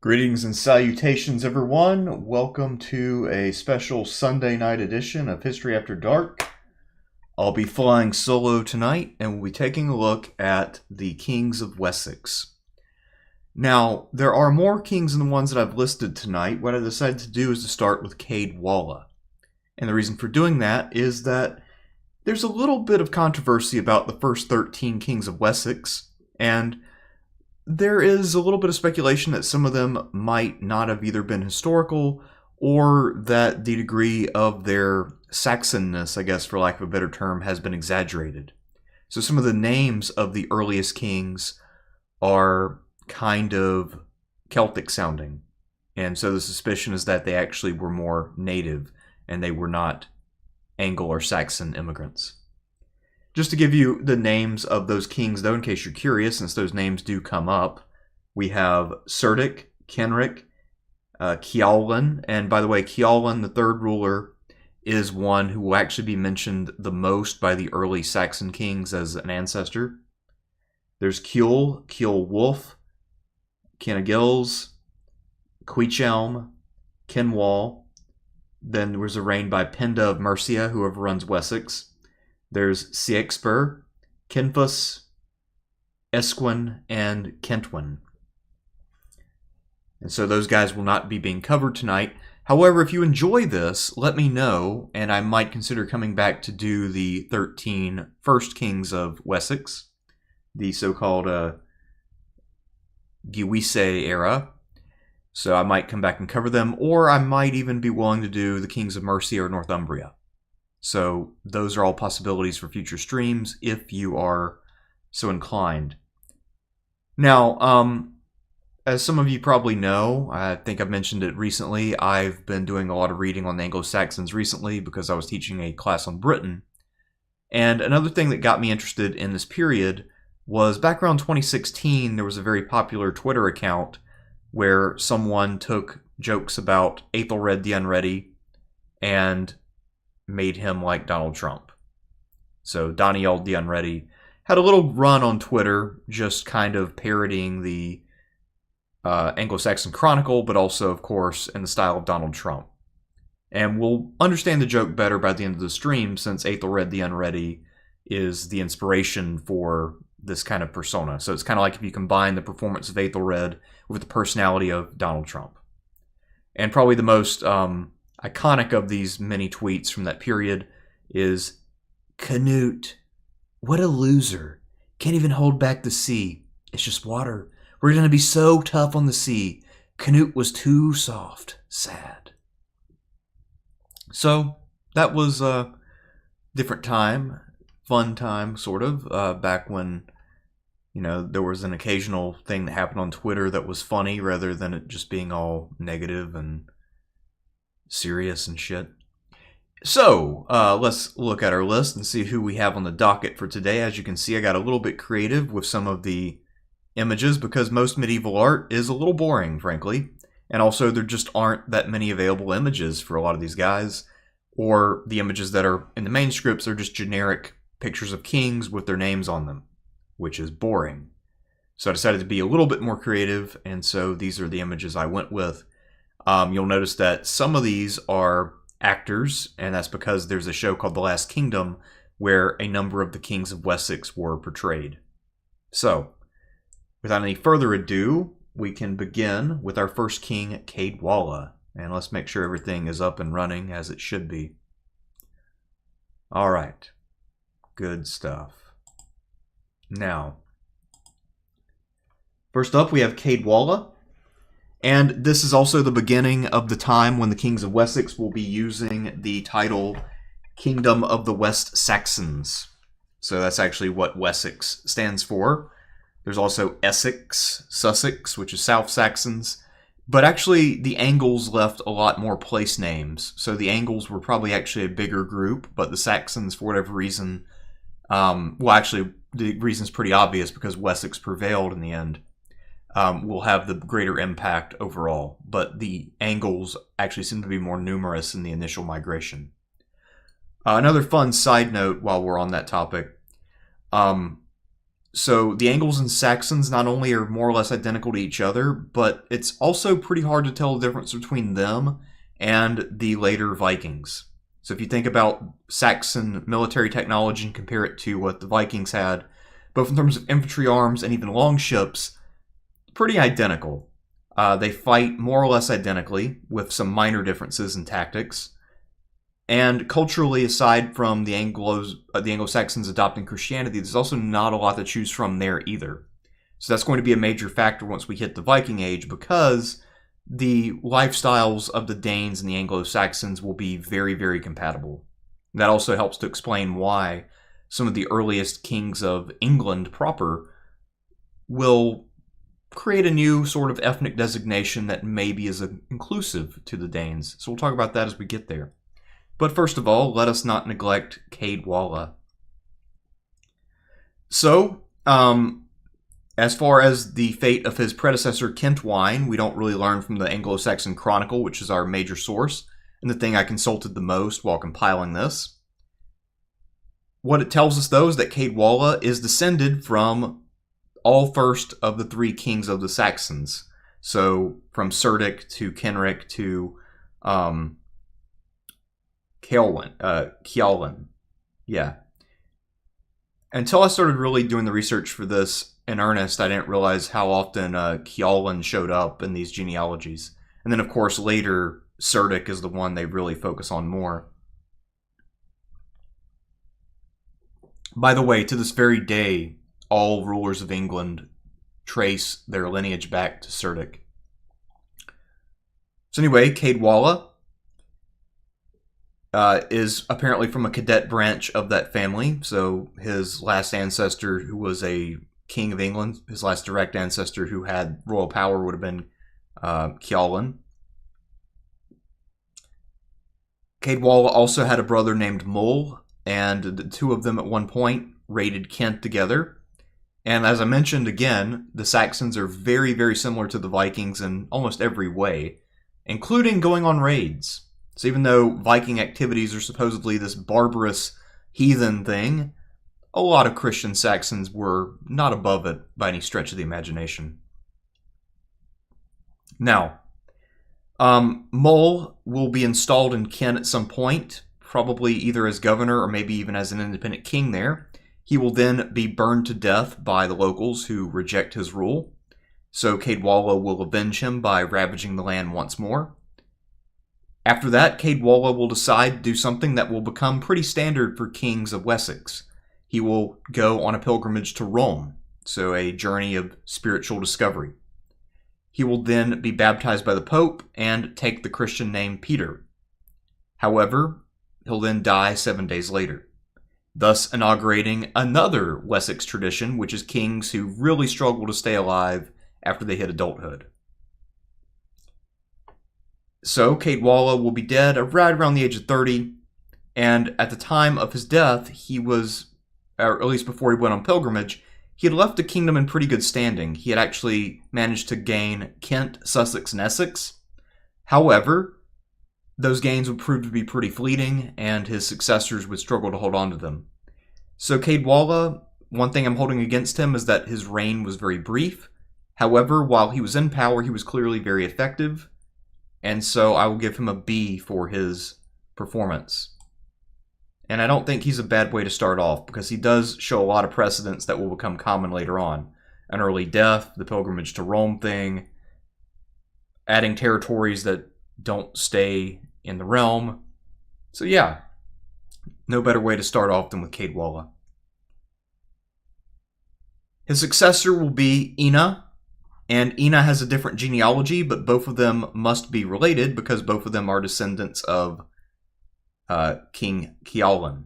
Greetings and salutations, everyone. Welcome to a special Sunday night edition of History After Dark. I'll be flying solo tonight, and we'll be taking a look at the Kings of Wessex. Now, there are more kings than the ones that I've listed tonight. What I decided to do is to start with Caedwalla. And the reason for doing that is that there's a little bit of controversy about the first 13 kings of Wessex, and there is a little bit of speculation that some of them might not have either been historical or that the degree of their Saxonness, I guess for lack of a better term, has been exaggerated. So some of the names of the earliest kings are kind of Celtic sounding. And so the suspicion is that they actually were more native and they were not Anglo or Saxon immigrants. Just to give you the names of those kings, though, in case you're curious, since those names do come up, we have Cerdic, Kenric, Ceawlin, and by the way, Ceawlin, the third ruler, is one who will actually be mentioned the most by the early Saxon kings as an ancestor. There's Ceawl, Ceolwulf, Cenagils, Cuichelm, Cynewulf. Then there was a reign by Penda of Mercia, who overruns Wessex. There's Sigbert, Kinfus, Esquin, and Kentwin. And so those guys will not be being covered tonight. However, if you enjoy this, let me know, and I might consider coming back to do the 13 first kings of Wessex, the so-called Gewissae era. So I might come back and cover them, or I might even be willing to do the kings of Mercia or Northumbria. So those are all possibilities for future streams if you are so inclined. Now, as some of you probably know, I think I've mentioned it recently, I've been doing a lot of reading on the Anglo-Saxons recently because I was teaching a class on Britain. And another thing that got me interested in this period was back around 2016, there was a very popular Twitter account where someone took jokes about Aethelred the Unready and made him like Donald Trump. So Daniel the Unready had a little run on Twitter just kind of parodying the Anglo-Saxon Chronicle, but also, of course, in the style of Donald Trump. And we'll understand the joke better by the end of the stream since Aethelred the Unready is the inspiration for this kind of persona. So it's kind of like if you combine the performance of Aethelred with the personality of Donald Trump. And probably the most iconic of these many tweets from that period is, "Cnut, what a loser. Can't even hold back the sea. It's just water. We're going to be so tough on the sea. Cnut was too soft. Sad." So that was a different time, fun time, sort of, back when, you know, there was an occasional thing that happened on Twitter that was funny rather than it just being all negative and serious and shit. So, let's look at our list and see who we have on the docket for today. As you can see, I got a little bit creative with some of the images because most medieval art is a little boring, frankly. And also, there just aren't that many available images for a lot of these guys. Or the images that are in the manuscripts are just generic pictures of kings with their names on them, which is boring. So I decided to be a little bit more creative, and so these are the images I went with. You'll notice that some of these are actors, and that's because there's a show called The Last Kingdom where a number of the kings of Wessex were portrayed. So, without any further ado, we can begin with our first king, Caedwalla. And let's make sure everything is up and running as it should be. Alright. Good stuff. Now, first up we have Caedwalla. And this is also the beginning of the time when the kings of Wessex will be using the title Kingdom of the West Saxons. So that's actually what Wessex stands for. There's also Essex, Sussex, which is South Saxons. But actually, the Angles left a lot more place names. So the Angles were probably actually a bigger group, but the Saxons, for whatever reason, well, actually, the reason's pretty obvious because Wessex prevailed in the end. Will have the greater impact overall. But the Angles actually seem to be more numerous in the initial migration. Another fun side note while we're on that topic. So the Angles and Saxons not only are more or less identical to each other, but it's also pretty hard to tell the difference between them and the later Vikings. So if you think about Saxon military technology and compare it to what the Vikings had, both in terms of infantry arms and even longships, pretty identical. They fight more or less identically, with some minor differences in tactics. And culturally, aside from the Anglo-Saxons adopting Christianity, there's also not a lot to choose from there either. So that's going to be a major factor once we hit the Viking Age, because the lifestyles of the Danes and the Anglo-Saxons will be very, very compatible. That also helps to explain why some of the earliest kings of England proper will create a new sort of ethnic designation that maybe is inclusive to the Danes. So we'll talk about that as we get there. But first of all, let us not neglect Caedwalla. So, as far as the fate of his predecessor Ceintwain, we don't really learn from the Anglo-Saxon Chronicle, which is our major source, and the thing I consulted the most while compiling this. What it tells us, though, is that Caedwalla is descended from all first of the three kings of the Saxons. So, from Cerdic to Kenric to Ceawlin. Yeah. Until I started really doing the research for this in earnest, I didn't realize how often Ceawlin showed up in these genealogies. And then, of course, later, Cerdic is the one they really focus on more. By the way, to this very day, all rulers of England trace their lineage back to Cerdic. So anyway, Caedwalla is apparently from a cadet branch of that family. So his last ancestor, who was a king of England, his last direct ancestor who had royal power would have been Ceawlin. Caedwalla also had a brother named Mull, and the two of them at one point raided Kent together. And as I mentioned again, the Saxons are very, very similar to the Vikings in almost every way, including going on raids. So even though Viking activities are supposedly this barbarous heathen thing, a lot of Christian Saxons were not above it by any stretch of the imagination. Now, Mull will be installed in Kent at some point, probably either as governor or maybe even as an independent king there. He will then be burned to death by the locals who reject his rule. So Caedwalla will avenge him by ravaging the land once more. After that, Caedwalla will decide to do something that will become pretty standard for Kings of Wessex. He will go on a pilgrimage to Rome, so a journey of spiritual discovery. He will then be baptized by the Pope and take the Christian name Peter. However, he'll then die 7 days later, thus inaugurating another Wessex tradition, which is kings who really struggle to stay alive after they hit adulthood. So Caedwalla will be dead right around the age of 30, and at the time of his death, he was, or at least before he went on pilgrimage, he had left the kingdom in pretty good standing. He had actually managed to gain Kent, Sussex, and Essex. However, those gains would prove to be pretty fleeting, and his successors would struggle to hold on to them. So Caedwalla, one thing I'm holding against him is that his reign was very brief. However, while he was in power, he was clearly very effective. And so I will give him a B for his performance. And I don't think he's a bad way to start off, because he does show a lot of precedents that will become common later on. An early death, the pilgrimage to Rome thing, adding territories that don't stay in the realm. So yeah, no better way to start off than with Caedwalla. His successor will be Ina. And Ina has a different genealogy, but both of them must be related because both of them are descendants of King Ceawlin.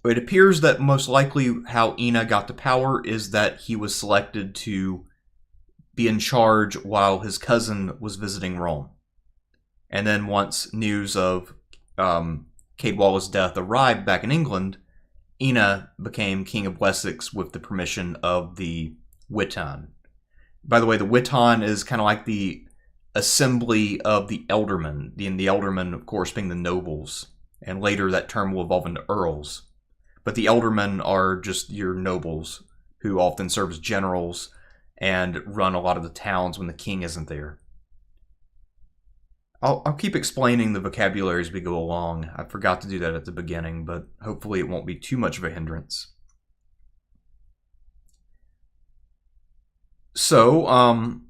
It appears that most likely how Ina got to power is that he was selected to be in charge while his cousin was visiting Rome. And then once news of Caedwalla's death arrived back in England, Ina became King of Wessex with the permission of the Witan. By the way, the Witan is kind of like the assembly of the Ealdormen, the Ealdormen, of course, being the nobles. And later that term will evolve into earls. but the ealdormen are just your nobles who often serve as generals and run a lot of the towns when the king isn't there. I'll keep explaining the vocabulary as we go along. I forgot to do that at the beginning, but hopefully it won't be too much of a hindrance. So,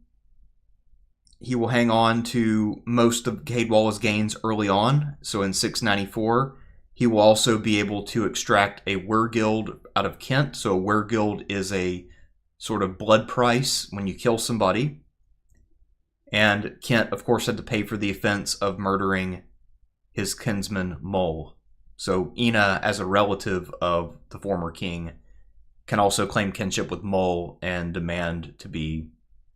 he will hang on to most of Caedwalla's gains early on. So in 694, he will also be able to extract a weregild out of Kent. So a weregild is a sort of blood price when you kill somebody. And Kent, of course, had to pay for the offense of murdering his kinsman Mull. So Ina, as a relative of the former king, can also claim kinship with Mull and demand to be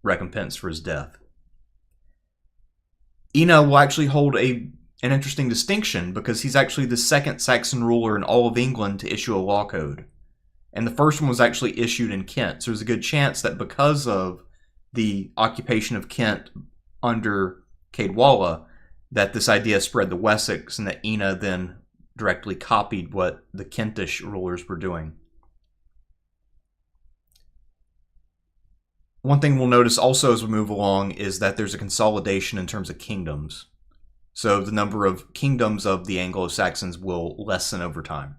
recompensed for his death. Ina will actually hold an interesting distinction because he's actually the second Saxon ruler in all of England to issue a law code. And the first one was actually issued in Kent. So there's a good chance that because of the occupation of Kent under Caedwalla, that this idea spread to Wessex and that Ina then directly copied what the Kentish rulers were doing. One thing we'll notice also as we move along is that there's a consolidation in terms of kingdoms. So the number of kingdoms of the Anglo-Saxons will lessen over time.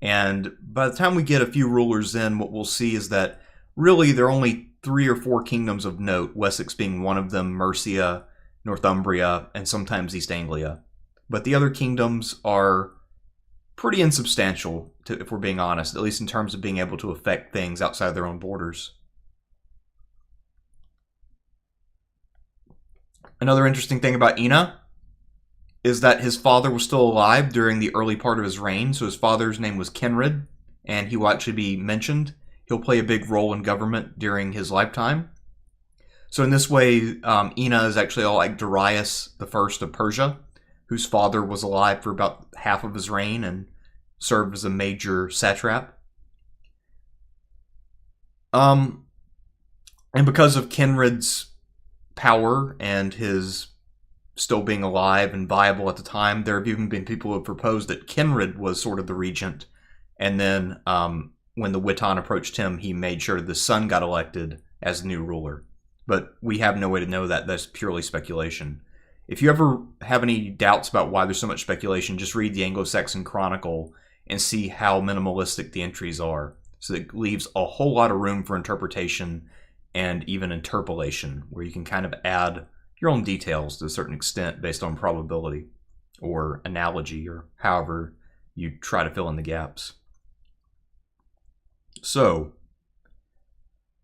And by the time we get a few rulers in, what we'll see is that really there are only 3 or 4 kingdoms of note, Wessex being one of them, Mercia, Northumbria, and sometimes East Anglia. But the other kingdoms are pretty insubstantial, if we're being honest, at least in terms of being able to affect things outside their own borders. Another interesting thing about Ina is that his father was still alive during the early part of his reign. So his father's name was Kenred, and he will actually be mentioned. He'll play a big role in government during his lifetime. So in this way, Ina is actually all like Darius I of Persia, whose father was alive for about half of his reign and served as a major satrap. And because of Kenred's power and his still being alive and viable at the time, there have even been people who have proposed that Kenred was sort of the regent, and then when the Witan approached him, he made sure the son got elected as the new ruler. But we have no way to know that. That's purely speculation. If you ever have any doubts about why there's so much speculation, just read the Anglo-Saxon Chronicle and see how minimalistic the entries are. So it leaves a whole lot of room for interpretation and even interpolation, where you can kind of add your own details to a certain extent based on probability or analogy or however you try to fill in the gaps. So,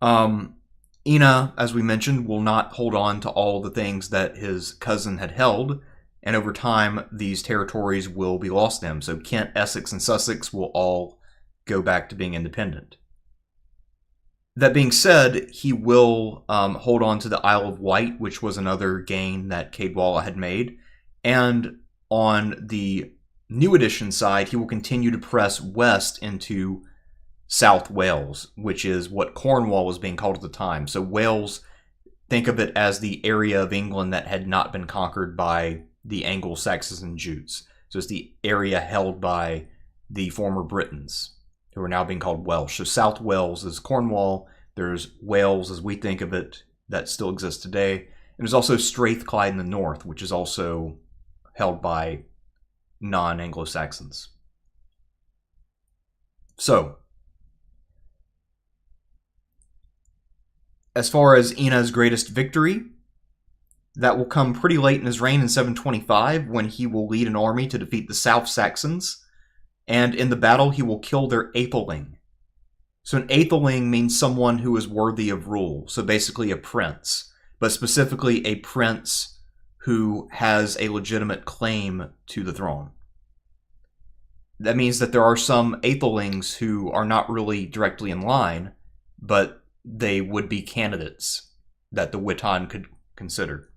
Ina, as we mentioned, will not hold on to all the things that his cousin had held, and over time, these territories will be lost to him. So Kent, Essex, and Sussex will all go back to being independent. That being said, he will hold on to the Isle of Wight, which was another gain that Caedwalla had made, and on the new edition side, he will continue to press west into South Wales, which is what Cornwall was being called at the time. So Wales, think of it as the area of England that had not been conquered by the Anglo-Saxons and Jutes. So it's the area held by the former Britons, who are now being called Welsh. So South Wales is Cornwall. There's Wales, as we think of it, that still exists today. And there's also Strathclyde in the north, which is also held by non-Anglo-Saxons. So, as far as Ina's greatest victory, that will come pretty late in his reign in 725, when he will lead an army to defeat the South Saxons, and in the battle he will kill their aetheling. So an aetheling means someone who is worthy of rule, so basically a prince, but specifically a prince who has a legitimate claim to the throne. That means that there are some aethelings who are not really directly in line, but they would be candidates that the Witan could consider.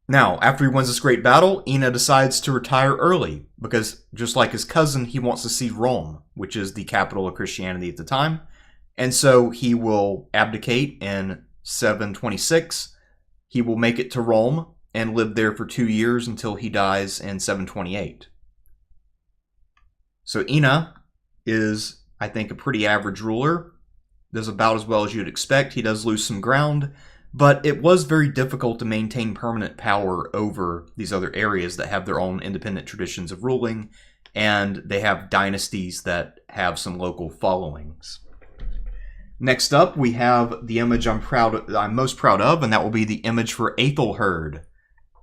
Now, after he wins this great battle, Ina decides to retire early, because just like his cousin, he wants to see Rome, which is the capital of Christianity at the time, and so he will abdicate in 726. He will make it to Rome, and lived there for 2 years until he dies in 728. So Ina is, I think, a pretty average ruler. Does about as well as you'd expect. He does lose some ground, but it was very difficult to maintain permanent power over these other areas that have their own independent traditions of ruling, and they have dynasties that have some local followings. Next up, we have the image I'm most proud of, and that will be the image for Aethelheard,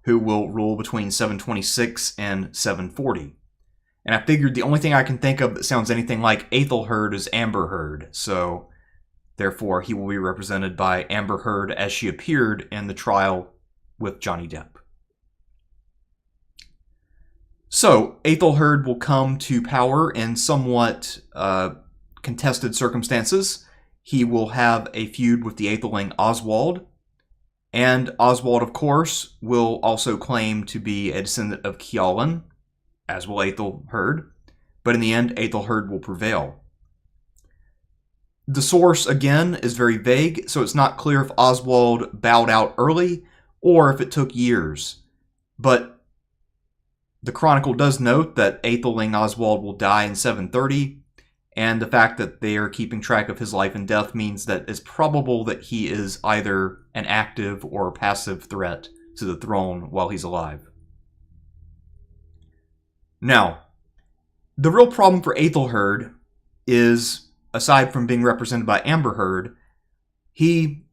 who will rule between 726 and 740. And I figured the only thing I can think of that sounds anything like Aethelheard is Amberheard, so therefore he will be represented by Amberheard as she appeared in the trial with Johnny Depp. So, Aethelheard will come to power in somewhat contested circumstances. He will have a feud with the Aetheling Oswald, and Oswald, of course, will also claim to be a descendant of Ceawlin, as will Aethelheard, but in the end, Aethelheard will prevail. The source, again, is very vague, so it's not clear if Oswald bowed out early or if it took years. But the Chronicle does note that Aetheling Oswald will die in 730, and the fact that they are keeping track of his life and death means that it's probable that he is either an active or passive threat to the throne while he's alive. Now, the real problem for Aethelheard is, aside from being represented by Amberheard, he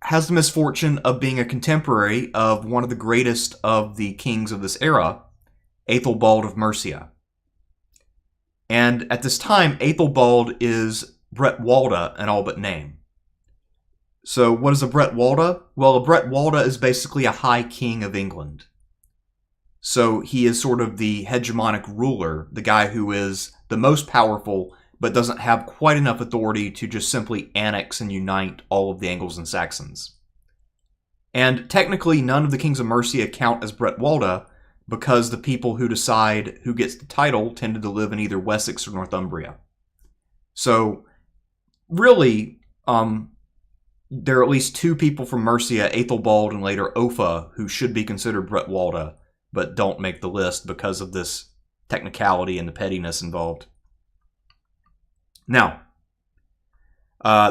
has the misfortune of being a contemporary of one of the greatest of the kings of this era, Aethelbald of Mercia. And at this time, Aethelbald is Bretwalda in all but name. So what is a Bretwalda? Well, a Bretwalda is basically a high king of England. So he is sort of the hegemonic ruler, the guy who is the most powerful, but doesn't have quite enough authority to just simply annex and unite all of the Angles and Saxons. And technically, none of the kings of Mercia count as Bretwalda, because the people who decide who gets the title tended to live in either Wessex or Northumbria. So, really, there are at least two people from Mercia, Aethelbald and later Offa, who should be considered Bretwalda, but don't make the list because of this technicality and the pettiness involved. Now,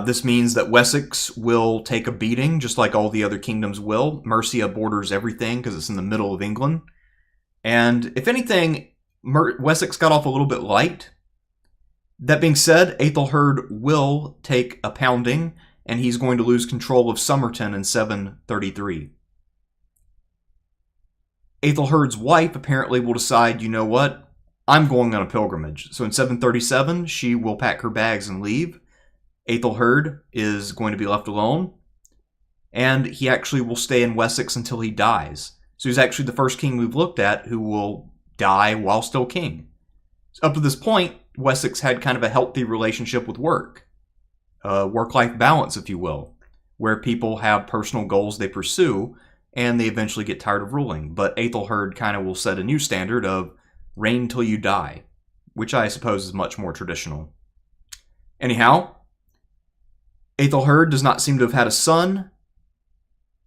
this means that Wessex will take a beating, just like all the other kingdoms will. Mercia borders everything because it's in the middle of England. And if anything, Wessex got off a little bit light. That being said, Aethelheard will take a pounding, and he's going to lose control of Somerton in 733. Aethelheard's wife apparently will decide, you know what, I'm going on a pilgrimage. So in 737, she will pack her bags and leave. Aethelheard is going to be left alone, and he actually will stay in Wessex until he dies. So he's actually the first king we've looked at who will die while still king. So up to this point, Wessex had kind of a healthy relationship with work. Work-life balance, if you will, where people have personal goals they pursue, and they eventually get tired of ruling. But Aethelheard kind of will set a new standard of reign till you die, which I suppose is much more traditional. Anyhow, Aethelheard does not seem to have had a son,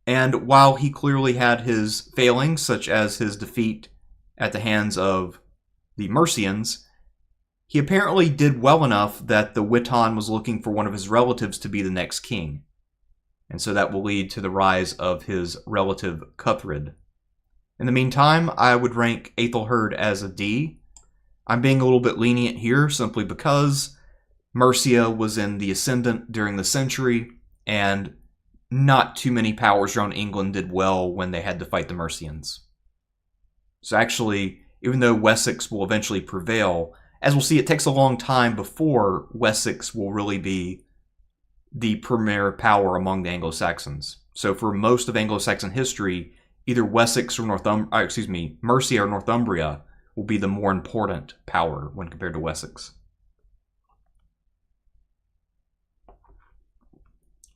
and while he clearly had his failings, such as his defeat at the hands of the Mercians, he apparently did well enough that the Witan was looking for one of his relatives to be the next king. And so that will lead to the rise of his relative Cuthred. In the meantime, I would rank Aethelheard as a D. I'm being a little bit lenient here simply because Mercia was in the ascendant during the century, and not too many powers around England did well when they had to fight the Mercians. So actually, even though Wessex will eventually prevail, as we'll see, it takes a long time before Wessex will really be the premier power among the Anglo-Saxons. So for most of Anglo-Saxon history, either Wessex or Mercia or Northumbria will be the more important power when compared to Wessex.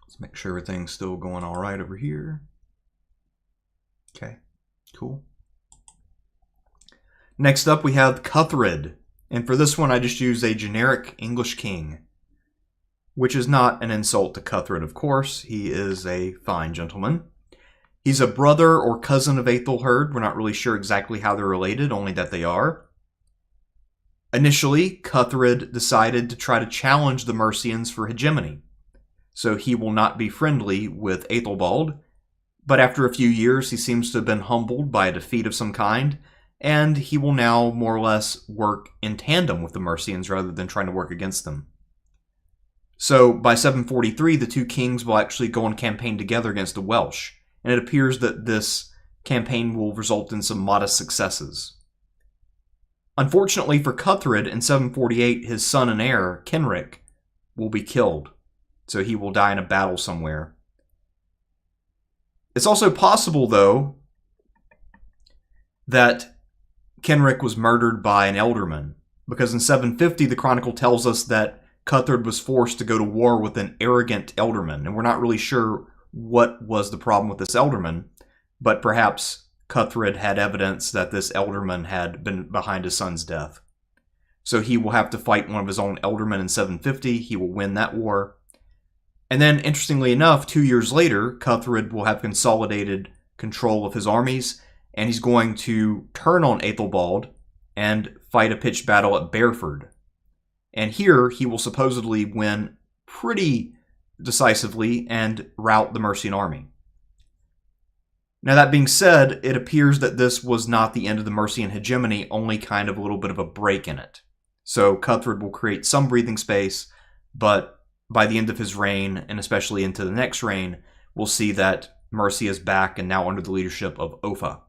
Let's make sure everything's still going all right over here. Okay, cool. Next up, we have Cuthred. And for this one, I just use a generic English king, which is not an insult to Cuthred, of course. He is a fine gentleman. He's a brother or cousin of Aethelheard. We're not really sure exactly how they're related, only that they are. Initially, Cuthred decided to try to challenge the Mercians for hegemony, so he will not be friendly with Aethelbald, but after a few years he seems to have been humbled by a defeat of some kind, and he will now more or less work in tandem with the Mercians rather than trying to work against them. So by 743, the two kings will actually go on campaign together against the Welsh, and it appears that this campaign will result in some modest successes. Unfortunately for Cuthred, in 748, his son and heir, Kenric, will be killed, so he will die in a battle somewhere. It's also possible, though, that Kenric was murdered by an ealdorman, because in 750 the chronicle tells us that Cuthred was forced to go to war with an arrogant ealdorman, and we're not really sure what was the problem with this ealdorman, but perhaps Cuthred had evidence that this ealdorman had been behind his son's death. So he will have to fight one of his own ealdormen in 750. He will win that war. And then, interestingly enough, 2 years later, Cuthred will have consolidated control of his armies, and he's going to turn on Aethelbald and fight a pitched battle at Beorhtric. And here, he will supposedly win pretty decisively and rout the Mercian army. Now, that being said, it appears that this was not the end of the Mercian hegemony, only kind of a little bit of a break in it. So Cuthred will create some breathing space, but by the end of his reign, and especially into the next reign, we'll see that Mercia is back and now under the leadership of Offa.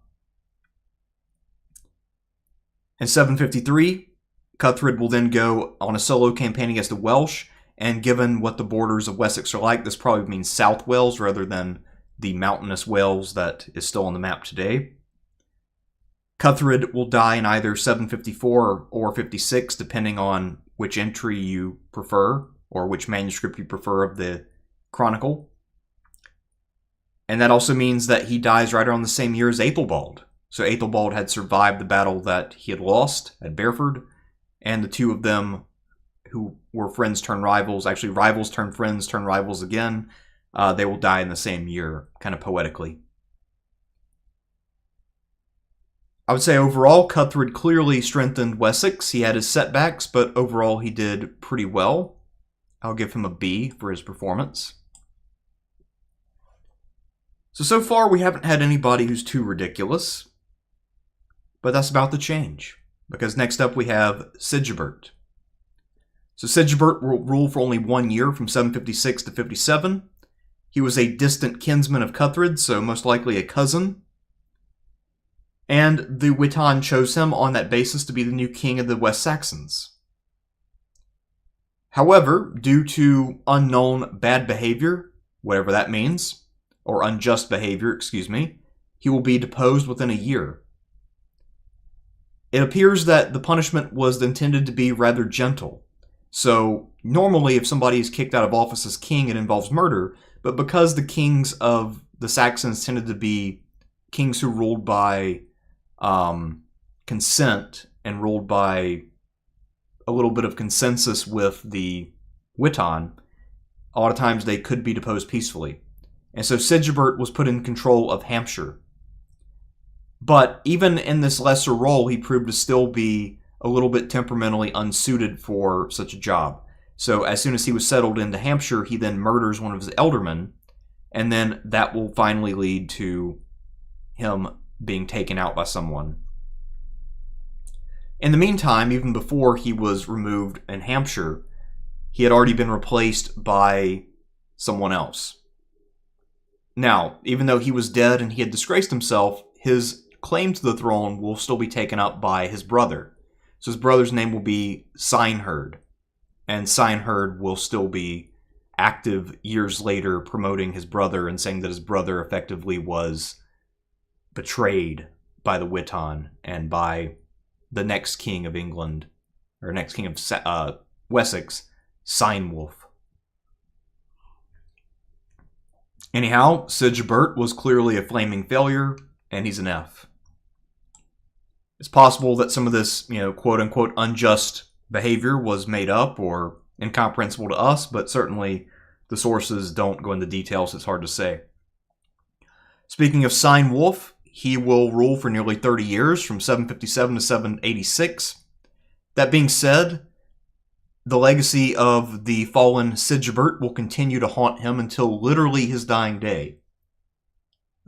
In 753, Cuthred will then go on a solo campaign against the Welsh, and given what the borders of Wessex are like, this probably means South Wales rather than the mountainous Wales that is still on the map today. Cuthred will die in either 754 or 56, depending on which entry you prefer, or which manuscript you prefer of the chronicle. And that also means that he dies right around the same year as Aethelbald. So Aethelbald had survived the battle that he had lost at Beorhtric, and the two of them, who were friends turned rivals, actually rivals turned friends turned rivals again, they will die in the same year, kind of poetically. I would say overall, Cuthred clearly strengthened Wessex. He had his setbacks, but overall he did pretty well. I'll give him a B for his performance. So far we haven't had anybody who's too ridiculous, but that's about to change, because next up we have Sigbert. So Sigbert will rule for only 1 year, from 756 to 57. He was a distant kinsman of Cuthred, so most likely a cousin. And the Witan chose him on that basis to be the new king of the West Saxons. However, due to unknown bad behavior, whatever that means, or unjust behavior, excuse me, he will be deposed within a year. It appears that the punishment was intended to be rather gentle. So normally if somebody is kicked out of office as king, it involves murder, but because the kings of the Saxons tended to be kings who ruled by consent and ruled by a little bit of consensus with the Witan, a lot of times they could be deposed peacefully. And so Sigbert was put in control of Hampshire. But even in this lesser role, he proved to still be a little bit temperamentally unsuited for such a job. So as soon as he was settled into Hampshire, he then murders one of his ealdormen, and then that will finally lead to him being taken out by someone. In the meantime, even before he was removed in Hampshire, he had already been replaced by someone else. Now, even though he was dead and he had disgraced himself, his claim to the throne will still be taken up by his brother. So his brother's name will be Cynewulf, and Cynewulf will still be active years later, promoting his brother and saying that his brother effectively was betrayed by the Witan and by the next king of England, or next king of Wessex, Cynewulf. Anyhow, Sigbert was clearly a flaming failure, and he's an F. It's possible that some of this, quote-unquote unjust behavior was made up or incomprehensible to us, but certainly the sources don't go into details. It's hard to say. Speaking of Cynewulf, he will rule for nearly 30 years, from 757 to 786. That being said, the legacy of the fallen Sigbert will continue to haunt him until literally his dying day.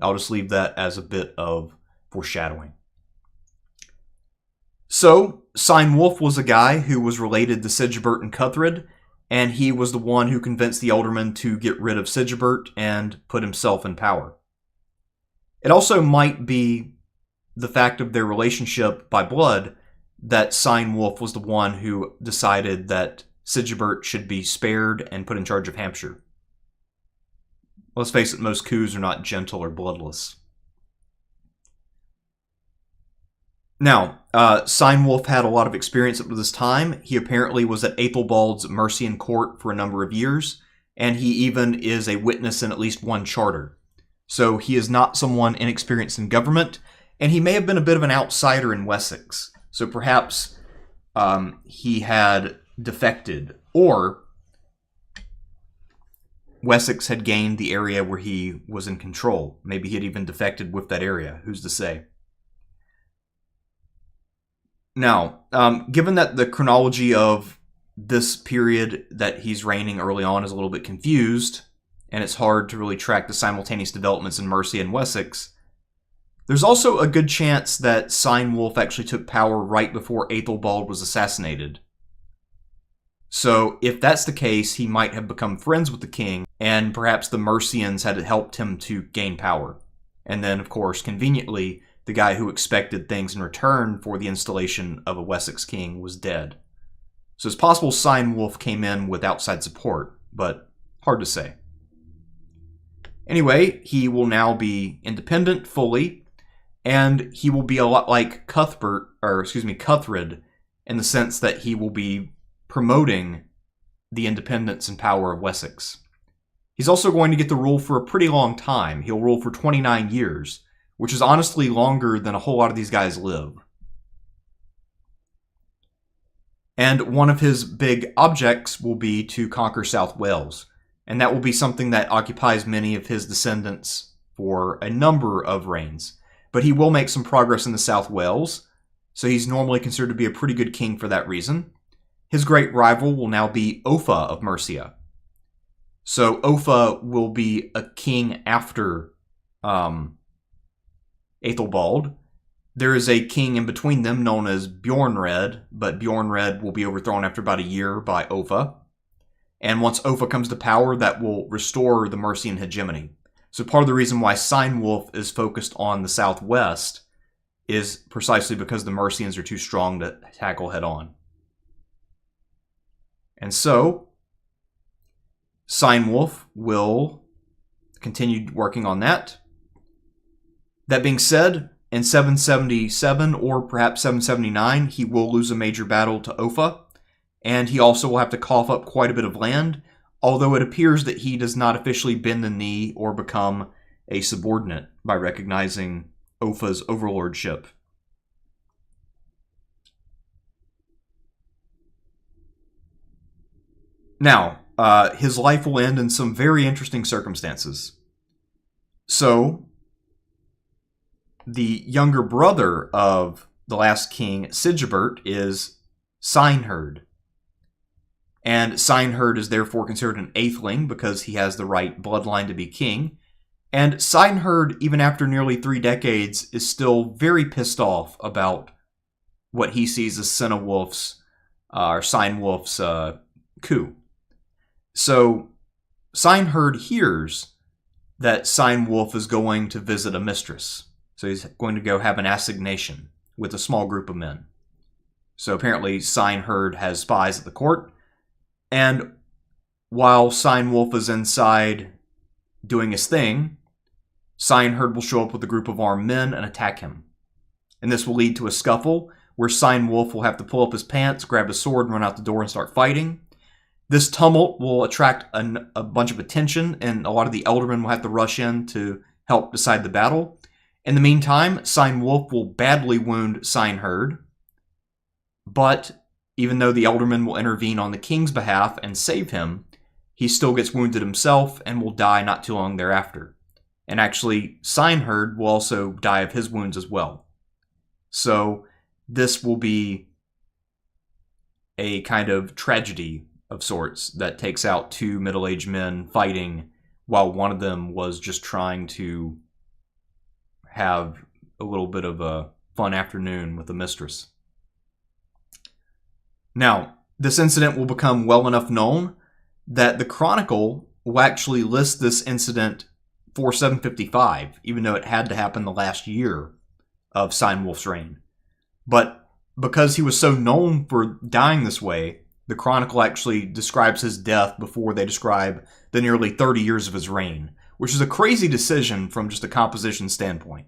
I'll just leave that as a bit of foreshadowing. So, Cynewulf was a guy who was related to Sigbert and Cuthred, and he was the one who convinced the aldermen to get rid of Sigbert and put himself in power. It also might be the fact of their relationship by blood that Cynewulf was the one who decided that Sigbert should be spared and put in charge of Hampshire. Let's face it, most coups are not gentle or bloodless. Now, Cynewulf had a lot of experience up to this time. He apparently was at Aethelbald's Mercian court for a number of years, and he even is a witness in at least one charter. So he is not someone inexperienced in government, and he may have been a bit of an outsider in Wessex. So perhaps he had defected, or Wessex had gained the area where he was in control. Maybe he had even defected with that area. Who's to say? Now, given that the chronology of this period that he's reigning early on is a little bit confused, and it's hard to really track the simultaneous developments in Mercia and Wessex, there's also a good chance that Cynewulf actually took power right before Aethelbald was assassinated. So, if that's the case, he might have become friends with the king, and perhaps the Mercians had helped him to gain power. And then, of course, conveniently, the guy who expected things in return for the installation of a Wessex king was dead. So it's possible Cynewulf came in with outside support, but hard to say. Anyway, he will now be independent fully, and he will be a lot like Cuthred in the sense that he will be promoting the independence and power of Wessex. He's also going to get the rule for a pretty long time. He'll rule for 29 years, which is honestly longer than a whole lot of these guys live. And one of his big objects will be to conquer South Wales, and that will be something that occupies many of his descendants for a number of reigns. But he will make some progress in the South Wales, so he's normally considered to be a pretty good king for that reason. His great rival will now be Offa of Mercia. So Offa will be a king after Aethelbald. There is a king in between them known as Beorhtric, but Beorhtric will be overthrown after about a year by Offa. And once Offa comes to power, that will restore the Mercian hegemony. So part of the reason why Cynewulf is focused on the southwest is precisely because the Mercians are too strong to tackle head on. And so, Cynewulf will continue working on that. That being said, in 777 or perhaps 779, he will lose a major battle to Offa, and he also will have to cough up quite a bit of land, although it appears that he does not officially bend the knee or become a subordinate by recognizing Offa's overlordship. Now, his life will end in some very interesting circumstances. So, the younger brother of the last king, Sigbert, is Cynewulf. And Cynewulf is therefore considered an Aetheling because he has the right bloodline to be king. And Cynewulf, even after nearly 3 decades, is still very pissed off about what he sees as Cynewulf's coup. So Cynewulf hears that Cynewulf is going to visit a mistress. So he's going to go have an assignation with a small group of men. So apparently Cynewulf has spies at the court. And while Cynewulf is inside doing his thing, Cynewulf will show up with a group of armed men and attack him. And this will lead to a scuffle where Cynewulf will have to pull up his pants, grab a sword, and run out the door and start fighting. This tumult will attract a bunch of attention, and a lot of the ealdormen will have to rush in to help decide the battle. In the meantime, Cynewulf will badly wound Cynewulf, but even though the ealdormen will intervene on the king's behalf and save him, he still gets wounded himself and will die not too long thereafter. And actually, Cynewulf will also die of his wounds as well. So this will be a kind of tragedy of sorts that takes out two middle-aged men fighting while one of them was just trying to have a little bit of a fun afternoon with the mistress. Now, this incident will become well enough known that the Chronicle will actually list this incident for 755, even though it had to happen the last year of Cynewulf's reign. But because he was so known for dying this way, the Chronicle actually describes his death before they describe the nearly 30 years of his reign, which is a crazy decision from just a composition standpoint.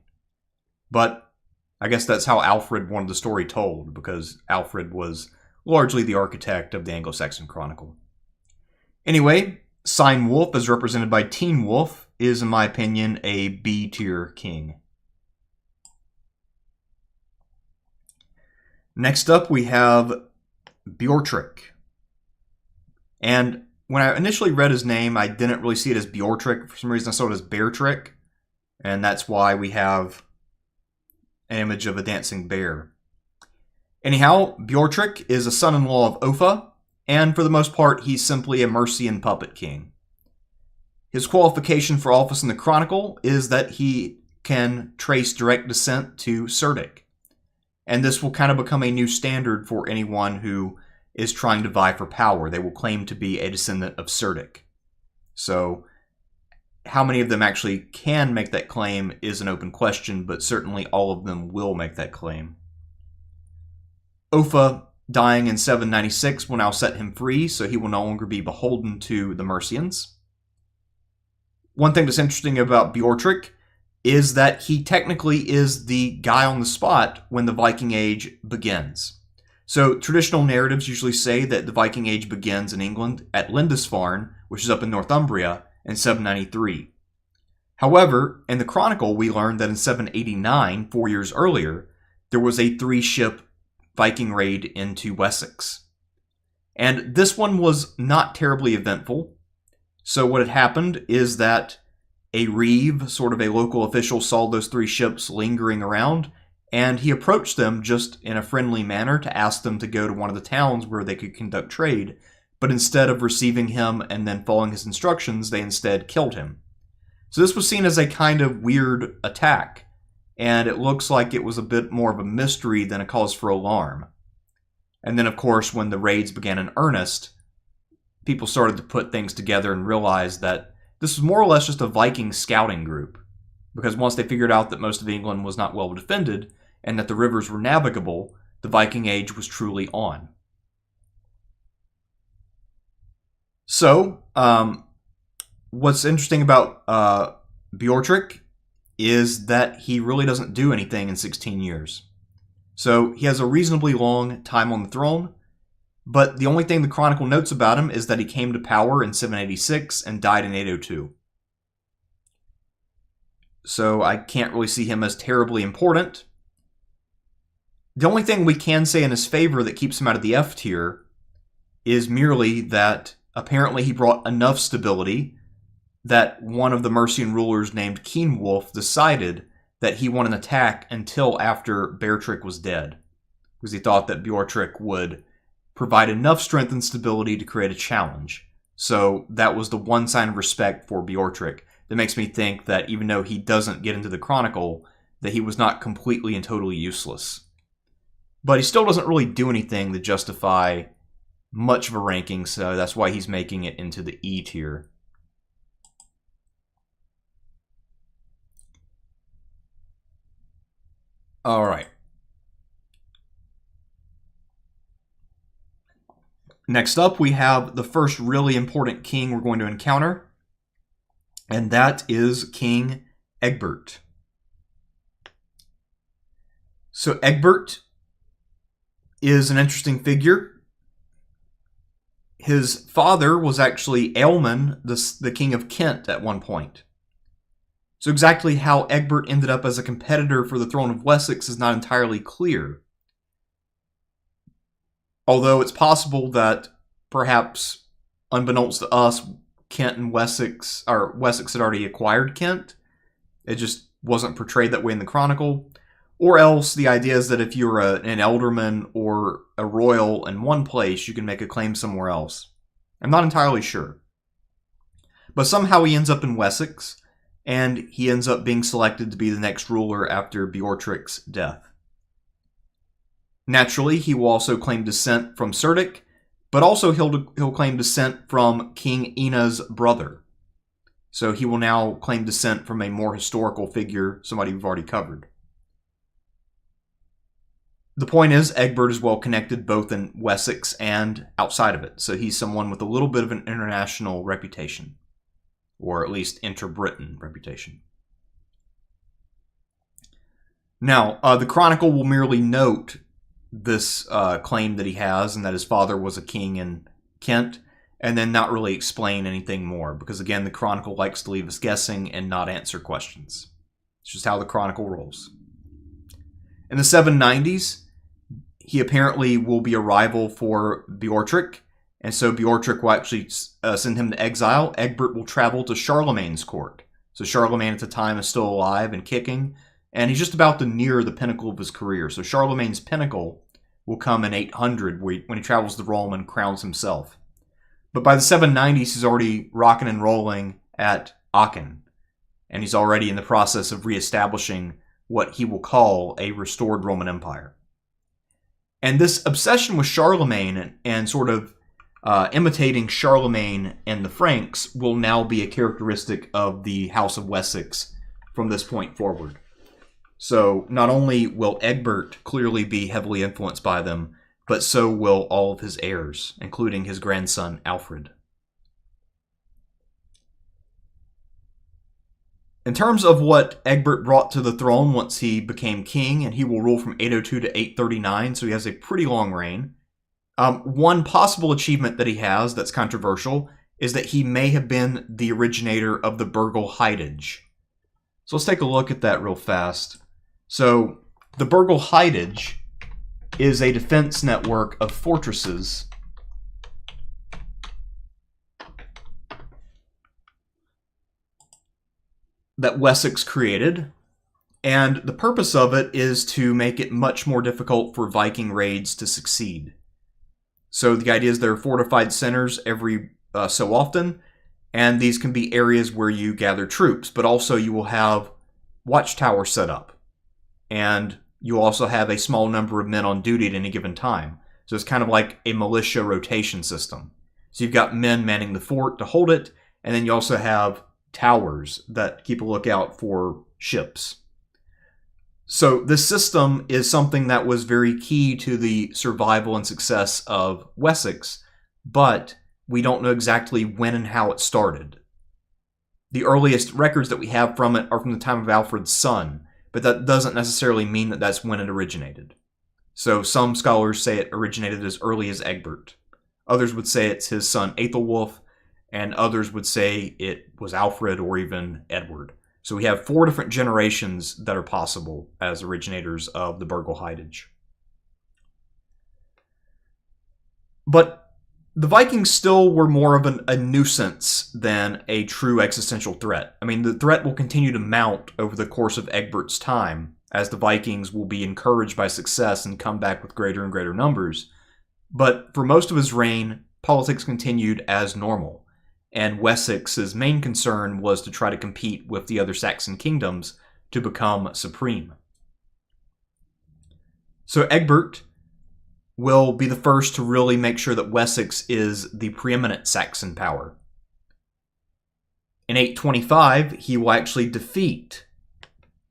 But I guess that's how Alfred wanted the story told, because Alfred was largely the architect of the Anglo-Saxon Chronicle. Anyway, Cynewulf, as represented by Cynewulf, is, in my opinion, a B-tier king. Next up, we have Beorhtric. And when I initially read his name, I didn't really see it as Beorhtric. For some reason, I saw it as Beorhtric. And that's why we have an image of a dancing bear. Anyhow, Beorhtric is a son-in-law of Offa, and for the most part, he's simply a Mercian puppet king. His qualification for office in the Chronicle is that he can trace direct descent to Cerdic. And this will kind of become a new standard for anyone who is trying to vie for power. They will claim to be a descendant of Cerdic. So, how many of them actually can make that claim is an open question, but certainly all of them will make that claim. Offa, dying in 796, will now set him free, so he will no longer be beholden to the Mercians. One thing that's interesting about Beorhtric is that he technically is the guy on the spot when the Viking Age begins. So traditional narratives usually say that the Viking Age begins in England at Lindisfarne, which is up in Northumbria, in 793. However, in the Chronicle, we learned that in 789, 4 years earlier, there was a 3-ship Viking raid into Wessex. And this one was not terribly eventful. So what had happened is that a reeve, sort of a local official, saw those 3 ships lingering around, and he approached them just in a friendly manner to ask them to go to one of the towns where they could conduct trade. But instead of receiving him and then following his instructions, they instead killed him. So this was seen as a kind of weird attack, and it looks like it was a bit more of a mystery than a cause for alarm. And then, of course, when the raids began in earnest, people started to put things together and realize that this was more or less just a Viking scouting group, because once they figured out that most of England was not well defended and that the rivers were navigable, the Viking Age was truly on. So, what's interesting about Beorhtric is that he really doesn't do anything in 16 years. So he has a reasonably long time on the throne, but the only thing the Chronicle notes about him is that he came to power in 786 and died in 802. So I can't really see him as terribly important. The only thing we can say in his favor that keeps him out of the F tier is merely that apparently he brought enough stability that one of the Mercian rulers named Cynewulf decided that he wouldn't attack until after Beorhtric was dead, because he thought that Beorhtric would provide enough strength and stability to create a challenge. So that was the one sign of respect for Beorhtric that makes me think that even though he doesn't get into the Chronicle, that he was not completely and totally useless. But he still doesn't really do anything to justify much of a ranking, so that's why he's making it into the E tier. All right. Next up, we have the first really important king we're going to encounter, and that is King Egbert. So Egbert is an interesting figure. His father was actually Aelman, the king of Kent, at one point. So exactly how Egbert ended up as a competitor for the throne of Wessex is not entirely clear. Although it's possible that perhaps, unbeknownst to us, Kent and Wessex had already acquired Kent, It just wasn't portrayed that way in the chronicle. Or else the idea is that if you're an alderman or a royal in one place, you can make a claim somewhere else. I'm not entirely sure. But somehow he ends up in Wessex, and he ends up being selected to be the next ruler after Beorhtric's death. Naturally, he will also claim descent from Cerdic, but also he'll claim descent from King Ina's brother. So he will now claim descent from a more historical figure, somebody we've already covered. The point is, Egbert is well connected both in Wessex and outside of it, so he's someone with a little bit of an international reputation, or at least inter-Britain reputation. Now, the Chronicle will merely note this claim that he has, and that his father was a king in Kent, and then not really explain anything more, because again, the Chronicle likes to leave us guessing and not answer questions. It's just how the Chronicle rolls. In the 790s, he apparently will be a rival for Beorhtric, and so Beorhtric will actually send him to exile. Egbert will travel to Charlemagne's court. So Charlemagne at the time is still alive and kicking, and he's just about to near the pinnacle of his career. So Charlemagne's pinnacle will come in 800 when he travels to Rome and crowns himself. But by the 790s, he's already rocking and rolling at Aachen, and he's already in the process of reestablishing what he will call a restored Roman Empire. And this obsession with Charlemagne and sort of imitating Charlemagne and the Franks will now be a characteristic of the House of Wessex from this point forward. So not only will Egbert clearly be heavily influenced by them, but so will all of his heirs, including his grandson Alfred. In terms of what Egbert brought to the throne once he became king, and he will rule from 802 to 839, so he has a pretty long reign. One possible achievement that he has that's controversial is that he may have been the originator of the Burgle Heidage. So let's take a look at that real fast. So the Burgle Heidage is a defense network of fortresses that Wessex created, and the purpose of it is to make it much more difficult for Viking raids to succeed. So the idea is there are fortified centers every so often, and these can be areas where you gather troops, but also you will have watchtowers set up, and you also have a small number of men on duty at any given time. So it's kind of like a militia rotation system. So you've got men manning the fort to hold it, and then you also have towers that keep a lookout for ships. So this system is something that was very key to the survival and success of Wessex, but we don't know exactly when and how it started. The earliest records that we have from it are from the time of Alfred's son, but that doesn't necessarily mean that that's when it originated. So some scholars say it originated as early as Egbert. Others would say it's his son Aethelwulf, and others would say it was Alfred or even Edward. So we have 4 different generations that are possible as originators of the Burgle Heidage. But the Vikings still were more of a nuisance than a true existential threat. I mean, the threat will continue to mount over the course of Egbert's time, as the Vikings will be encouraged by success and come back with greater and greater numbers. But for most of his reign, politics continued as normal, and Wessex's main concern was to try to compete with the other Saxon kingdoms to become supreme. So Egbert will be the first to really make sure that Wessex is the preeminent Saxon power. In 825, he will actually defeat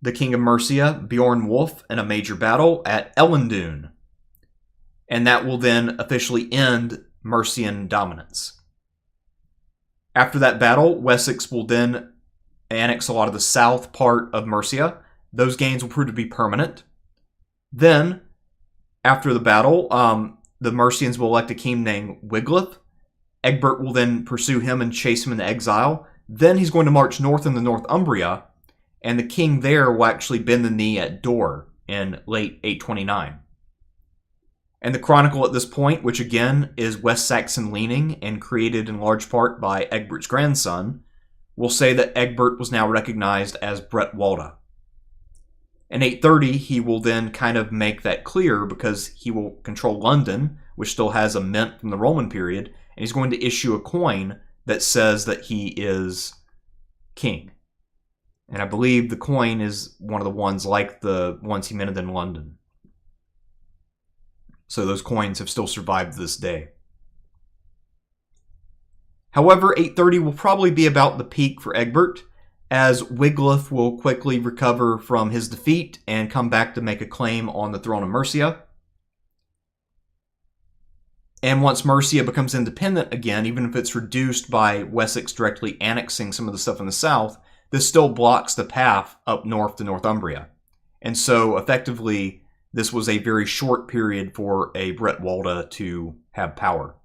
the king of Mercia, Beorhwulf, in a major battle at Ellendune, and that will then officially end Mercian dominance. After that battle, Wessex will then annex a lot of the south part of Mercia. Those gains will prove to be permanent. Then, after the battle, the Mercians will elect a king named Wiglaf. Egbert will then pursue him and chase him into exile. Then he's going to march north into Northumbria, and the king there will actually bend the knee at Dor in late 829. And the Chronicle at this point, which again is West Saxon leaning and created in large part by Egbert's grandson, we'll say that Egbert was now recognized as Bretwalda. In 830, he will then kind of make that clear because he will control London, which still has a mint from the Roman period, and he's going to issue a coin that says that he is king. And I believe the coin is one of the ones like the ones he minted in London. So those coins have still survived to this day. However, 830 will probably be about the peak for Egbert, as Wiglaf will quickly recover from his defeat and come back to make a claim on the throne of Mercia. And once Mercia becomes independent again, even if it's reduced by Wessex directly annexing some of the stuff in the south, this still blocks the path up north to Northumbria. And so, effectively, this was a very short period for a Bretwalda to have power.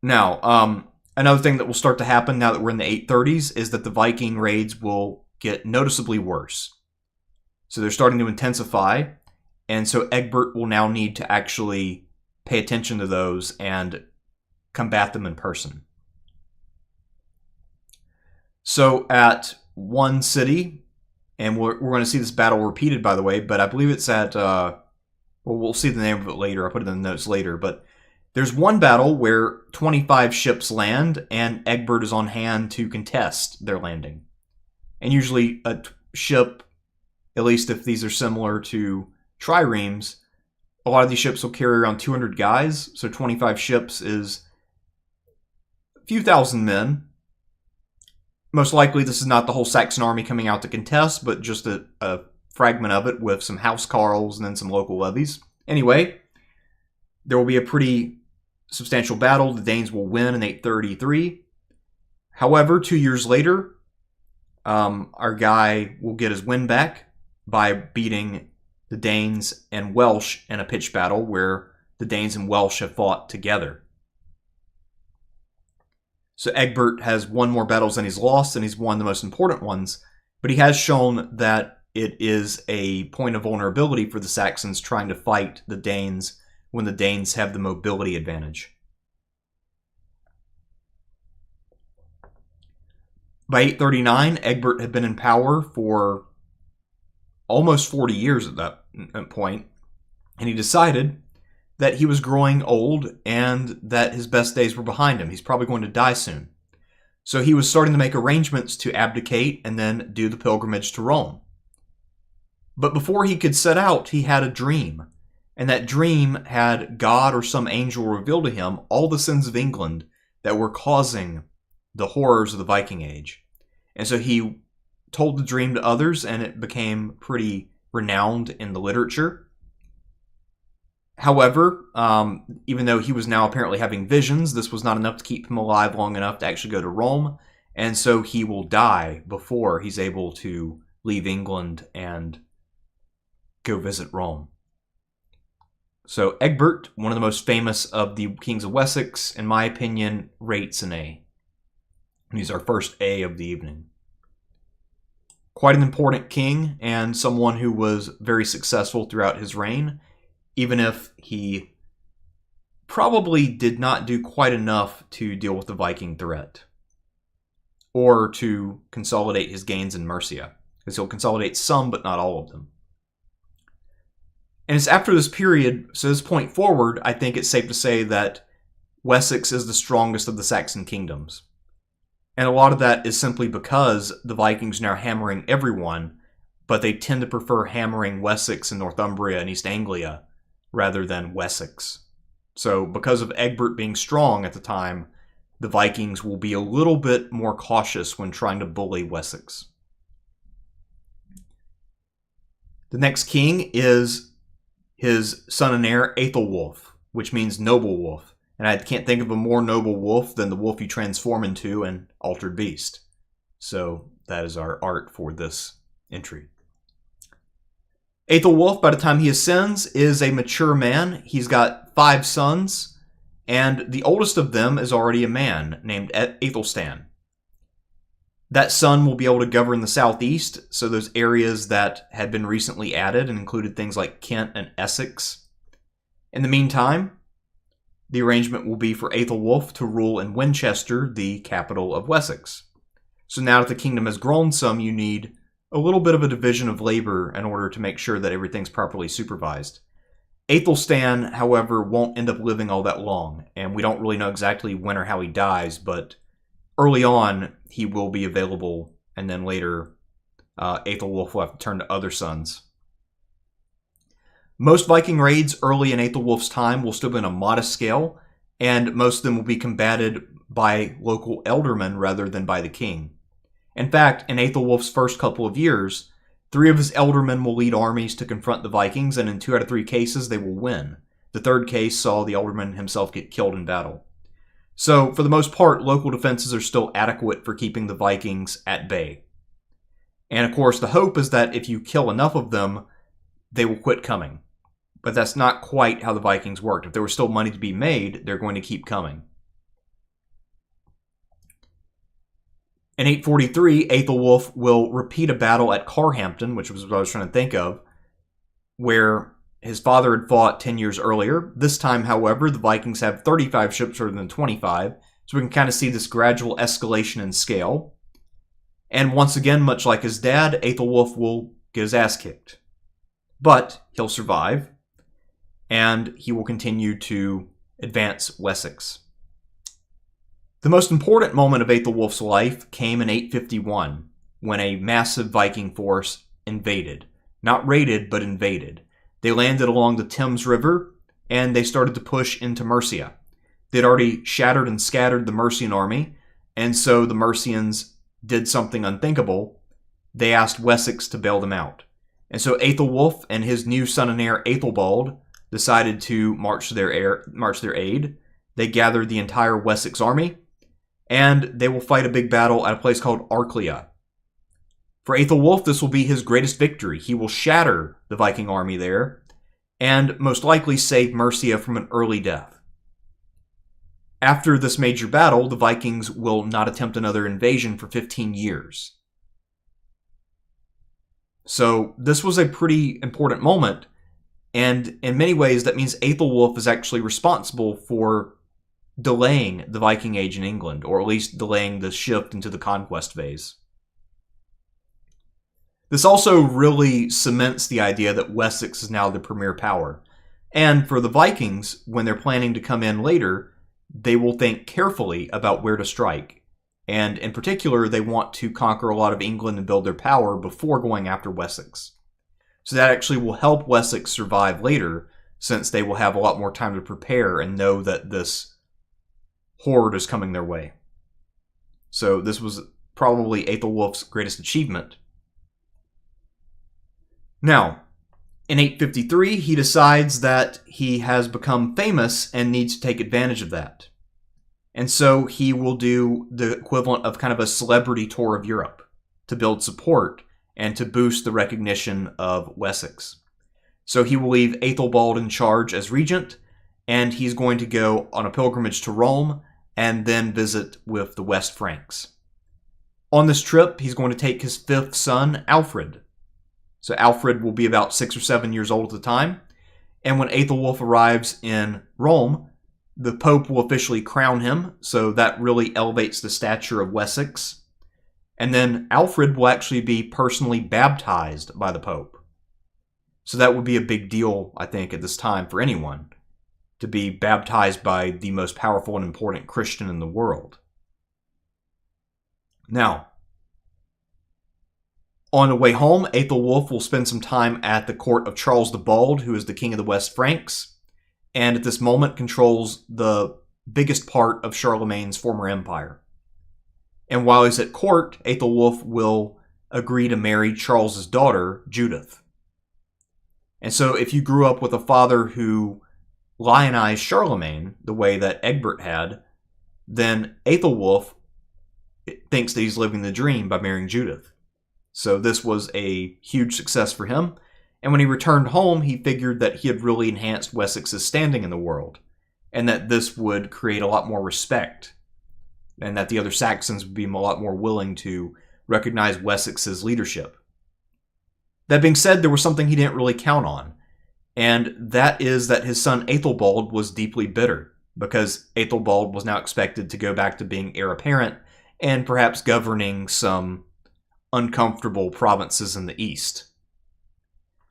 Now, another thing that will start to happen now that we're in the 830s is that the Viking raids will get noticeably worse. So they're starting to intensify, and so Egbert will now need to actually pay attention to those and combat them in person. So at one city, and we're going to see this battle repeated, by the way, but I believe it's at, well, we'll see the name of it later. I'll put it in the notes later, but there's one battle where 25 ships land, and Egbert is on hand to contest their landing. And usually a ship, at least if these are similar to triremes, a lot of these ships will carry around 200 guys, so 25 ships is a few thousand men. Most likely this is not the whole Saxon army coming out to contest, but just a fragment of it with some housecarls and then some local levies. Anyway, there will be a pretty substantial battle. The Danes will win in 833. However, 2 years later, our guy will get his win back by beating the Danes and Welsh in a pitched battle where the Danes and Welsh have fought together. So Egbert has won more battles than he's lost, and he's won the most important ones, but he has shown that it is a point of vulnerability for the Saxons trying to fight the Danes when the Danes have the mobility advantage. By 839, Egbert had been in power for almost 40 years at that point, and he decided that he was growing old and that his best days were behind him. He's probably going to die soon. So he was starting to make arrangements to abdicate and then do the pilgrimage to Rome. But before he could set out, he had a dream. And that dream had God or some angel reveal to him all the sins of England that were causing the horrors of the Viking Age. And so he told the dream to others, and it became pretty renowned in the literature. However, even though he was now apparently having visions, this was not enough to keep him alive long enough to actually go to Rome, and so he will die before he's able to leave England and go visit Rome. So Egbert, one of the most famous of the Kings of Wessex, in my opinion, rates an A. He's our first A of the evening. Quite an important king, and someone who was very successful throughout his reign, even if he probably did not do quite enough to deal with the Viking threat or to consolidate his gains in Mercia, because he'll consolidate some but not all of them. And it's after this period, so this point forward, I think it's safe to say that Wessex is the strongest of the Saxon kingdoms. And a lot of that is simply because the Vikings are now hammering everyone, but they tend to prefer hammering Wessex and Northumbria and East Anglia rather than Wessex. So because of Egbert being strong at the time, the Vikings will be a little bit more cautious when trying to bully Wessex. The next king is his son and heir, Aethelwulf, which means noble wolf. And I can't think of a more noble wolf than the wolf you transform into in Altered Beast. So that is our art for this entry. Aethelwulf, by the time he ascends, is a mature man. He's got 5 sons, and the oldest of them is already a man named Aethelstan. That son will be able to govern the southeast, so those areas that had been recently added and included things like Kent and Essex. In the meantime, the arrangement will be for Aethelwulf to rule in Winchester, the capital of Wessex. So now that the kingdom has grown some, you need a little bit of a division of labor in order to make sure that everything's properly supervised. Aethelstan, however, won't end up living all that long, and we don't really know exactly when or how he dies, but early on he will be available, and then later Aethelwulf will have to turn to other sons. Most Viking raids early in Aethelwulf's time will still be on a modest scale, and most of them will be combated by local ealdormen rather than by the king. In fact, in Aethelwulf's first couple of years, 3 of his ealdormen will lead armies to confront the Vikings, and in 2 out of 3 cases they will win. The third case saw the ealdorman himself get killed in battle. So, for the most part, local defenses are still adequate for keeping the Vikings at bay. And of course, the hope is that if you kill enough of them, they will quit coming. But that's not quite how the Vikings worked. If there was still money to be made, they're going to keep coming. In 843, Aethelwulf will repeat a battle at Carhampton, which was what I was trying to think of, where his father had fought 10 years earlier. This time, however, the Vikings have 35 ships rather than 25, so we can kind of see this gradual escalation in scale. And once again, much like his dad, Aethelwulf will get his ass kicked. But he'll survive, and he will continue to advance Wessex. The most important moment of Aethelwulf's life came in 851, when a massive Viking force invaded. Not raided, but invaded. They landed along the Thames River, and they started to push into Mercia. They'd already shattered and scattered the Mercian army, and so the Mercians did something unthinkable. They asked Wessex to bail them out. And so Aethelwulf and his new son and heir, Aethelbald, decided to march to their aid. They gathered the entire Wessex army, and they will fight a big battle at a place called Arclea. For Aethelwulf, this will be his greatest victory. He will shatter the Viking army there, and most likely save Mercia from an early death. After this major battle, the Vikings will not attempt another invasion for 15 years. So this was a pretty important moment, and in many ways that means Aethelwulf is actually responsible for delaying the Viking Age in England, or at least delaying the shift into the conquest phase. This also really cements the idea that Wessex is now the premier power. And for the Vikings, when they're planning to come in later, they will think carefully about where to strike. And in particular, they want to conquer a lot of England and build their power before going after Wessex. So that actually will help Wessex survive later, since they will have a lot more time to prepare and know that this horde is coming their way. So this was probably Aethelwulf's greatest achievement. Now, in 853, he decides that he has become famous and needs to take advantage of that. And so he will do the equivalent of kind of a celebrity tour of Europe to build support and to boost the recognition of Wessex. So he will leave Aethelbald in charge as regent, and he's going to go on a pilgrimage to Rome and then visit with the West Franks. On this trip, he's going to take his 5th son, Alfred. So Alfred will be about 6 or 7 years old at the time, and when Aethelwulf arrives in Rome, the Pope will officially crown him, so that really elevates the stature of Wessex. And then Alfred will actually be personally baptized by the Pope. So that would be a big deal, I think, at this time for anyone, to be baptized by the most powerful and important Christian in the world. Now, on the way home, Aethelwulf will spend some time at the court of Charles the Bald, who is the king of the West Franks, and at this moment controls the biggest part of Charlemagne's former empire. And while he's at court, Aethelwulf will agree to marry Charles's daughter, Judith. And so if you grew up with a father who lionized Charlemagne the way that Egbert had, then Aethelwulf thinks that he's living the dream by marrying Judith. So this was a huge success for him, and when he returned home, he figured that he had really enhanced Wessex's standing in the world, and that this would create a lot more respect, and that the other Saxons would be a lot more willing to recognize Wessex's leadership. That being said, there was something he didn't really count on, and that is that his son Aethelbald was deeply bitter, because Aethelbald was now expected to go back to being heir apparent and perhaps governing some uncomfortable provinces in the east.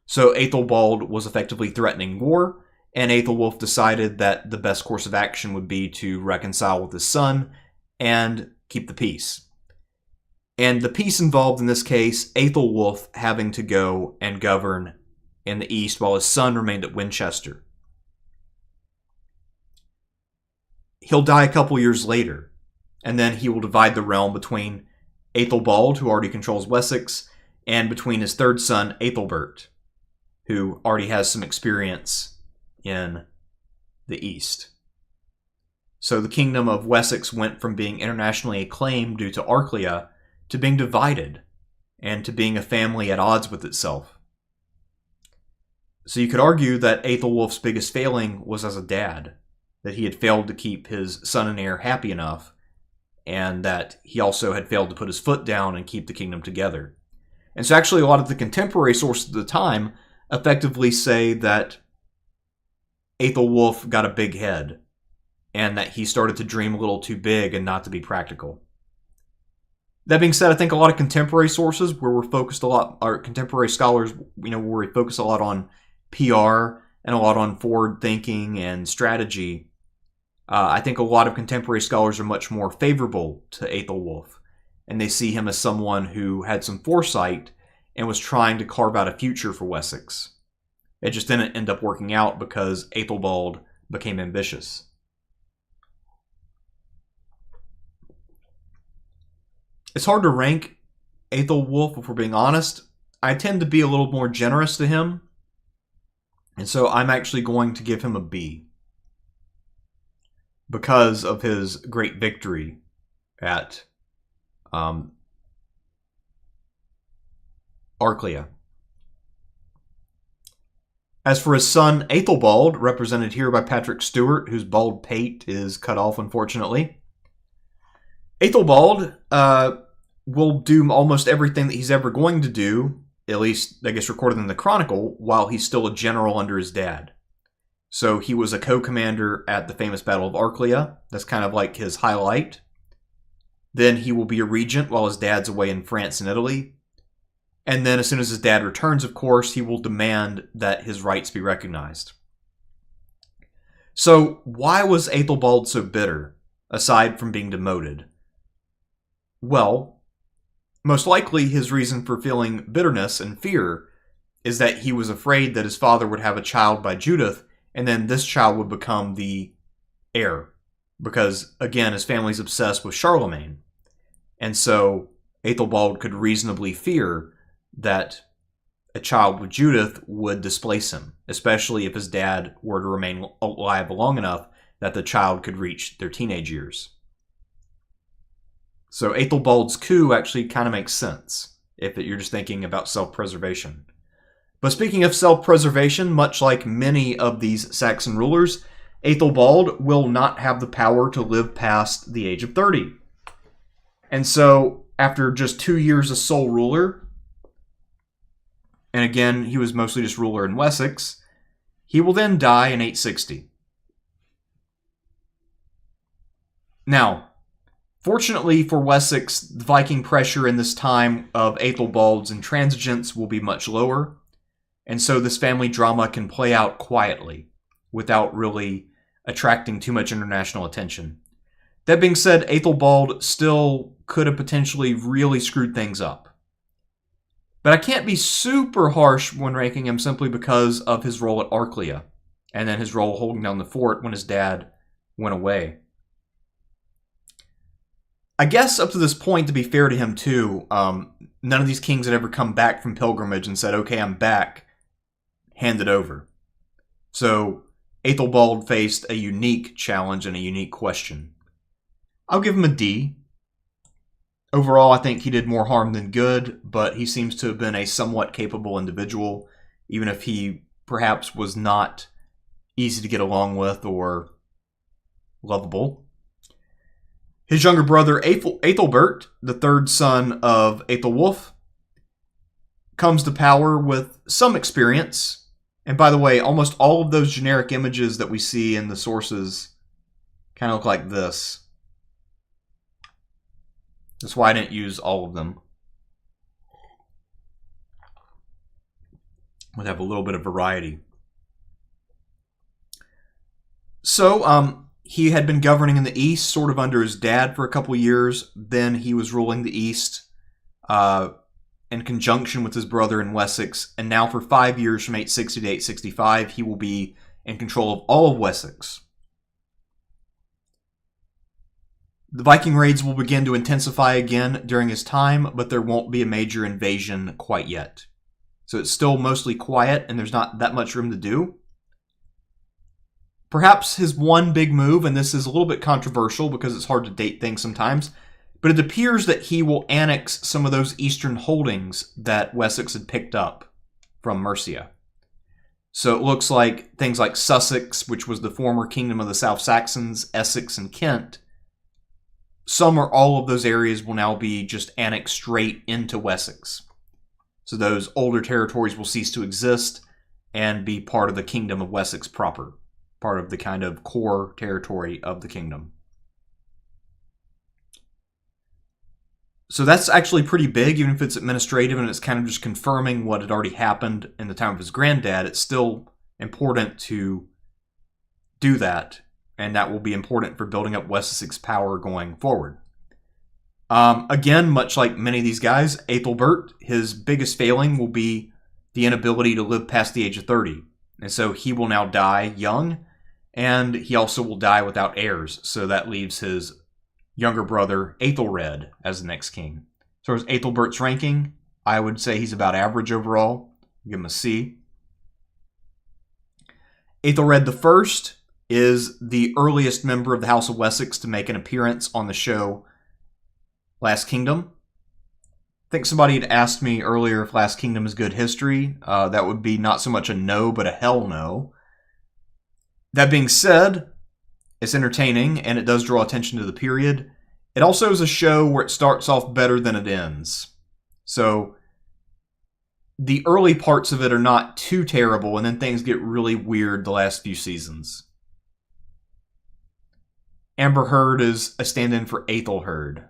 So Aethelbald was effectively threatening war, and Aethelwulf decided that the best course of action would be to reconcile with his son and keep the peace. And the peace involved in this case Aethelwulf having to go and govern in the east while his son remained at Winchester. He'll die a couple years later, and then he will divide the realm between Aethelbald, who already controls Wessex, and between his third son, Aethelbert, who already has some experience in the east. So the kingdom of Wessex went from being internationally acclaimed due to Arklia to being divided and to being a family at odds with itself. So you could argue that Aethelwulf's biggest failing was as a dad, that he had failed to keep his son and heir happy enough, and that he also had failed to put his foot down and keep the kingdom together. And so actually a lot of the contemporary sources at the time effectively say that Aethelwulf got a big head, and that he started to dream a little too big and not to be practical. That being said, I think a lot of contemporary sources where we're focused a lot, or contemporary scholars, where we focus a lot on PR and a lot on forward thinking and strategy, I think a lot of contemporary scholars are much more favorable to Aethelwulf, and they see him as someone who had some foresight and was trying to carve out a future for Wessex. It just didn't end up working out because Aethelbald became ambitious. It's hard to rank Aethelwulf, if we're being honest. I tend to be a little more generous to him, and so I'm actually going to give him a B because of his great victory at Arklia. As for his son Aethelbald, represented here by Patrick Stewart, whose bald pate is cut off unfortunately, Aethelbald will do almost everything that he's ever going to do, at least I guess recorded in the Chronicle, while he's still a general under his dad. So he was a co-commander at the famous Battle of Arklia. That's kind of like his highlight. Then he will be a regent while his dad's away in France and Italy. And then as soon as his dad returns, of course, he will demand that his rights be recognized. So why was Aethelbald so bitter, aside from being demoted? Well, most likely his reason for feeling bitterness and fear is that he was afraid that his father would have a child by Judith, and then this child would become the heir. Because, again, his family's obsessed with Charlemagne. And so Aethelbald could reasonably fear that a child with Judith would displace him, especially if his dad were to remain alive long enough that the child could reach their teenage years. So Aethelbald's coup actually kind of makes sense if you're just thinking about self-preservation. But speaking of self-preservation, much like many of these Saxon rulers, Aethelbald will not have the power to live past the age of 30. And so, after just 2 years as sole ruler, and again, he was mostly just ruler in Wessex, he will then die in 860. Now, fortunately for Wessex, the Viking pressure in this time of Aethelbald's intransigence will be much lower, and so this family drama can play out quietly, without really attracting too much international attention. That being said, Aethelbald still could have potentially really screwed things up. But I can't be super harsh when ranking him simply because of his role at Arklia, and then his role holding down the fort when his dad went away. I guess up to this point, to be fair to him too, none of these kings had ever come back from pilgrimage and said, okay, I'm back, hand it over. So Aethelbald faced a unique challenge and a unique question. I'll give him a D. Overall, I think he did more harm than good, but he seems to have been a somewhat capable individual, even if he perhaps was not easy to get along with or lovable. His younger brother, Aethelbert, the third son of Aethelwulf, comes to power with some experience. And by the way, almost all of those generic images that we see in the sources kind of look like this. That's why I didn't use all of them. Would have a little bit of variety. So, he had been governing in the east, sort of under his dad for a couple years. Then he was ruling the east in conjunction with his brother in Wessex. And now for 5 years, from 860 to 865, he will be in control of all of Wessex. The Viking raids will begin to intensify again during his time, but there won't be a major invasion quite yet. So it's still mostly quiet, and there's not that much room to do. Perhaps his one big move, and this is a little bit controversial because it's hard to date things sometimes, but it appears that he will annex some of those eastern holdings that Wessex had picked up from Mercia. So it looks like things like Sussex, which was the former kingdom of the South Saxons, Essex, and Kent, some or all of those areas will now be just annexed straight into Wessex. So those older territories will cease to exist and be part of the kingdom of Wessex proper, part of the kind of core territory of the kingdom. So that's actually pretty big, even if it's administrative and it's kind of just confirming what had already happened in the time of his granddad. It's still important to do that, and that will be important for building up Wessex's power going forward. Again, much like many of these guys, Aethelbert, his biggest failing will be the inability to live past the age of 30. And so he will now die young, and he also will die without heirs. So that leaves his younger brother, Aethelred, as the next king. So as Aethelbert's ranking, I would say he's about average overall. Give him a C. Aethelred I is the earliest member of the House of Wessex to make an appearance on the show Last Kingdom. I think somebody had asked me earlier if Last Kingdom is good history. That would be not so much a no, but a hell no. That being said, it's entertaining, and it does draw attention to the period. It also is a show where it starts off better than it ends. So the early parts of it are not too terrible, and then things get really weird the last few seasons. Amber Heard is a stand-in for Aethelheard.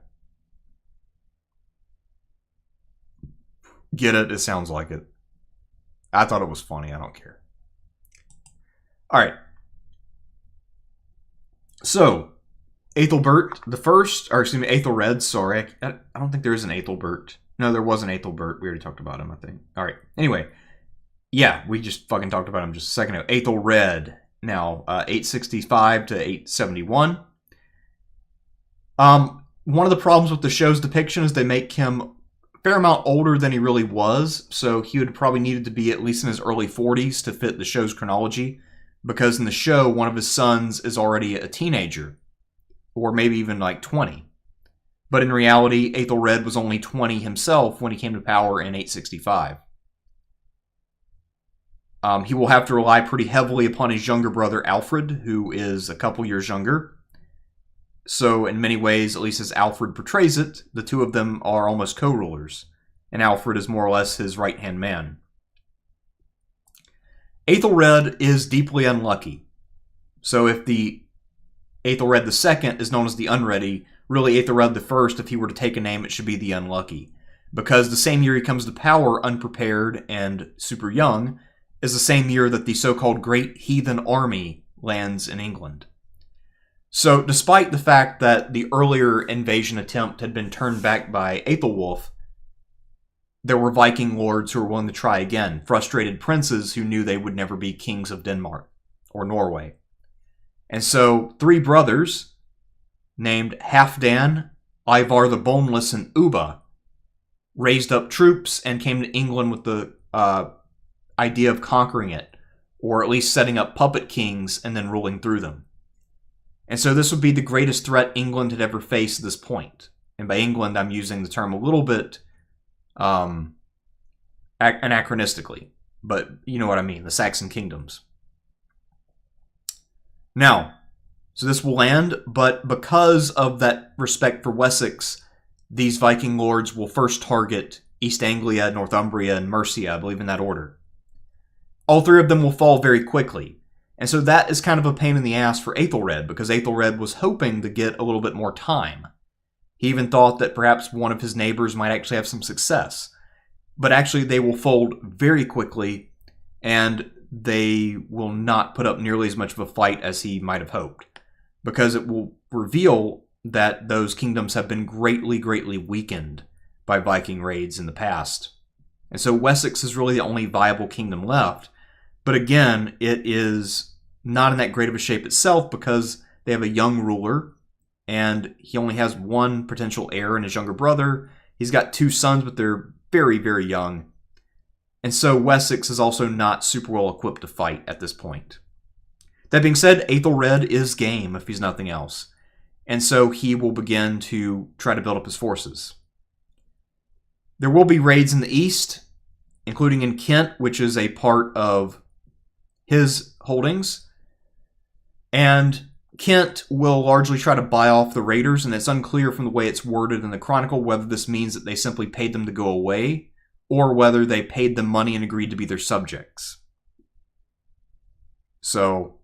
Get it? It sounds like it. I thought it was funny. I don't care. All right. So, Aethelbert the First, or excuse me, Aethelred, sorry. I don't think there is an Aethelbert. No, there was an Aethelbert. We already talked about him, I think. All right. Anyway. Yeah, we just fucking talked about him just a second ago. Aethelred. Now, 865 to 871. One of the problems with the show's depiction is they make him a fair amount older than he really was. So he would probably needed to be at least in his early 40s to fit the show's chronology. Because in the show, one of his sons is already a teenager. Or maybe even like 20. But in reality, Aethelred was only 20 himself when he came to power in 865. He will have to rely pretty heavily upon his younger brother Alfred, who is a couple years younger. So in many ways, at least as Alfred portrays it, the two of them are almost co-rulers. And Alfred is more or less his right-hand man. Aethelred is deeply unlucky. So if the Aethelred II is known as the Unready, really Aethelred I, if he were to take a name, it should be the Unlucky. Because the same year he comes to power unprepared and super young is the same year that the so-called Great Heathen Army lands in England. So despite the fact that the earlier invasion attempt had been turned back by Aethelwulf, there were Viking lords who were willing to try again, frustrated princes who knew they would never be kings of Denmark or Norway. And so 3 brothers named Halfdan, Ivar the Boneless, and Ubba raised up troops and came to England with the idea of conquering it, or at least setting up puppet kings and then ruling through them. And so this would be the greatest threat England had ever faced at this point. And by England, I'm using the term a little bit anachronistically, but you know what I mean, the Saxon kingdoms. Now, so this will land, but because of that respect for Wessex, these Viking lords will first target East Anglia, Northumbria, and Mercia, I believe in that order. All 3 of them will fall very quickly. And so that is kind of a pain in the ass for Aethelred, because Aethelred was hoping to get a little bit more time. He even thought that perhaps one of his neighbors might actually have some success. But actually they will fold very quickly, and they will not put up nearly as much of a fight as he might have hoped, because it will reveal that those kingdoms have been greatly, greatly weakened by Viking raids in the past. And so Wessex is really the only viable kingdom left. But again, it is not in that great of a shape itself, because they have a young ruler, and he only has one potential heir in his younger brother. He's got 2 sons, but they're very, very young. And so Wessex is also not super well equipped to fight at this point. That being said, Aethelred is game, if he's nothing else. And so he will begin to try to build up his forces. There will be raids in the east, including in Kent, which is a part of his holdings. And Kent will largely try to buy off the raiders, and it's unclear from the way it's worded in the Chronicle whether this means that they simply paid them to go away, or whether they paid them money and agreed to be their subjects. So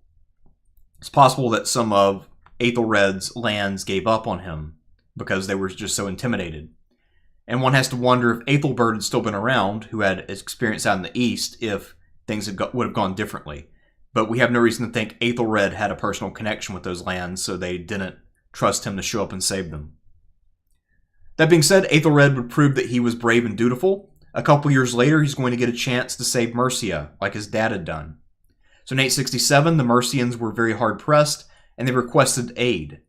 it's possible that some of Aethelred's lands gave up on him because they were just so intimidated. And one has to wonder if Aethelbert had still been around, who had experience out in the east, if things would have gone differently. But we have no reason to think Aethelred had a personal connection with those lands, so they didn't trust him to show up and save them. That being said, Aethelred would prove that he was brave and dutiful. A couple years later, he's going to get a chance to save Mercia, like his dad had done. So in 867, the Mercians were very hard-pressed, and they requested aid.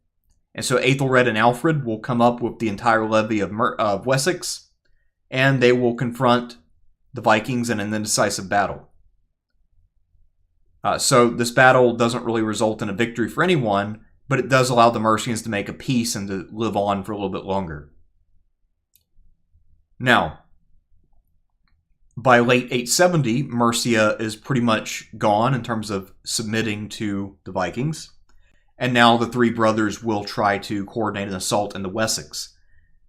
And so Aethelred and Alfred will come up with the entire levy of Wessex, and they will confront the Vikings in an indecisive battle. So this battle doesn't really result in a victory for anyone, but it does allow the Mercians to make a peace and to live on for a little bit longer. Now, by late 870, Mercia is pretty much gone in terms of submitting to the Vikings. And now the 3 brothers will try to coordinate an assault into Wessex.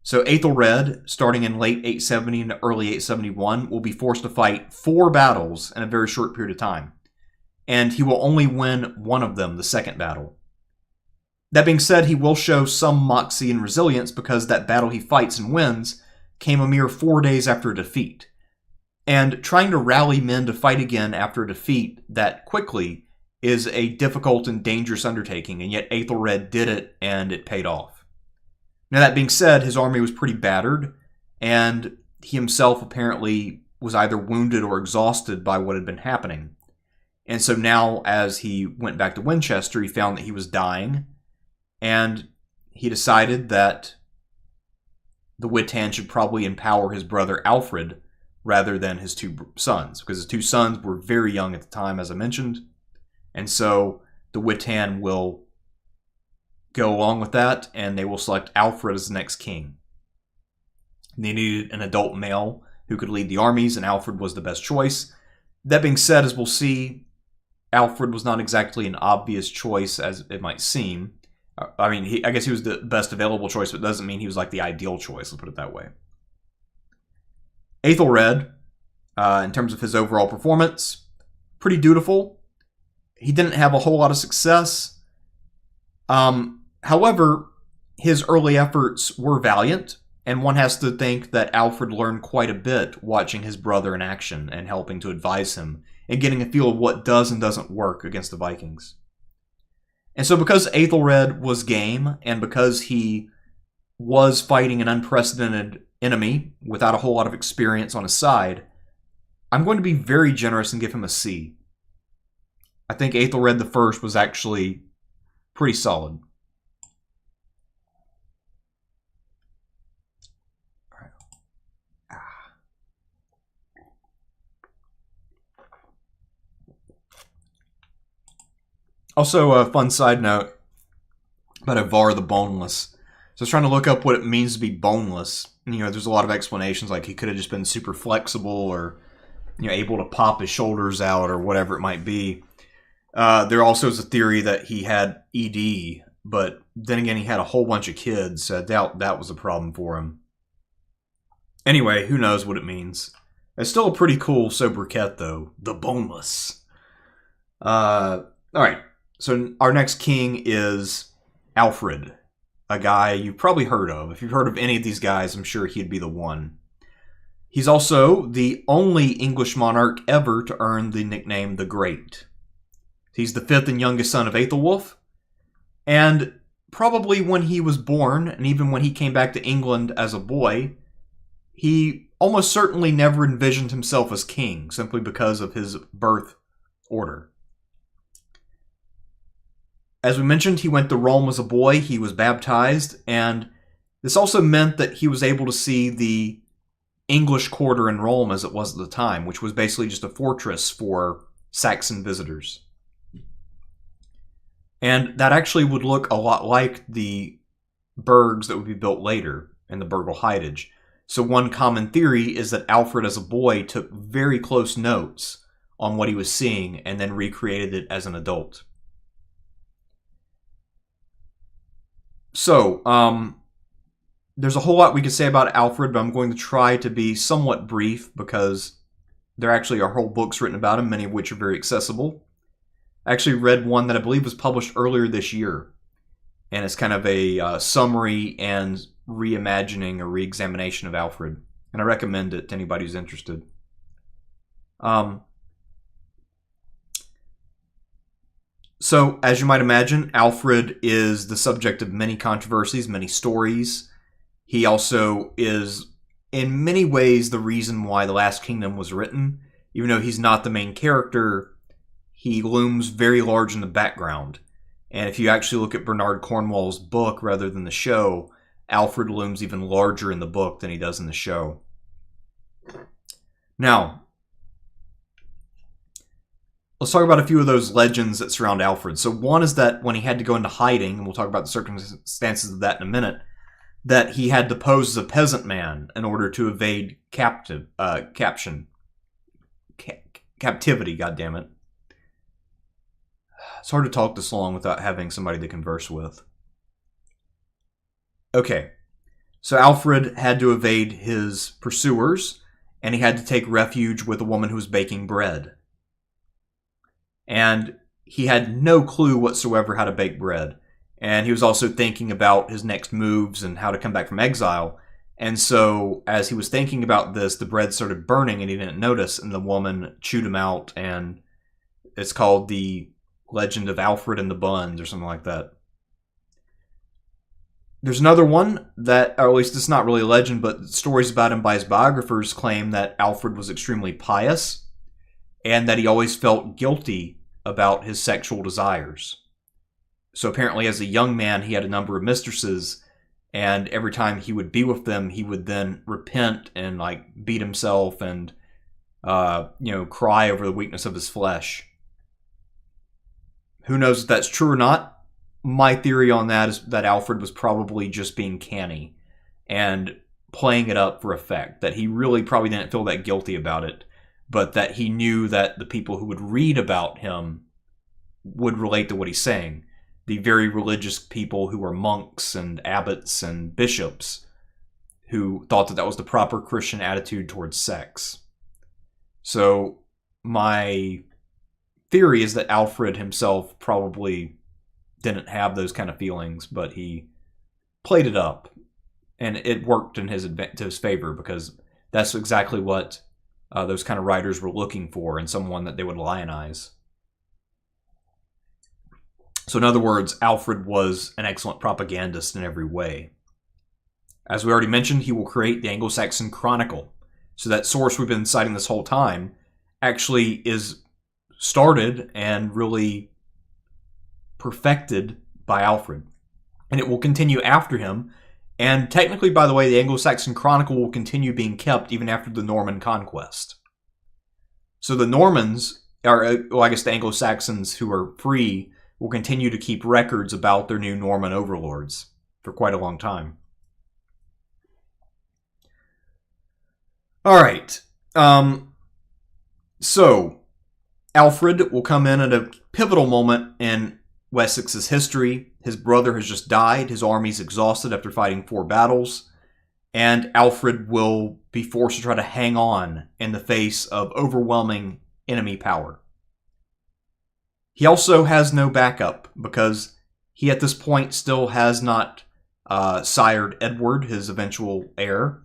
So Aethelred, starting in late 870 and early 871, will be forced to fight 4 battles in a very short period of time. And he will only win one of them, the second battle. That being said, he will show some moxie and resilience, because that battle he fights and wins came a mere 4 days after a defeat. And trying to rally men to fight again after a defeat that quickly is a difficult and dangerous undertaking, and yet Aethelred did it, and it paid off. Now, that being said, his army was pretty battered, and he himself apparently was either wounded or exhausted by what had been happening. And so now, as he went back to Winchester, he found that he was dying, and he decided that the Witan should probably empower his brother Alfred rather than his 2 sons, because his 2 sons were very young at the time, as I mentioned. And so the Witan will go along with that, and they will select Alfred as the next king. They needed an adult male who could lead the armies, and Alfred was the best choice. That being said, as we'll see, Alfred was not exactly an obvious choice as it might seem. I mean, I guess he was the best available choice, but it doesn't mean he was like the ideal choice, let's put it that way. Aethelred, in terms of his overall performance, pretty dutiful. He didn't have a whole lot of success. However, his early efforts were valiant, and one has to think that Alfred learned quite a bit watching his brother in action and helping to advise him and getting a feel of what does and doesn't work against the Vikings. And so because Aethelred was game, and because he was fighting an unprecedented enemy without a whole lot of experience on his side, I'm going to be very generous and give him a C. I think Aethelred I was actually pretty solid. Also, a fun side note about Ivar the Boneless. So I was trying to look up what it means to be boneless. You know, there's a lot of explanations, like he could have just been super flexible, or, you know, able to pop his shoulders out, or whatever it might be. There also is a theory that he had ED, but then again, he had a whole bunch of kids, so I doubt that was a problem for him. Anyway, who knows what it means. It's still a pretty cool sobriquet, though. The Boneless. All right. So our next king is Alfred, a guy you've probably heard of. If you've heard of any of these guys, I'm sure he'd be the one. He's also the only English monarch ever to earn the nickname the Great. He's the fifth and youngest son of Aethelwulf, and probably when he was born, and even when he came back to England as a boy, he almost certainly never envisioned himself as king, simply because of his birth order. As we mentioned, he went to Rome as a boy, he was baptized, and this also meant that he was able to see the English quarter in Rome as it was at the time, which was basically just a fortress for Saxon visitors. And that actually would look a lot like the burgs that would be built later in the Burgel Heideage. So one common theory is that Alfred as a boy took very close notes on what he was seeing and then recreated it as an adult. So, there's a whole lot we could say about Alfred, but I'm going to try to be somewhat brief because there actually are whole books written about him, many of which are very accessible. I actually read one that I believe was published earlier this year, and it's kind of a summary and reimagining or re-examination of Alfred, and I recommend it to anybody who's interested. So, as you might imagine, Alfred is the subject of many controversies, many stories. He also is, in many ways, the reason why The Last Kingdom was written. Even though he's not the main character, he looms very large in the background. And if you actually look at Bernard Cornwell's book rather than the show, Alfred looms even larger in the book than he does in the show. Now, let's talk about a few of those legends that surround Alfred. So one is that when he had to go into hiding, and we'll talk about the circumstances of that in a minute, that he had to pose as a peasant man in order to evade captivity, goddammit. It's hard to talk this long without having somebody to converse with. Okay, so Alfred had to evade his pursuers, and he had to take refuge with a woman who was baking bread. And he had no clue whatsoever how to bake bread. And he was also thinking about his next moves and how to come back from exile. And so, as he was thinking about this, the bread started burning and he didn't notice, and the woman chewed him out, and it's called the Legend of Alfred and the Buns or something like that. There's another one that, or at least it's not really a legend, but stories about him by his biographers claim that Alfred was extremely pious and that he always felt guilty about his sexual desires. So apparently as a young man, he had a number of mistresses, and every time he would be with them, he would then repent and beat himself and cry over the weakness of his flesh. Who knows if that's true or not? My theory on that is that Alfred was probably just being canny and playing it up for effect, that he really probably didn't feel that guilty about it, but that he knew that the people who would read about him would relate to what he's saying. The very religious people who were monks and abbots and bishops who thought that that was the proper Christian attitude towards sex. So my theory is that Alfred himself probably didn't have those kind of feelings, but he played it up, and it worked in to his favor, because that's exactly what those kind of writers were looking for in someone that they would lionize. So in other words, Alfred was an excellent propagandist in every way. As we already mentioned, he will create the Anglo-Saxon Chronicle. So that source we've been citing this whole time actually is started and really perfected by Alfred. And it will continue after him. And technically, by the way, the Anglo-Saxon Chronicle will continue being kept even after the Norman conquest. So the Normans, the Anglo-Saxons who are free, will continue to keep records about their new Norman overlords for quite a long time. All right. So Alfred will come in at a pivotal moment in Wessex's history. His brother has just died. His army's exhausted after fighting 4 battles. And Alfred will be forced to try to hang on in the face of overwhelming enemy power. He also has no backup because he at this point still has not sired Edward, his eventual heir,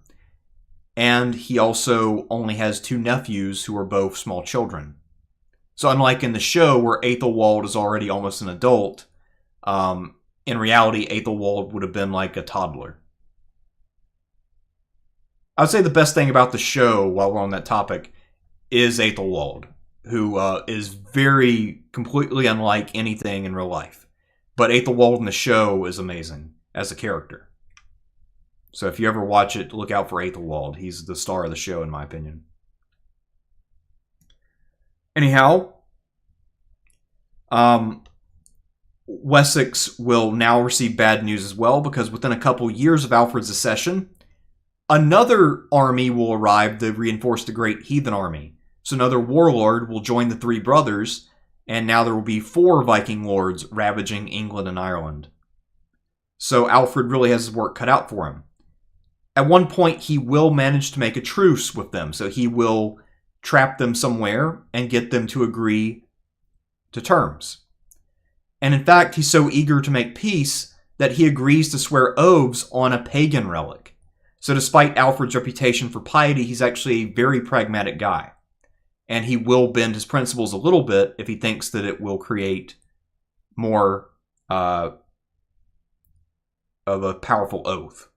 and he also only has 2 nephews who are both small children. So unlike in the show where Aethelwald is already almost an adult, in reality Aethelwald would have been like a toddler. I would say the best thing about the show, while we're on that topic, is Aethelwald, who is very completely unlike anything in real life. But Aethelwald in the show is amazing as a character. So if you ever watch it, look out for Aethelwald. He's the star of the show, in my opinion. Anyhow, Wessex will now receive bad news as well, because within a couple years of Alfred's accession, another army will arrive to reinforce the great heathen army. So another warlord will join the 3 brothers, and now there will be 4 Viking lords ravaging England and Ireland. So Alfred really has his work cut out for him. At one point, he will manage to make a truce with them, so he will trap them somewhere and get them to agree to terms. And in fact, he's so eager to make peace that he agrees to swear oaths on a pagan relic. So despite Alfred's reputation for piety, he's actually a very pragmatic guy. And he will bend his principles a little bit if he thinks that it will create more of a powerful oath.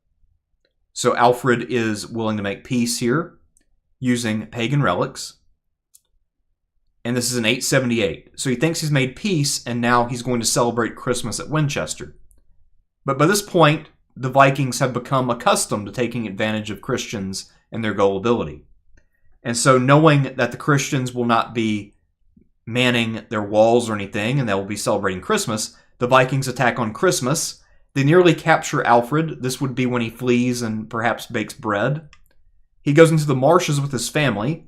So Alfred is willing to make peace here using pagan relics. And this is in 878. So he thinks he's made peace, and now he's going to celebrate Christmas at Winchester. But by this point, the Vikings have become accustomed to taking advantage of Christians and their gullibility. And so knowing that the Christians will not be manning their walls or anything, and they'll be celebrating Christmas, the Vikings attack on Christmas. They nearly capture Alfred. This would be when he flees and perhaps bakes bread. He goes into the marshes with his family,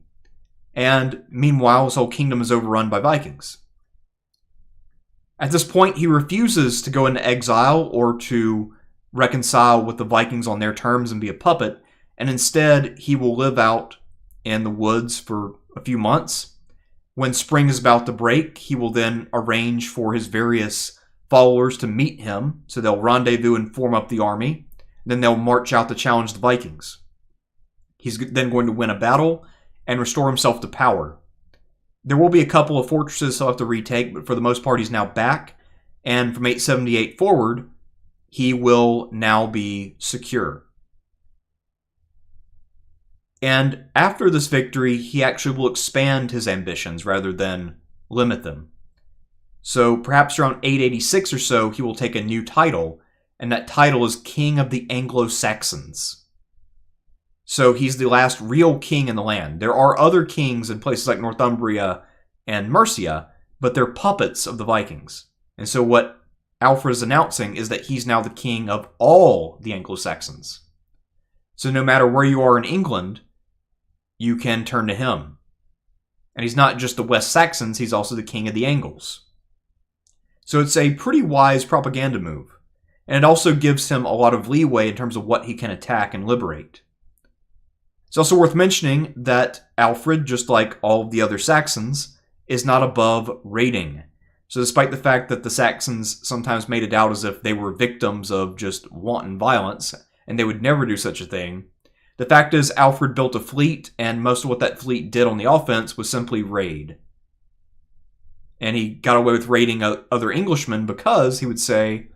and meanwhile his whole kingdom is overrun by Vikings. At this point, he refuses to go into exile or to reconcile with the Vikings on their terms and be a puppet, and instead he will live out in the woods for a few months. When spring is about to break, he will then arrange for his various followers to meet him, so they'll rendezvous and form up the army. Then they'll march out to challenge the Vikings. He's then going to win a battle and restore himself to power. There will be a couple of fortresses he'll have to retake, but for the most part he's now back, and from 878 forward, he will now be secure. And after this victory, he actually will expand his ambitions rather than limit them. So perhaps around 886 or so, he will take a new title, and that title is King of the Anglo-Saxons. So he's the last real king in the land. There are other kings in places like Northumbria and Mercia, but they're puppets of the Vikings. And so what Alfred is announcing is that he's now the king of all the Anglo-Saxons. So no matter where you are in England, you can turn to him. And he's not just the West Saxons, he's also the king of the Angles. So it's a pretty wise propaganda move. And it also gives him a lot of leeway in terms of what he can attack and liberate. It's also worth mentioning that Alfred, just like all of the other Saxons, is not above raiding. So despite the fact that the Saxons sometimes made it out as if they were victims of just wanton violence, and they would never do such a thing, the fact is Alfred built a fleet, and most of what that fleet did on the offense was simply raid. And he got away with raiding other Englishmen because he would say,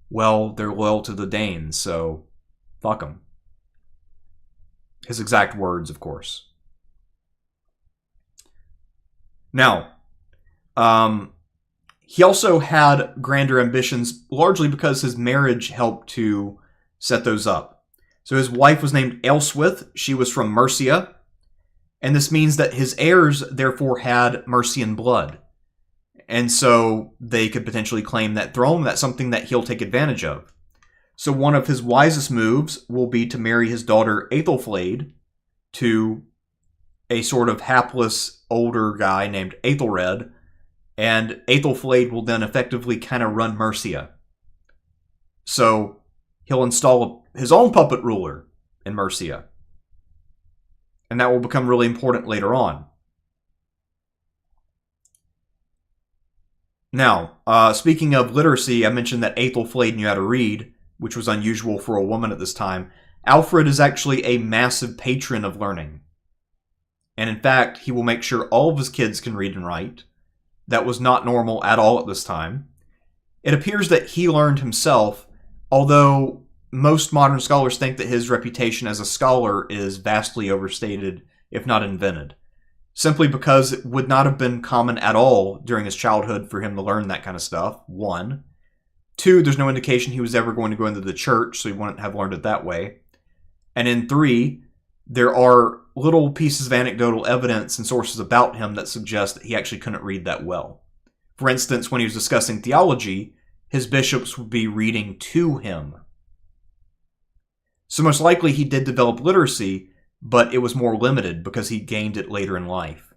well, they're loyal to the Danes, so fuck them. His exact words, of course. Now, he also had grander ambitions, largely because his marriage helped to set those up. So his wife was named Aelfweard. She was from Mercia. And this means that his heirs, therefore, had Mercian blood. And so they could potentially claim that throne. That's something that he'll take advantage of. So one of his wisest moves will be to marry his daughter Aethelflaed to a sort of hapless older guy named Aethelred. And Aethelflaed will then effectively kind of run Mercia. So he'll install his own puppet ruler in Mercia. And that will become really important later on. Now, speaking of literacy, I mentioned that Aethelflaed knew how to read, which was unusual for a woman at this time. Alfred is actually a massive patron of learning. And in fact, he will make sure all of his kids can read and write. That was not normal at all at this time. It appears that he learned himself, although most modern scholars think that his reputation as a scholar is vastly overstated, if not invented. Simply because it would not have been common at all during his childhood for him to learn that kind of stuff, 1. 2, there's no indication he was ever going to go into the church, so he wouldn't have learned it that way. And in 3, there are little pieces of anecdotal evidence and sources about him that suggest that he actually couldn't read that well. For instance, when he was discussing theology, his bishops would be reading to him. So most likely he did develop literacy, but it was more limited because he gained it later in life.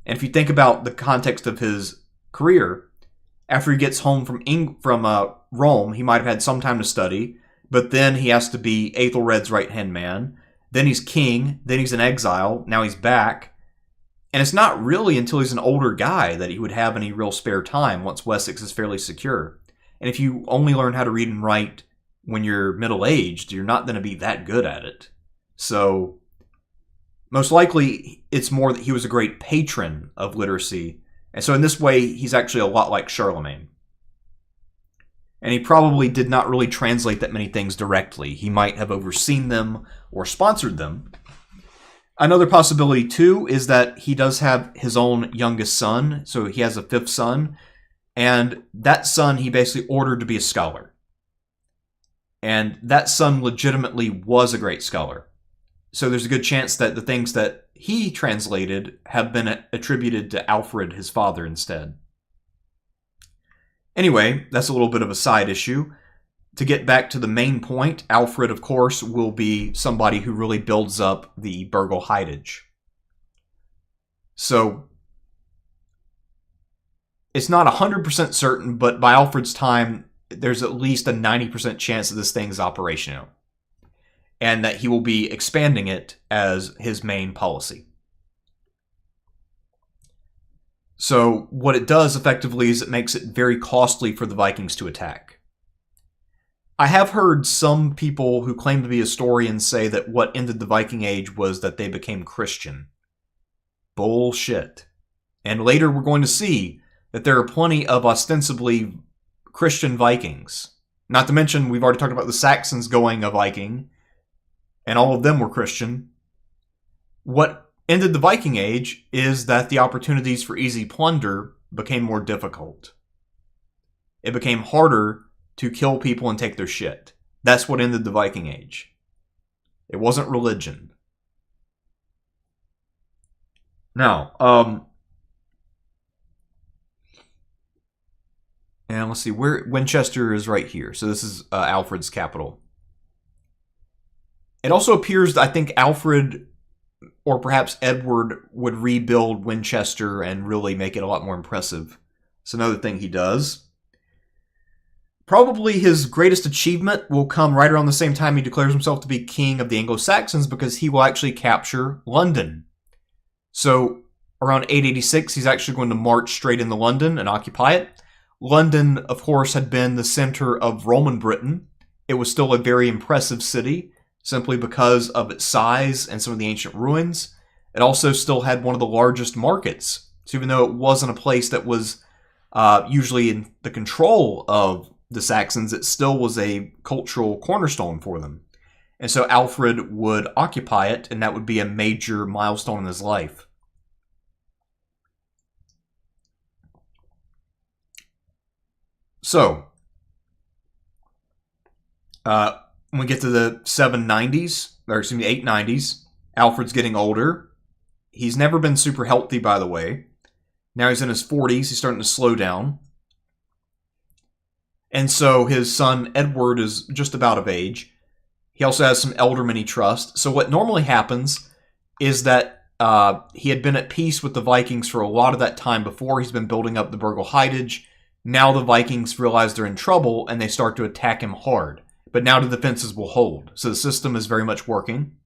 And if you think about the context of his career, after he gets home from Rome, he might have had some time to study, but then he has to be Aethelred's right-hand man. Then he's king, then he's in exile, now he's back. And it's not really until he's an older guy that he would have any real spare time once Wessex is fairly secure. And if you only learn how to read and write when you're middle-aged, you're not going to be that good at it. So, most likely, it's more that he was a great patron of literacy. And so in this way, he's actually a lot like Charlemagne. And he probably did not really translate that many things directly. He might have overseen them or sponsored them. Another possibility, too, is that he does have his own youngest son. So he has a 5th son. And that son he basically ordered to be a scholar. And that son legitimately was a great scholar. So there's a good chance that the things that he translated have been attributed to Alfred, his father, instead. Anyway, that's a little bit of a side issue. To get back to the main point, Alfred, of course, will be somebody who really builds up the Beorhtric. So, it's not 100% certain, but by Alfred's time, there's at least a 90% chance that this thing's operational. And that he will be expanding it as his main policy. So what it does effectively is it makes it very costly for the Vikings to attack. I have heard some people who claim to be historians say that what ended the Viking Age was that they became Christian. Bullshit. And later we're going to see that there are plenty of ostensibly Christian Vikings. Not to mention, we've already talked about the Saxons going a Viking, and all of them were Christian. What ended the Viking Age is that the opportunities for easy plunder became more difficult. It became harder to kill people and take their shit. That's what ended the Viking Age. It wasn't religion. Now, and let's see, where Winchester is right here. So this is Alfred's capital. It also appears, I think, Alfred or perhaps Edward would rebuild Winchester and really make it a lot more impressive. It's another thing he does. Probably his greatest achievement will come right around the same time he declares himself to be king of the Anglo-Saxons, because he will actually capture London. So around 886, he's actually going to march straight into London and occupy it. London, of course, had been the center of Roman Britain. It was still a very impressive city, simply because of its size and some of the ancient ruins. It also still had one of the largest markets. So even though it wasn't a place that was usually in the control of the Saxons, it still was a cultural cornerstone for them. And so Alfred would occupy it, and that would be a major milestone in his life. So, when we get to the 890s, Alfred's getting older. He's never been super healthy, by the way. Now he's in his 40s. He's starting to slow down. And so his son Edward is just about of age. He also has some eldermen he trusts. So what normally happens is that he had been at peace with the Vikings for a lot of that time before. He's been building up the Beorhtric. Now the Vikings realize they're in trouble and they start to attack him hard. But now the defenses will hold. So the system is very much working.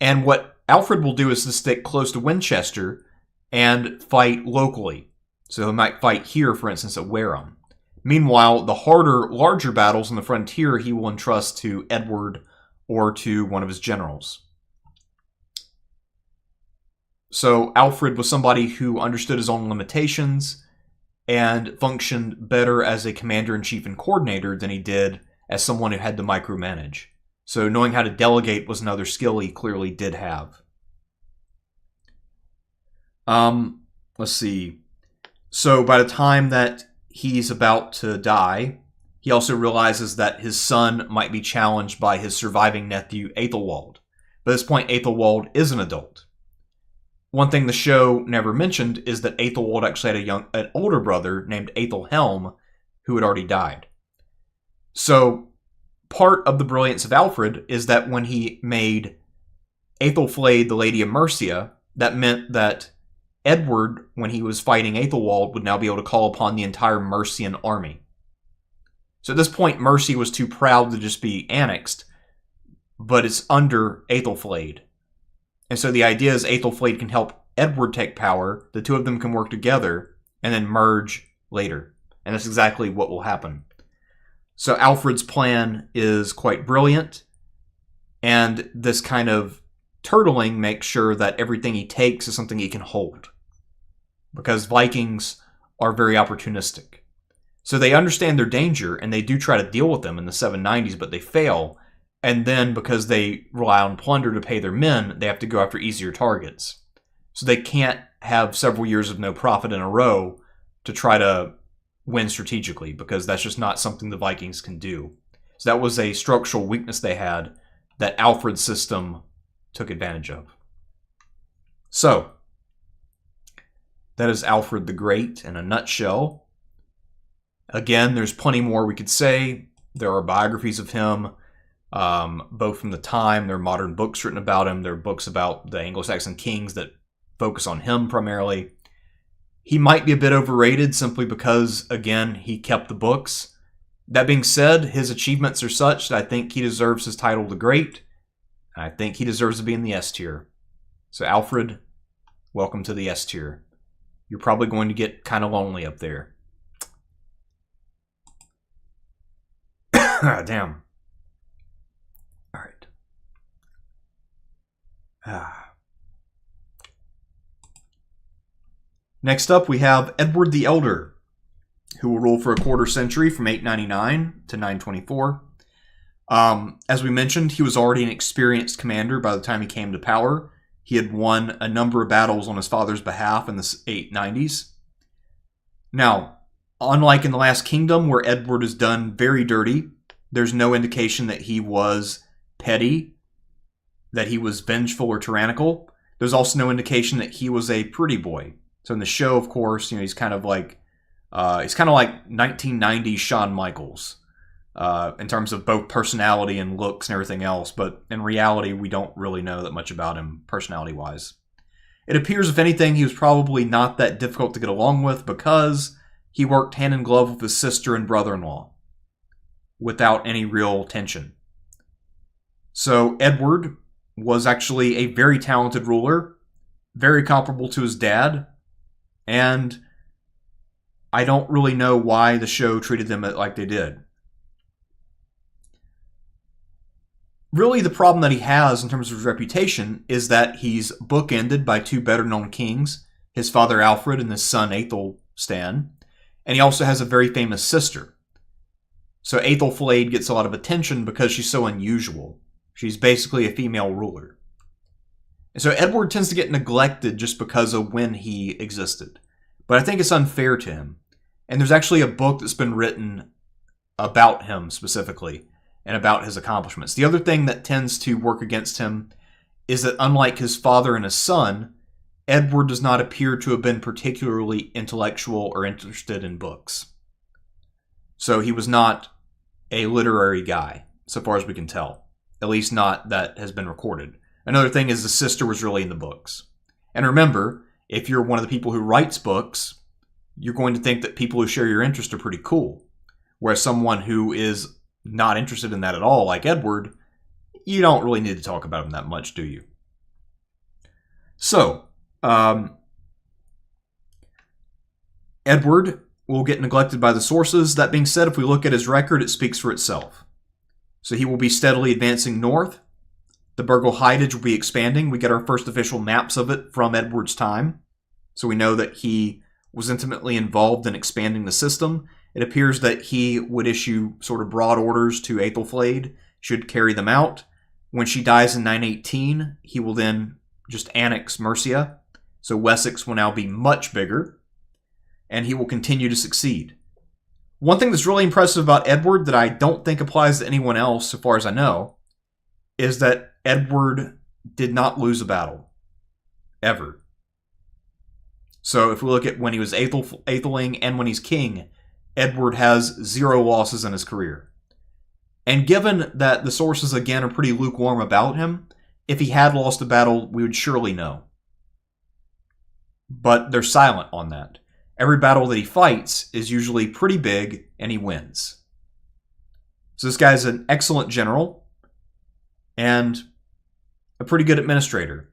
And what Alfred will do is to stick close to Winchester and fight locally. So he might fight here, for instance, at Wareham. Meanwhile, the harder, larger battles on the frontier he will entrust to Edward or to one of his generals. So Alfred was somebody who understood his own limitations and functioned better as a commander-in-chief and coordinator than he did as someone who had to micromanage. So knowing how to delegate was another skill he clearly did have. Let's see. So by the time that he's about to die, he also realizes that his son might be challenged by his surviving nephew, Aethelwald. By this point, Aethelwald is an adult. One thing the show never mentioned is that Aethelwald actually had an older brother named Aethelhelm who had already died. So part of the brilliance of Alfred is that when he made Aethelflaed the Lady of Mercia, that meant that Edward, when he was fighting Aethelwald, would now be able to call upon the entire Mercian army. So at this point, Mercia was too proud to just be annexed, but it's under Aethelflaed. And so the idea is Aethelflaed can help Edward take power, the two of them can work together, and then merge later. And that's exactly what will happen. So Alfred's plan is quite brilliant, and this kind of turtling makes sure that everything he takes is something he can hold. Because Vikings are very opportunistic. So they understand their danger, and they do try to deal with them in the 790s, but they fail. And then, because they rely on plunder to pay their men, they have to go after easier targets. So they can't have several years of no profit in a row to try to win strategically, because that's just not something the Vikings can do. So that was a structural weakness they had that Alfred's system took advantage of. So, that is Alfred the Great in a nutshell. Again, there's plenty more we could say. There are biographies of him, both from the time. There are modern books written about him. There are books about the Anglo-Saxon kings that focus on him primarily. He might be a bit overrated simply because, again, he kept the books. That being said, his achievements are such that I think he deserves his title the Great. And I think he deserves to be in the S tier. So Alfred, welcome to the S tier. You're probably going to get kind of lonely up there. Damn. All right. Next up, we have Edward the Elder, who will rule for a quarter century from 899 to 924. As we mentioned, he was already an experienced commander by the time he came to power. He had won a number of battles on his father's behalf in the 890s. Now, unlike in the Last Kingdom, where Edward is done very dirty, there's no indication that he was petty, that he was vengeful or tyrannical. There's also no indication that he was a pretty boy. So in the show, of course, he's kind of like 1990s Shawn Michaels in terms of both personality and looks and everything else. But in reality, we don't really know that much about him personality-wise. It appears, if anything, he was probably not that difficult to get along with because he worked hand in glove with his sister and brother-in-law without any real tension. So Edward was actually a very talented ruler, very comparable to his dad, and I don't really know why the show treated them like they did. Really, the problem that he has in terms of his reputation is that he's bookended by two better-known kings, his father Alfred and his son Aethelstan, and he also has a very famous sister. So Aethelflaed gets a lot of attention because she's so unusual. She's basically a female ruler. And so Edward tends to get neglected just because of when he existed. But I think it's unfair to him. And there's actually a book that's been written about him specifically and about his accomplishments. The other thing that tends to work against him is that unlike his father and his son, Edward does not appear to have been particularly intellectual or interested in books. So he was not a literary guy, so far as we can tell. At least not that has been recorded. Another thing is the sister was really in the books. And remember, if you're one of the people who writes books, you're going to think that people who share your interest are pretty cool. Whereas someone who is not interested in that at all, like Edward, you don't really need to talk about him that much, do you? So, Edward will get neglected by the sources. That being said, if we look at his record, it speaks for itself. So he will be steadily advancing north. The Burgle Hidage will be expanding. We get our first official maps of it from Edward's time. So we know that he was intimately involved in expanding the system. It appears that he would issue sort of broad orders to Aethelflaed, should carry them out. When she dies in 918, he will then just annex Mercia. So Wessex will now be much bigger, and he will continue to succeed. One thing that's really impressive about Edward that I don't think applies to anyone else, so far as I know, is that Edward did not lose a battle. Ever. So if we look at when he was Aetheling and when he's king, Edward has 0 losses in his career. And given that the sources, again, are pretty lukewarm about him, if he had lost a battle, we would surely know. But they're silent on that. Every battle that he fights is usually pretty big, and he wins. So this guy's an excellent general, and a pretty good administrator.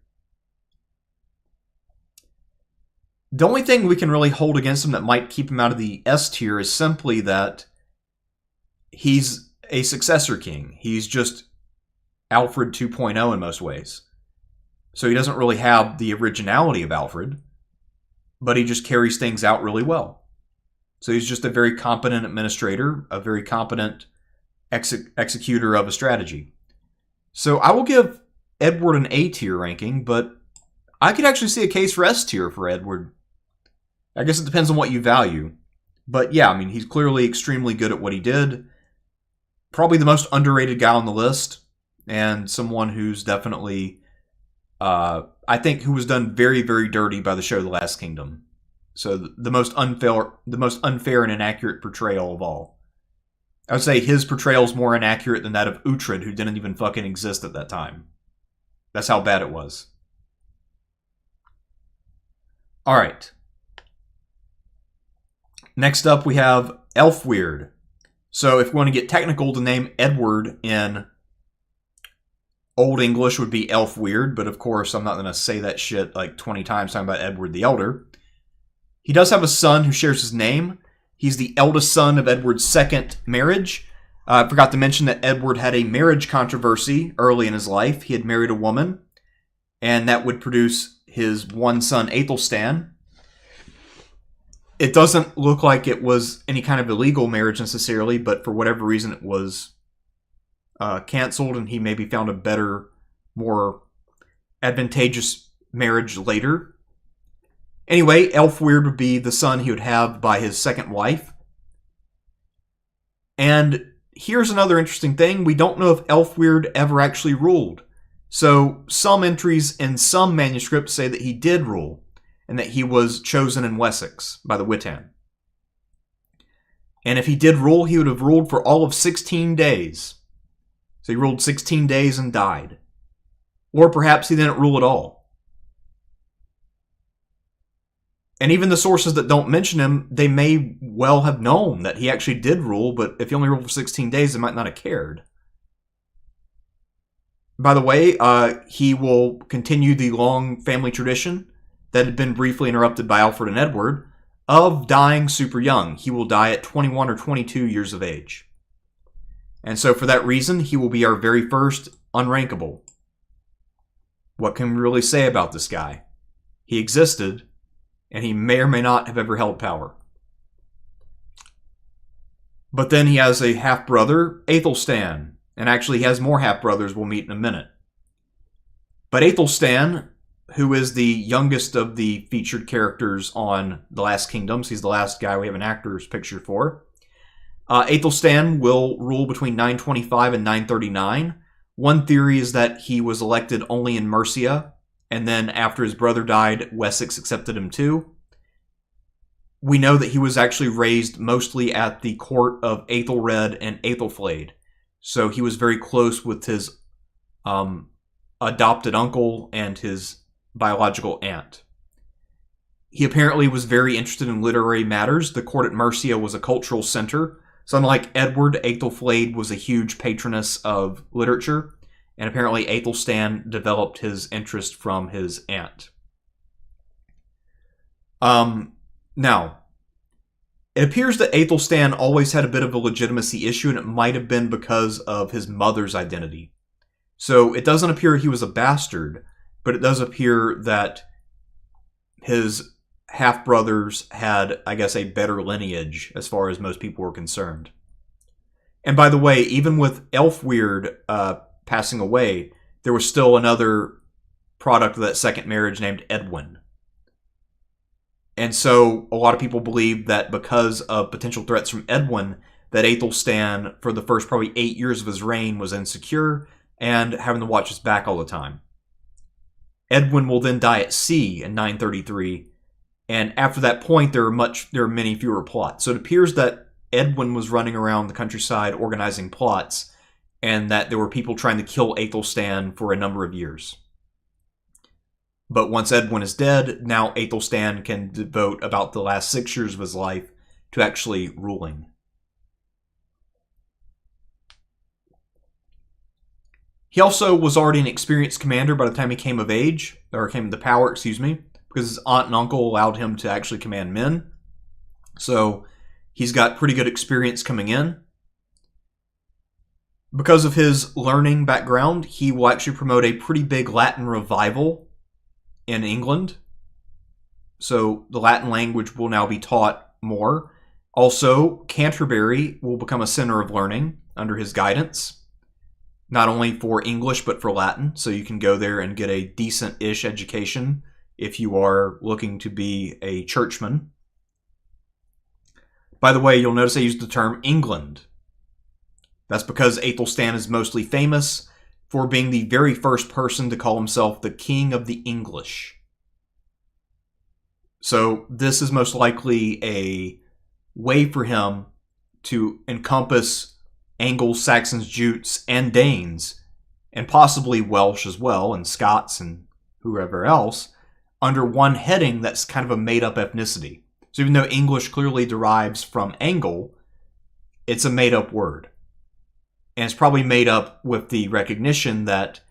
The only thing we can really hold against him that might keep him out of the S tier is simply that he's a successor king. He's just Alfred 2.0 in most ways. So he doesn't really have the originality of Alfred, but he just carries things out really well. So he's just a very competent administrator, a very competent executor of a strategy. So I will give Edward an A tier ranking, but I could actually see a case for S tier for Edward. I guess it depends on what you value. But yeah, I mean, he's clearly extremely good at what he did. Probably the most underrated guy on the list, and someone who's definitely, I think, who was done very, very dirty by the show The Last Kingdom. So the most unfair and inaccurate portrayal of all. I would say his portrayal is more inaccurate than that of Uhtred, who didn't even fucking exist at that time. That's how bad it was. All right. Next up, we have Aelfweard. So if we want to get technical, the name Edward in Old English would be Aelfweard, but of course I'm not going to say that shit like 20 times talking about Edward the Elder. He does have a son who shares his name. He's the eldest son of Edward's second marriage. I forgot to mention that Edward had a marriage controversy early in his life. He had married a woman, and that would produce his one son, Aethelstan. It doesn't look like it was any kind of illegal marriage necessarily, but for whatever reason it was canceled, and he maybe found a better, more advantageous marriage later. Anyway, Aelfweard would be the son he would have by his second wife. And here's another interesting thing. We don't know if Aelfweard ever actually ruled. So some entries in some manuscripts say that he did rule, and that he was chosen in Wessex by the Witan. And if he did rule, he would have ruled for all of 16 days. So he ruled 16 days and died. Or perhaps he didn't rule at all. And even the sources that don't mention him, they may well have known that he actually did rule, but if he only ruled for 16 days, they might not have cared. By the way, he will continue the long family tradition that had been briefly interrupted by Alfred and Edward, of dying super young. He will die at 21 or 22 years of age. And so for that reason, he will be our very first unrankable. What can we really say about this guy? He existed, and he may or may not have ever held power. But then he has a half-brother, Aethelstan, and actually he has more half-brothers we'll meet in a minute. But Aethelstan, who is the youngest of the featured characters on The Last Kingdoms. He's the last guy we have an actor's picture for. Aethelstan will rule between 925 and 939. One theory is that he was elected only in Mercia, and then after his brother died, Wessex accepted him too. We know that he was actually raised mostly at the court of Aethelred and Aethelflaed, so he was very close with his adopted uncle and his biological aunt. He apparently was very interested in literary matters. The court at Mercia was a cultural center. So unlike Edward, Aethelflaed was a huge patroness of literature, and apparently Aethelstan developed his interest from his aunt. Now, It appears that Aethelstan always had a bit of a legitimacy issue, and it might have been because of his mother's identity. So it doesn't appear he was a bastard, but it does appear that his half-brothers had, I guess, a better lineage as far as most people were concerned. And by the way, even with Aelfweard passing away, there was still another product of that second marriage named Edwin. And so a lot of people believe that because of potential threats from Edwin, that Aethelstan, for the first probably 8 years of his reign, was insecure and having to watch his back all the time. Edwin will then die at sea in 933, and after that point, there are many fewer plots. So it appears that Edwin was running around the countryside organizing plots, and that there were people trying to kill Aethelstan for a number of years. But once Edwin is dead, now Aethelstan can devote about the last 6 years of his life to actually ruling. He also was already an experienced commander by the time he came of age, or came to power, because his aunt and uncle allowed him to actually command men. So he's got pretty good experience coming in. Because of his learning background, he will actually promote a pretty big Latin revival in England. So the Latin language will now be taught more. Also, Canterbury will become a center of learning under his guidance. Not only for English, but for Latin. So you can go there and get a decent-ish education if you are looking to be a churchman. By the way, you'll notice I used the term England. That's because Aethelstan is mostly famous for being the very first person to call himself the King of the English. So this is most likely a way for him to encompass Anglo-Saxons, Jutes, and Danes, and possibly Welsh as well, and Scots and whoever else, under one heading that's kind of a made-up ethnicity. So even though English clearly derives from Angle, it's a made-up word. And it's probably made up with the recognition that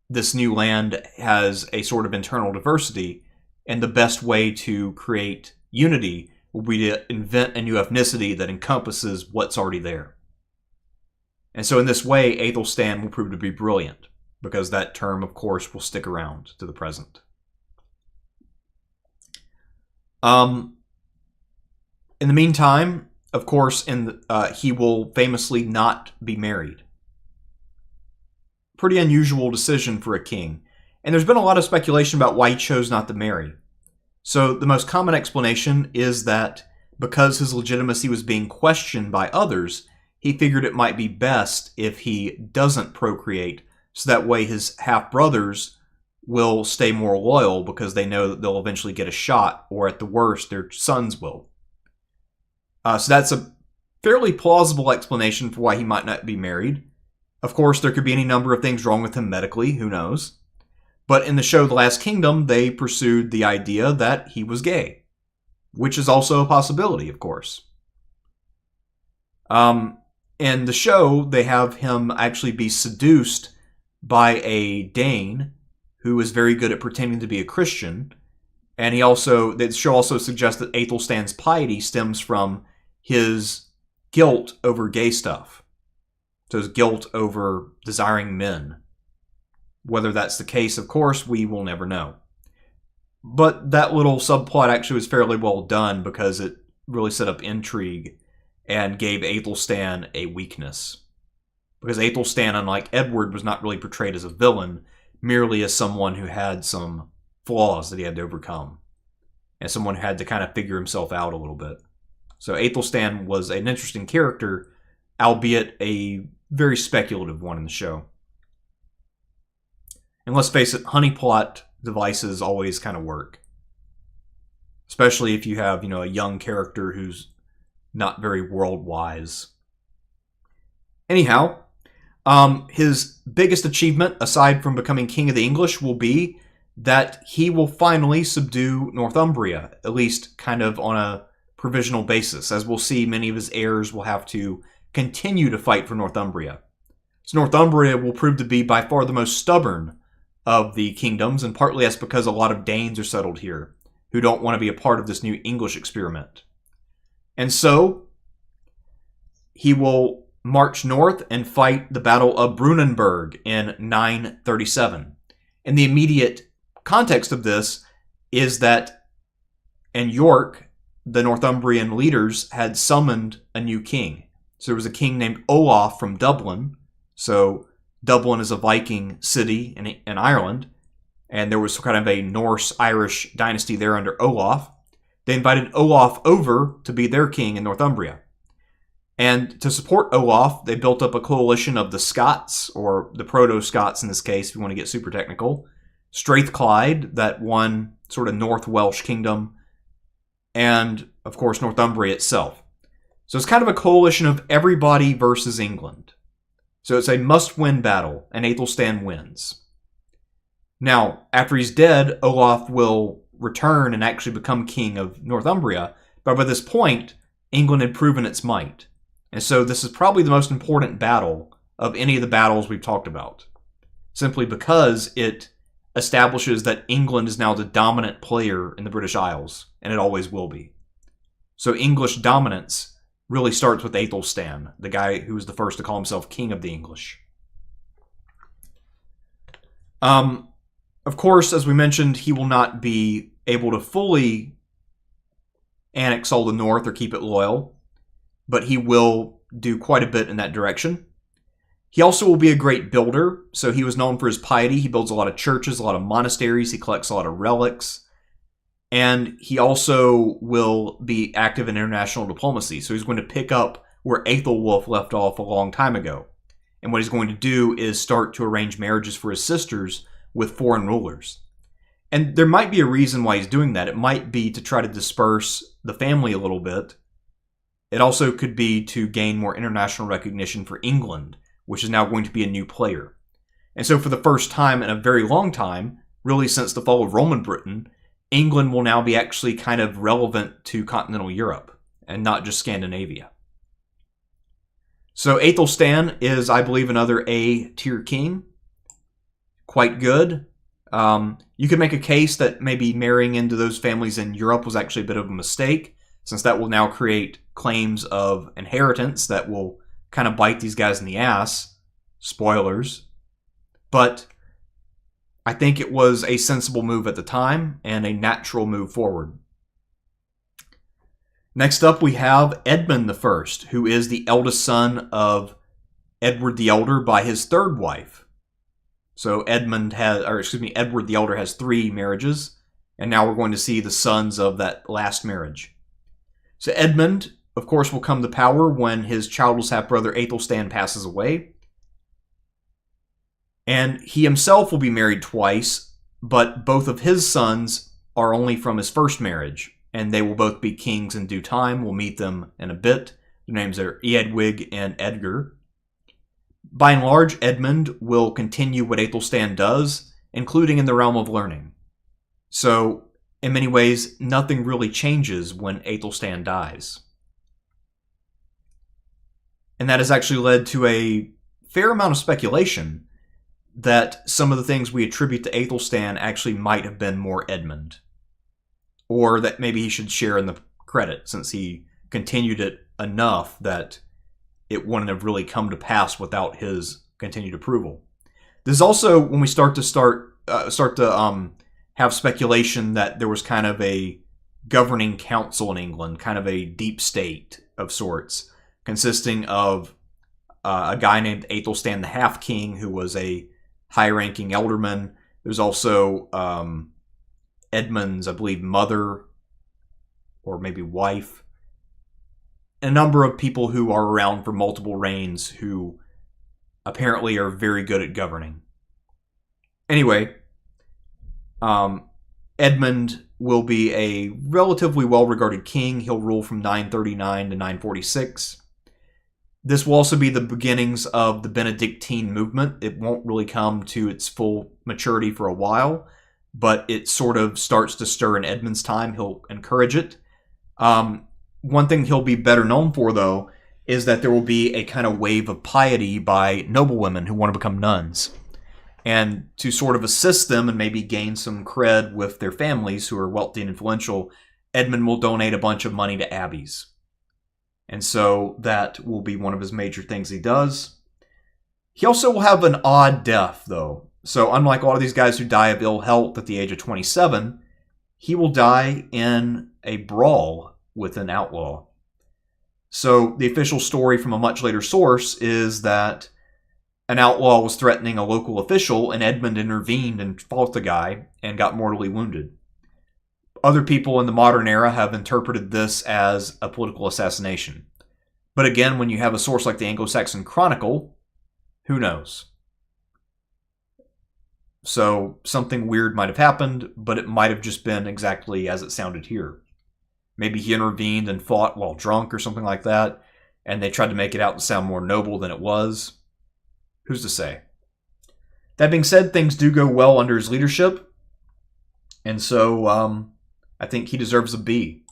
this new land has a sort of internal diversity, and the best way to create unity will be to invent a new ethnicity that encompasses what's already there. And so in this way, Aethelstan will prove to be brilliant, because that term, of course, will stick around to the present. In the meantime, of course, he will famously not be married. Pretty unusual decision for a king. And there's been a lot of speculation about why he chose not to marry. So the most common explanation is that because his legitimacy was being questioned by others, he figured it might be best if he doesn't procreate, so that way his half-brothers will stay more loyal because they know that they'll eventually get a shot, or at the worst, their sons will. So that's a fairly plausible explanation for why he might not be married. Of course, there could be any number of things wrong with him medically, who knows. But in the show The Last Kingdom, they pursued the idea that he was gay, which is also a possibility, of course. In the show, they have him actually be seduced by a Dane who is very good at pretending to be a Christian. And the show also suggests that Aethelstan's piety stems from his guilt over gay stuff. So his guilt over desiring men. Whether that's the case, of course, we will never know. But that little subplot actually was fairly well done because it really set up intrigue and gave Aethelstan a weakness. Because Aethelstan, unlike Edward, was not really portrayed as a villain, merely as someone who had some flaws that he had to overcome. And someone who had to kind of figure himself out a little bit. So Aethelstan was an interesting character, albeit a very speculative one in the show. And let's face it, honeypot devices always kind of work. Especially if you have, a young character who's not very world-wise. Anyhow, his biggest achievement, aside from becoming King of the English, will be that he will finally subdue Northumbria, at least kind of on a provisional basis. As we'll see, many of his heirs will have to continue to fight for Northumbria. So Northumbria will prove to be by far the most stubborn of the kingdoms, and partly that's because a lot of Danes are settled here, who don't want to be a part of this new English experiment. And so he will march north and fight the Battle of Brunanburg in 937. And the immediate context of this is that in York, the Northumbrian leaders had summoned a new king. So there was a king named Olaf from Dublin. So Dublin is a Viking city in Ireland, and there was kind of a Norse-Irish dynasty there under Olaf. They invited Olaf over to be their king in Northumbria. And to support Olaf, they built up a coalition of the Scots, or the Proto-Scots in this case, if you want to get super technical, Strathclyde, that one sort of North Welsh kingdom, and, of course, Northumbria itself. So it's kind of a coalition of everybody versus England. So it's a must-win battle, and Aethelstan wins. Now, after he's dead, Olaf will return and actually become king of Northumbria, but by this point, England had proven its might. And so this is probably the most important battle of any of the battles we've talked about, simply because it establishes that England is now the dominant player in the British Isles, and it always will be. So English dominance really starts with Aethelstan, the guy who was the first to call himself King of the English. Of course, as we mentioned, he will not be able to fully annex all the north or keep it loyal, but he will do quite a bit in that direction. He also will be a great builder, so he was known for his piety. He builds a lot of churches, a lot of monasteries, he collects a lot of relics, and he also will be active in international diplomacy, so he's going to pick up where Aethelwulf left off a long time ago. And what he's going to do is start to arrange marriages for his sisters with foreign rulers. And there might be a reason why he's doing that. It might be to try to disperse the family a little bit. It also could be to gain more international recognition for England, which is now going to be a new player. And so for the first time in a very long time, really since the fall of Roman Britain, England will now be actually kind of relevant to continental Europe and not just Scandinavia. So Aethelstan is, I believe, another A-tier king. Quite good. You could make a case that maybe marrying into those families in Europe was actually a bit of a mistake, since that will now create claims of inheritance that will kind of bite these guys in the ass. Spoilers. But I think it was a sensible move at the time and a natural move forward. Next up we have Edmund I, who is the eldest son of Edward the Elder by his third wife. So Edward the Elder has 3 marriages, and now we're going to see the sons of that last marriage. So Edmund, of course, will come to power when his childless half-brother Aethelstan passes away. And he himself will be married twice, but both of his sons are only from his first marriage, and they will both be kings in due time. We'll meet them in a bit. Their names are Eadwig and Edgar. By and large, Edmund will continue what Aethelstan does, including in the realm of learning. So, in many ways, nothing really changes when Aethelstan dies. And that has actually led to a fair amount of speculation that some of the things we attribute to Aethelstan actually might have been more Edmund. Or that maybe he should share in the credit, since he continued it enough that it wouldn't have really come to pass without his continued approval. This is also when we start to have speculation that there was kind of a governing council in England, kind of a deep state of sorts, consisting of a guy named Aethelstan the Half-King, who was a high-ranking elderman. There's also Edmund's, I believe, mother, or maybe wife. A number of people who are around for multiple reigns who apparently are very good at governing. Anyway, Edmund will be a relatively well-regarded king. He'll rule from 939 to 946. This will also be the beginnings of the Benedictine movement. It won't really come to its full maturity for a while, but it sort of starts to stir in Edmund's time. He'll encourage it. One thing he'll be better known for, though, is that there will be a kind of wave of piety by noblewomen who want to become nuns. And to sort of assist them and maybe gain some cred with their families who are wealthy and influential, Edmund will donate a bunch of money to abbeys. And so that will be one of his major things he does. He also will have an odd death, though. So unlike a lot of these guys who die of ill health at the age of 27, he will die in a brawl with an outlaw. So the official story from a much later source is that an outlaw was threatening a local official, and Edmund intervened and fought the guy and got mortally wounded. Other people in the modern era have interpreted this as a political assassination. But again, when you have a source like the Anglo-Saxon Chronicle, who knows? So something weird might have happened, but it might have just been exactly as it sounded here. Maybe he intervened and fought while drunk or something like that, and they tried to make it out to sound more noble than it was. Who's to say? That being said, things do go well under his leadership, and so I think he deserves a B.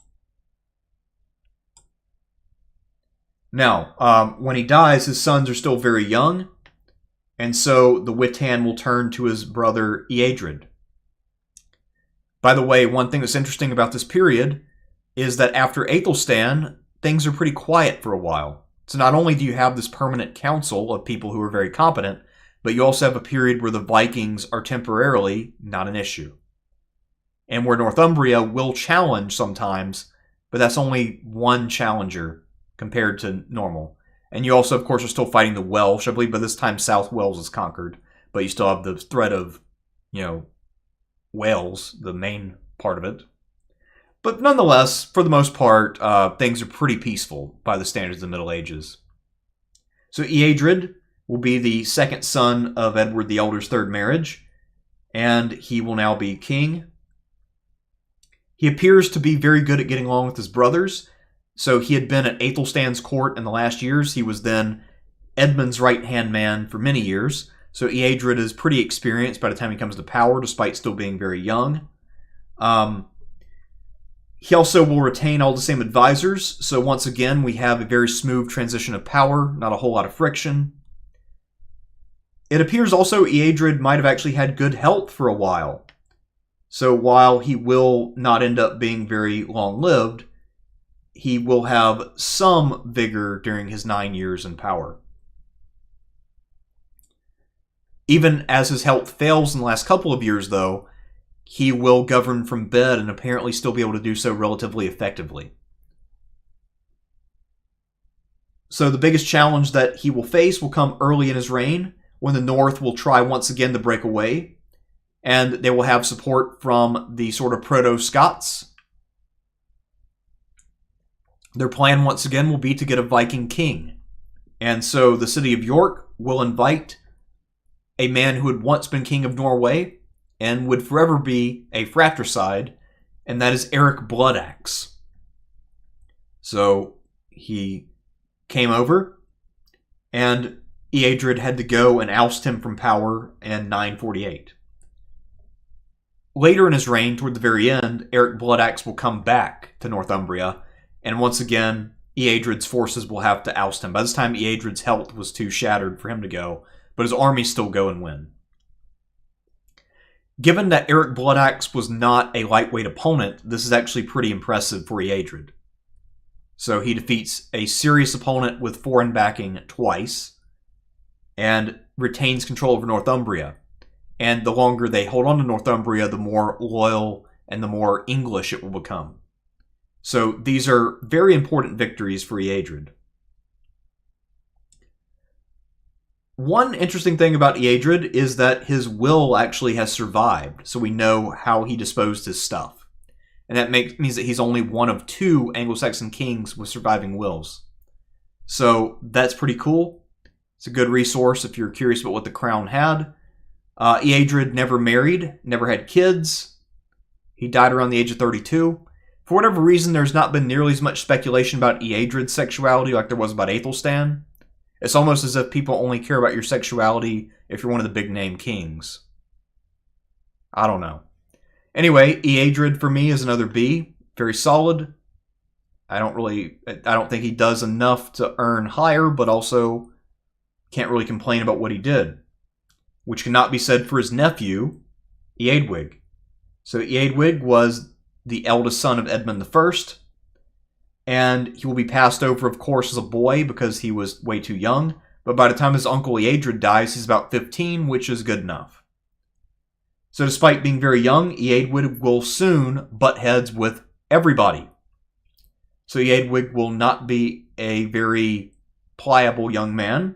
Now, when he dies, his sons are still very young, and so the Witan will turn to his brother Eadred. By the way, one thing that's interesting about this period is that after Aethelstan, things are pretty quiet for a while. So not only do you have this permanent council of people who are very competent, but you also have a period where the Vikings are temporarily not an issue. And where Northumbria will challenge sometimes, but that's only one challenger compared to normal. And you also, of course, are still fighting the Welsh. I believe by this time South Wales is conquered, but you still have the threat of, Wales, the main part of it. But nonetheless, for the most part, things are pretty peaceful by the standards of the Middle Ages. So Eadred will be the second son of Edward the Elder's third marriage, and he will now be king. He appears to be very good at getting along with his brothers. So he had been at Aethelstan's court in the last years. He was then Edmund's right-hand man for many years. So Eadred is pretty experienced by the time he comes to power, despite still being very young. He also will retain all the same advisors. So once again, we have a very smooth transition of power, not a whole lot of friction. It appears also Eadred might have actually had good health for a while. So while he will not end up being very long-lived, he will have some vigor during his 9 years in power. Even as his health fails in the last couple of years, though, he will govern from bed and apparently still be able to do so relatively effectively. So the biggest challenge that he will face will come early in his reign, when the North will try once again to break away, and they will have support from the sort of proto-Scots. Their plan, once again, will be to get a Viking king. And so the city of York will invite a man who had once been king of Norway and would forever be a fratricide, and that is Eric Bloodaxe. So he came over, and Eadred had to go and oust him from power in 948. Later in his reign, toward the very end, Eric Bloodaxe will come back to Northumbria, and once again, Eadred's forces will have to oust him. By this time, Eadred's health was too shattered for him to go, but his armies still go and win. Given that Eric Bloodaxe was not a lightweight opponent, this is actually pretty impressive for Eadred. So he defeats a serious opponent with foreign backing twice, and retains control over Northumbria. And the longer they hold on to Northumbria, the more loyal and the more English it will become. So these are very important victories for Eadred. One interesting thing about Eadred is that his will actually has survived, so we know how he disposed his stuff. And that means that he's only one of 2 Anglo-Saxon kings with surviving wills. So that's pretty cool. It's a good resource if you're curious about what the crown had. Eadred never married, never had kids. He died around the age of 32. For whatever reason, there's not been nearly as much speculation about Eadred's sexuality like there was about Aethelstan. It's almost as if people only care about your sexuality if you're one of the big name kings. I don't know. Anyway, Eadred for me is another B. Very solid. I don't think he does enough to earn higher, but also can't really complain about what he did. Which cannot be said for his nephew, Eadwig. So Eadwig was the eldest son of Edmund I. And he will be passed over, of course, as a boy because he was way too young. But by the time his uncle Eadred dies, he's about 15, which is good enough. So despite being very young, Eadwig will soon butt heads with everybody. So Eadwig will not be a very pliable young man.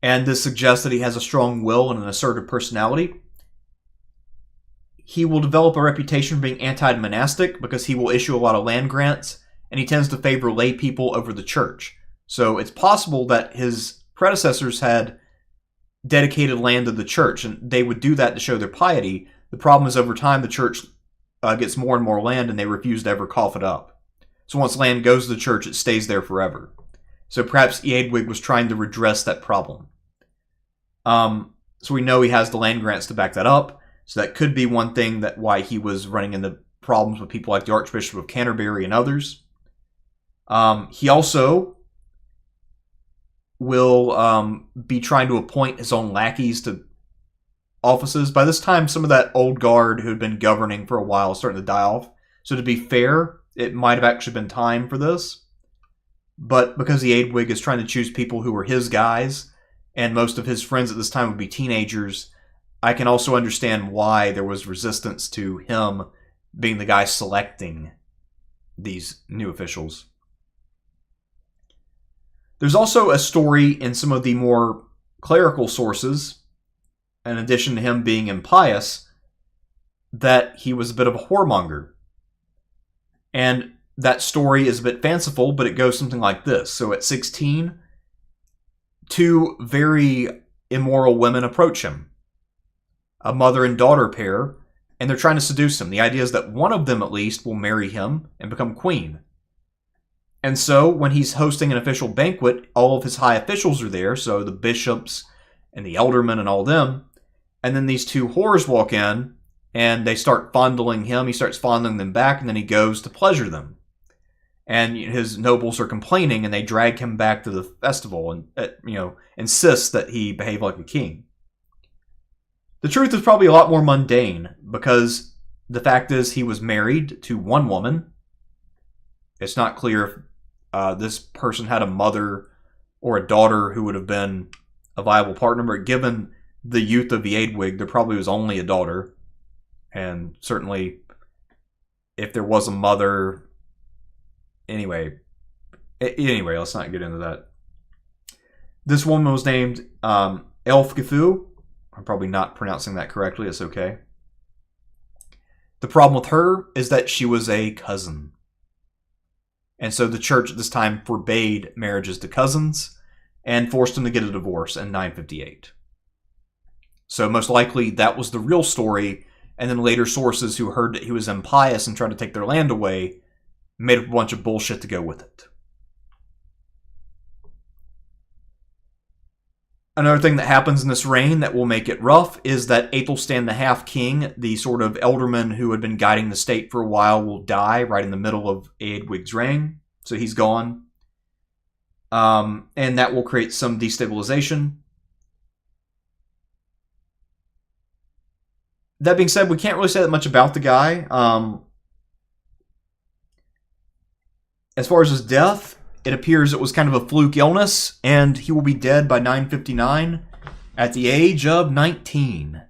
And this suggests that he has a strong will and an assertive personality. He will develop a reputation for being anti-monastic because he will issue a lot of land grants, and he tends to favor lay people over the church. So it's possible that his predecessors had dedicated land to the church, and they would do that to show their piety. The problem is over time the church gets more and more land, and they refuse to ever cough it up. So once land goes to the church, it stays there forever. So perhaps Eadwig was trying to redress that problem. So we know he has the land grants to back that up. So that could be one thing that why he was running into problems with people like the Archbishop of Canterbury and others. He also will be trying to appoint his own lackeys to offices. By this time, some of that old guard who had been governing for a while is starting to die off. So to be fair, it might have actually been time for this. But because the Eadwig is trying to choose people who were his guys, and most of his friends at this time would be teenagers, I can also understand why there was resistance to him being the guy selecting these new officials. There's also a story in some of the more clerical sources, in addition to him being impious, that he was a bit of a whoremonger. And that story is a bit fanciful, but it goes something like this. So at 16, two very immoral women approach him, a mother and daughter pair, and they're trying to seduce him. The idea is that one of them at least will marry him and become queen. And so when he's hosting an official banquet, all of his high officials are there, so the bishops and the aldermen and all them, and then these two whores walk in, and they start fondling him, he starts fondling them back, and then he goes to pleasure them. And his nobles are complaining, and they drag him back to the festival and insist that he behave like a king. The truth is probably a lot more mundane, because the fact is he was married to one woman. It's not clear if this person had a mother or a daughter who would have been a viable partner, but given the youth of the Eadwig, there probably was only a daughter. And certainly, if there was a mother... Anyway, let's not get into that. This woman was named Aelfweard. I'm probably not pronouncing that correctly. It's okay. The problem with her is that she was a cousin. And so the church at this time forbade marriages to cousins and forced him to get a divorce in 958. So most likely that was the real story, and then later sources who heard that he was impious and tried to take their land away made up a bunch of bullshit to go with it. Another thing that happens in this reign that will make it rough is that Aethelstan the Half-King, the sort of elderman who had been guiding the state for a while, will die right in the middle of Eadwig's reign. So he's gone. And that will create some destabilization. That being said, we can't really say that much about the guy. As far as his death, it appears it was kind of a fluke illness, and he will be dead by 959 at the age of 19.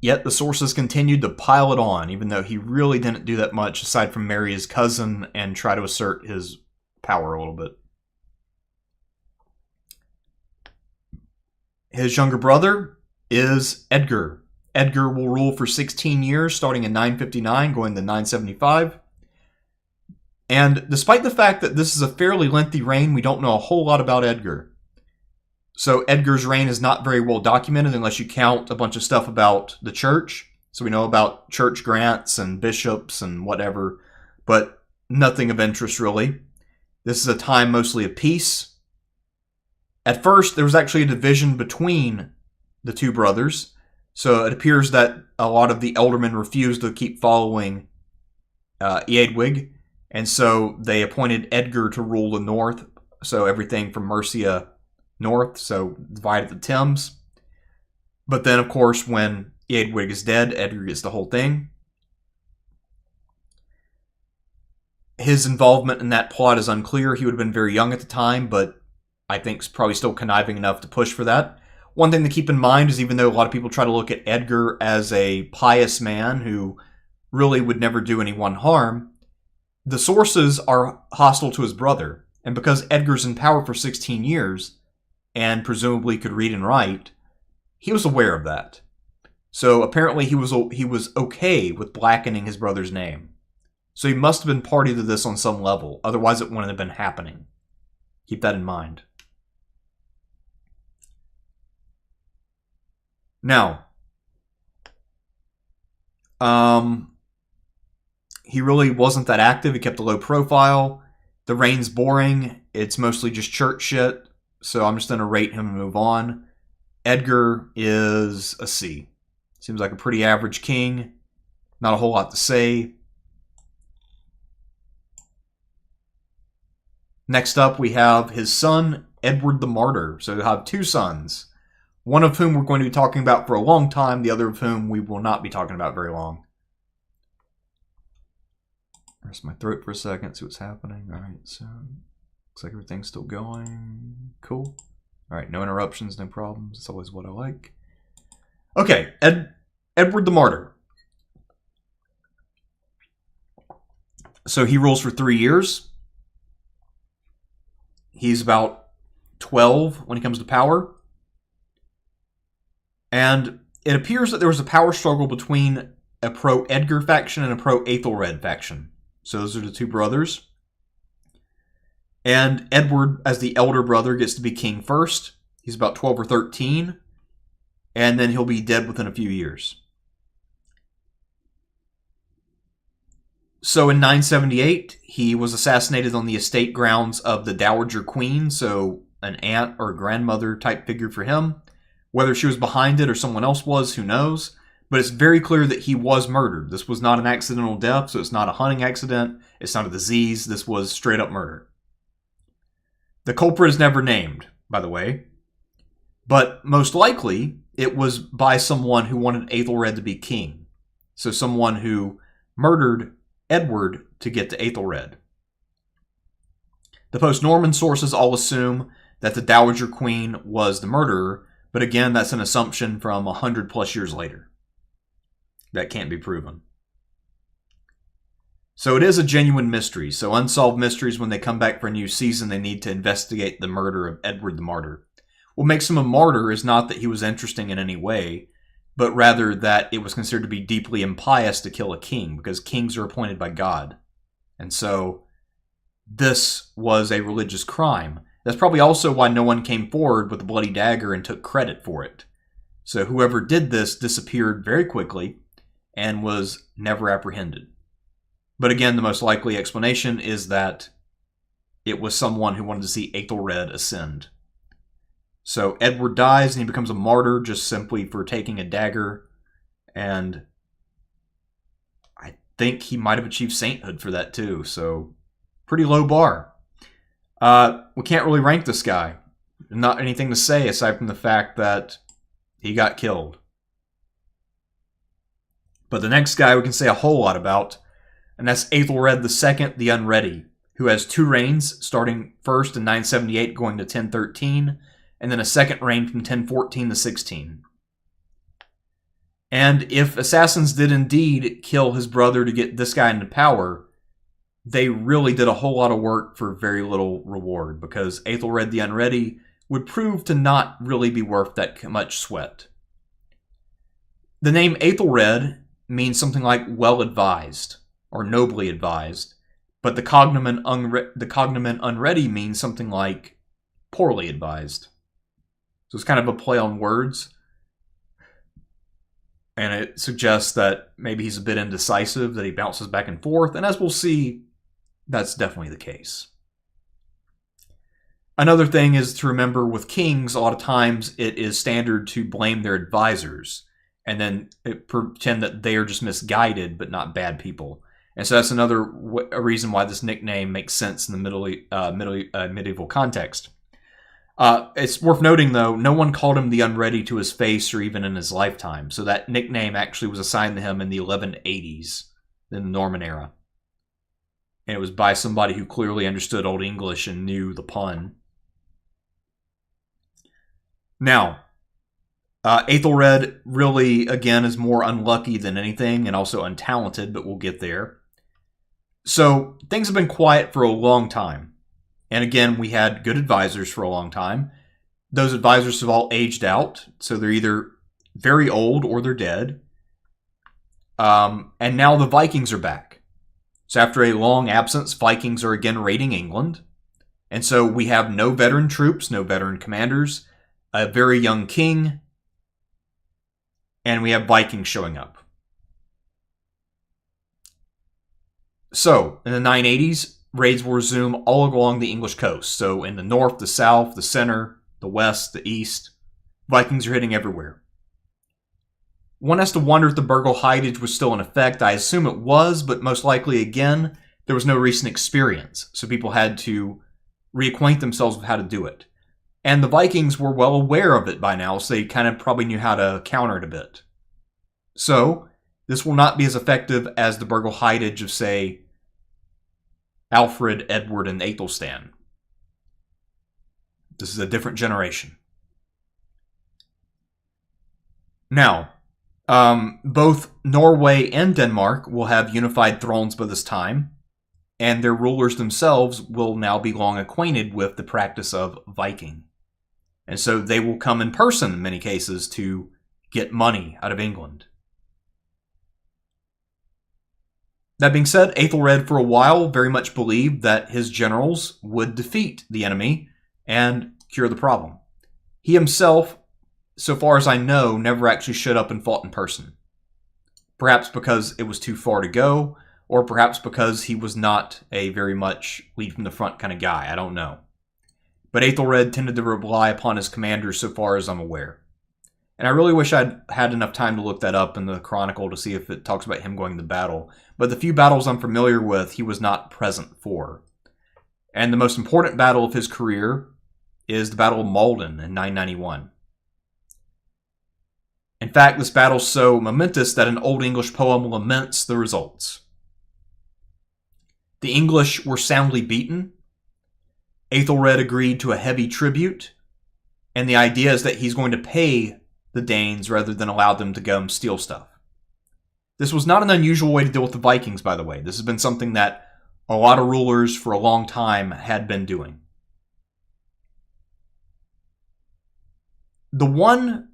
Yet the sources continued to pile it on, even though he really didn't do that much aside from marry his cousin and try to assert his power a little bit. His younger brother is Edgar. Edgar will rule for 16 years, starting in 959, going to 975. And despite the fact that this is a fairly lengthy reign, we don't know a whole lot about Edgar. So Edgar's reign is not very well documented unless you count a bunch of stuff about the church. So we know about church grants and bishops and whatever, but nothing of interest really. This is a time mostly of peace. At first, there was actually a division between the two brothers. So it appears that a lot of the eldermen refused to keep following Eadwig. And so they appointed Edgar to rule the north. So everything from Mercia north, so divided the Thames. But then, of course, when Eadwig is dead, Edgar gets the whole thing. His involvement in that plot is unclear. He would have been very young at the time, but I think is probably still conniving enough to push for that. One thing to keep in mind is even though a lot of people try to look at Edgar as a pious man who really would never do anyone harm, the sources are hostile to his brother. And because Edgar's in power for 16 years, and presumably could read and write, he was aware of that. So apparently he was okay with blackening his brother's name. So he must have been party to this on some level, otherwise it wouldn't have been happening. Keep that in mind. Now, he really wasn't that active. He kept a low profile. The reign's boring. It's mostly just church shit. So I'm just going to rate him and move on. Edgar is a C. Seems like a pretty average king. Not a whole lot to say. Next up, we have his son, Edward the Martyr. So we have two sons. One of whom we're going to be talking about for a long time. The other of whom we will not be talking about very long. Rest my throat for a second, see what's happening. Alright, so looks like everything's still going. Cool. Alright, no interruptions, no problems. It's always what I like. Okay, Edward the Martyr. So he rules for 3 years. He's about 12 when he comes to power. And it appears that there was a power struggle between a pro-Edgar faction and a pro-Aethelred faction. So those are the two brothers. And Edward, as the elder brother, gets to be king first. He's about 12 or 13. And then he'll be dead within a few years. So in 978, he was assassinated on the estate grounds of the Dowager Queen. So an aunt or grandmother type figure for him. Whether she was behind it or someone else was, who knows? But it's very clear that he was murdered. This was not an accidental death, so it's not a hunting accident. It's not a disease. This was straight up murder. The culprit is never named, by the way. But most likely, it was by someone who wanted Aethelred to be king. So someone who murdered Edward to get to Aethelred. The post-Norman sources all assume that the Dowager Queen was the murderer, but again, that's an assumption from 100 plus years later. That can't be proven. So it is a genuine mystery. So unsolved mysteries, when they come back for a new season, they need to investigate the murder of Edward the Martyr. What makes him a martyr is not that he was interesting in any way, but rather that it was considered to be deeply impious to kill a king, because kings are appointed by God. And so this was a religious crime. That's probably also why no one came forward with a bloody dagger and took credit for it. So whoever did this disappeared very quickly and was never apprehended. But again, the most likely explanation is that it was someone who wanted to see Aethelred ascend. So Edward dies and he becomes a martyr just simply for taking a dagger. And I think he might have achieved sainthood for that too. So pretty low bar. We can't really rank this guy. Not anything to say aside from the fact that he got killed. But the next guy we can say a whole lot about, and that's Aethelred II the Unready, who has 2 reigns, starting first in 978 going to 1013, and then a second reign from 1014 to 16. And if assassins did indeed kill his brother to get this guy into power, they really did a whole lot of work for very little reward, because Aethelred the Unready would prove to not really be worth that much sweat. The name Aethelred means something like well-advised, or nobly advised, but the cognomen Unready means something like poorly advised. So it's kind of a play on words, and it suggests that maybe he's a bit indecisive, that he bounces back and forth, and as we'll see, that's definitely the case. Another thing is to remember with kings, a lot of times it is standard to blame their advisors and then pretend that they are just misguided but not bad people. And so that's another reason why this nickname makes sense in the medieval context. It's worth noting, though, no one called him the Unready to his face or even in his lifetime. So that nickname actually was assigned to him in the 1180s, in the Norman era. And it was by somebody who clearly understood Old English and knew the pun. Now, Aethelred really, again, is more unlucky than anything and also untalented, but we'll get there. So, things have been quiet for a long time. And again, we had good advisors for a long time. Those advisors have all aged out, so they're either very old or they're dead. And now the Vikings are back. So after a long absence, Vikings are again raiding England. And so we have no veteran troops, no veteran commanders, a very young king, and we have Vikings showing up. So, in the 980s, raids will resume all along the English coast. So in the north, the south, the center, the west, the east, Vikings are hitting everywhere. One has to wonder if the Burgle Hidage was still in effect. I assume it was, but most likely, again, there was no recent experience. So people had to reacquaint themselves with how to do it. And the Vikings were well aware of it by now, so they kind of probably knew how to counter it a bit. So, this will not be as effective as the Burgle Hidage of, say, Alfred, Edward, and Aethelstan. This is a different generation. Now, both Norway and Denmark will have unified thrones by this time, and their rulers themselves will now be long acquainted with the practice of Viking. And so they will come in person in many cases to get money out of England. That being said, Aethelred for a while very much believed that his generals would defeat the enemy and cure the problem. He himself, so far as I know, never actually showed up and fought in person. Perhaps because it was too far to go, or perhaps because he was not a very much lead from the front kind of guy. I don't know. But Aethelred tended to rely upon his commanders so far as I'm aware. And I really wish I'd had enough time to look that up in the Chronicle to see if it talks about him going to battle. But the few battles I'm familiar with, he was not present for. And the most important battle of his career is the Battle of Maldon in 991. In fact, this battle is so momentous that an Old English poem laments the results. The English were soundly beaten. Aethelred agreed to a heavy tribute, and the idea is that he's going to pay the Danes rather than allow them to go and steal stuff. This was not an unusual way to deal with the Vikings, by the way. This has been something that a lot of rulers for a long time had been doing. The one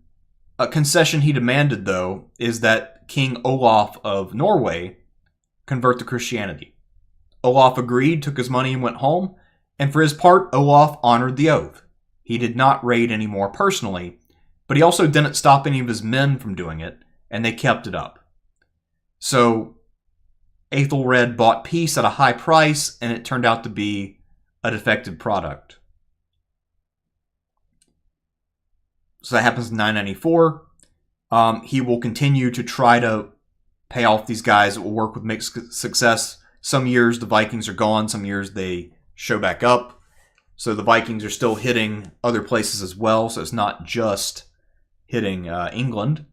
concession he demanded, though, is that King Olaf of Norway convert to Christianity. Olaf agreed, took his money, and went home. And for his part, Olaf honored the oath. He did not raid anymore personally, but he also didn't stop any of his men from doing it, and they kept it up. So, Aethelred bought peace at a high price, and it turned out to be a defective product. So that happens in 994. He will continue to try to pay off these guys. It will work with mixed success. Some years the Vikings are gone, some years they show back up. So the Vikings are still hitting other places as well, so it's not just hitting England.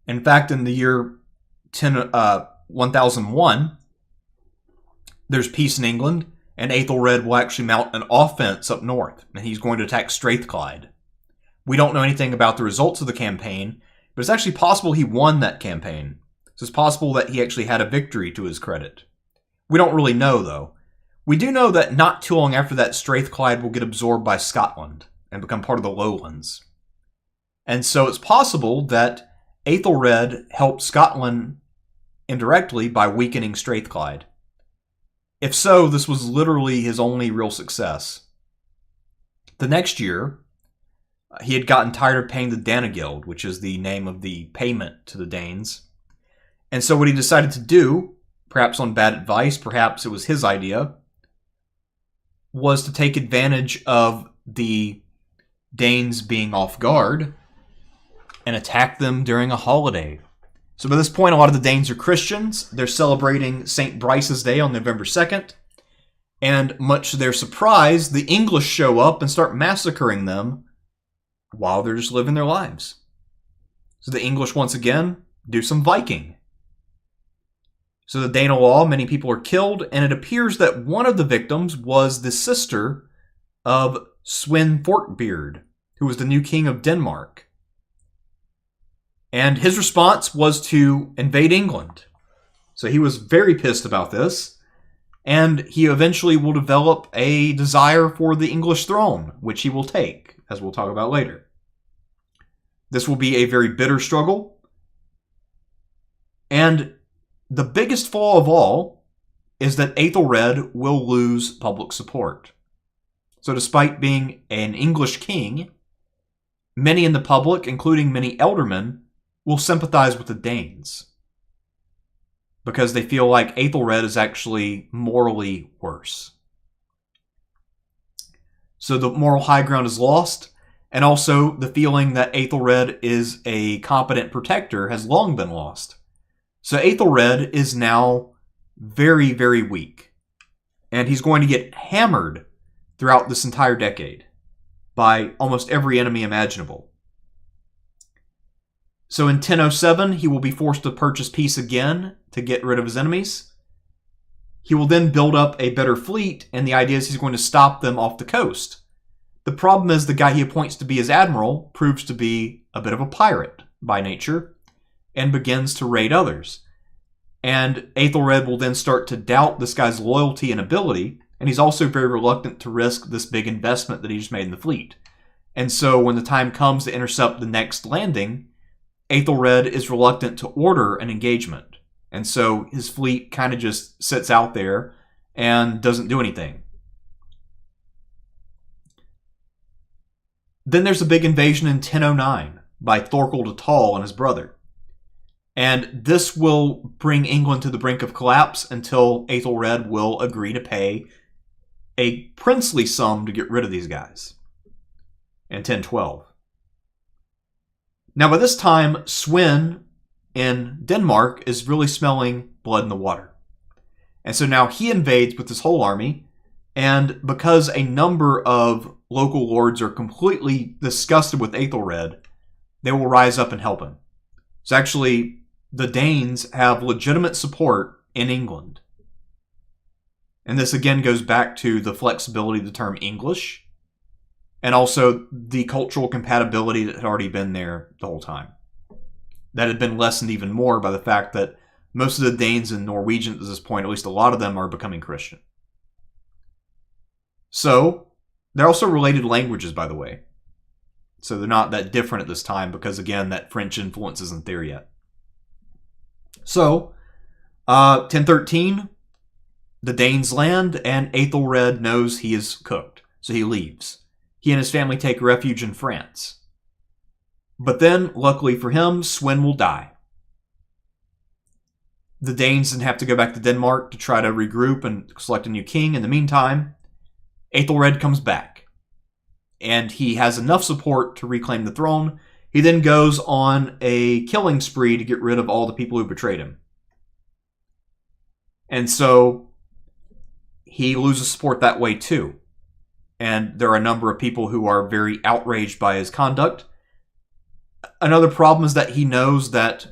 In fact, in the year 1001, there's peace in England, and Aethelred will actually mount an offense up north, and he's going to attack Strathclyde. We don't know anything about the results of the campaign, but it's actually possible he won that campaign. So it's possible that he actually had a victory to his credit. We don't really know, though. We do know that not too long after that, Strathclyde will get absorbed by Scotland and become part of the Lowlands. And so it's possible that Aethelred helped Scotland indirectly by weakening Strathclyde. If so, this was literally his only real success. The next year, he had gotten tired of paying the Danegeld, which is the name of the payment to the Danes. And so what he decided to do, perhaps on bad advice, perhaps it was his idea, was to take advantage of the Danes being off guard and attack them during a holiday. So by this point, a lot of the Danes are Christians. They're celebrating St. Bryce's Day on November 2nd. And much to their surprise, the English show up and start massacring them while they're just living their lives. So the English, once again, do some Viking. So the Danelaw, many people are killed, and it appears that one of the victims was the sister of Sweyn Forkbeard, who was the new king of Denmark. And his response was to invade England. So he was very pissed about this, and he eventually will develop a desire for the English throne, which he will take, as we'll talk about later. This will be a very bitter struggle, and the biggest flaw of all is that Aethelred will lose public support. So despite being an English king, many in the public, including many ealdormen, will sympathize with the Danes because they feel like Aethelred is actually morally worse. So the moral high ground is lost, and also the feeling that Aethelred is a competent protector has long been lost. So Aethelred is now very, very weak. And he's going to get hammered throughout this entire decade by almost every enemy imaginable. So in 1007, he will be forced to purchase peace again to get rid of his enemies. He will then build up a better fleet, and the idea is he's going to stop them off the coast. The problem is the guy he appoints to be his admiral proves to be a bit of a pirate by nature, and begins to raid others. And Aethelred will then start to doubt this guy's loyalty and ability, and he's also very reluctant to risk this big investment that he just made in the fleet. And so when the time comes to intercept the next landing, Aethelred is reluctant to order an engagement. And so his fleet kind of just sits out there and doesn't do anything. Then there's a big invasion in 1009 by Thorkel the Tall and his brother. And this will bring England to the brink of collapse until Aethelred will agree to pay a princely sum to get rid of these guys in 1012. Now by this time, Sweyn in Denmark is really smelling blood in the water. And so now he invades with his whole army, and because a number of local lords are completely disgusted with Aethelred, they will rise up and help him. So actually, the Danes have legitimate support in England. And this again goes back to the flexibility of the term English, and also the cultural compatibility that had already been there the whole time. That had been lessened even more by the fact that most of the Danes and Norwegians at this point, at least a lot of them, are becoming Christian. So, they're also related languages, by the way. So they're not that different at this time because, again, that French influence isn't there yet. So, 1013, the Danes land, and Aethelred knows he is cooked, so he leaves. He and his family take refuge in France. But then, luckily for him, Sweyn will die. The Danes then have to go back to Denmark to try to regroup and select a new king. In the meantime, Aethelred comes back, and he has enough support to reclaim the throne. He then goes on a killing spree to get rid of all the people who betrayed him. And so he loses support that way too. And there are a number of people who are very outraged by his conduct. Another problem is that he knows that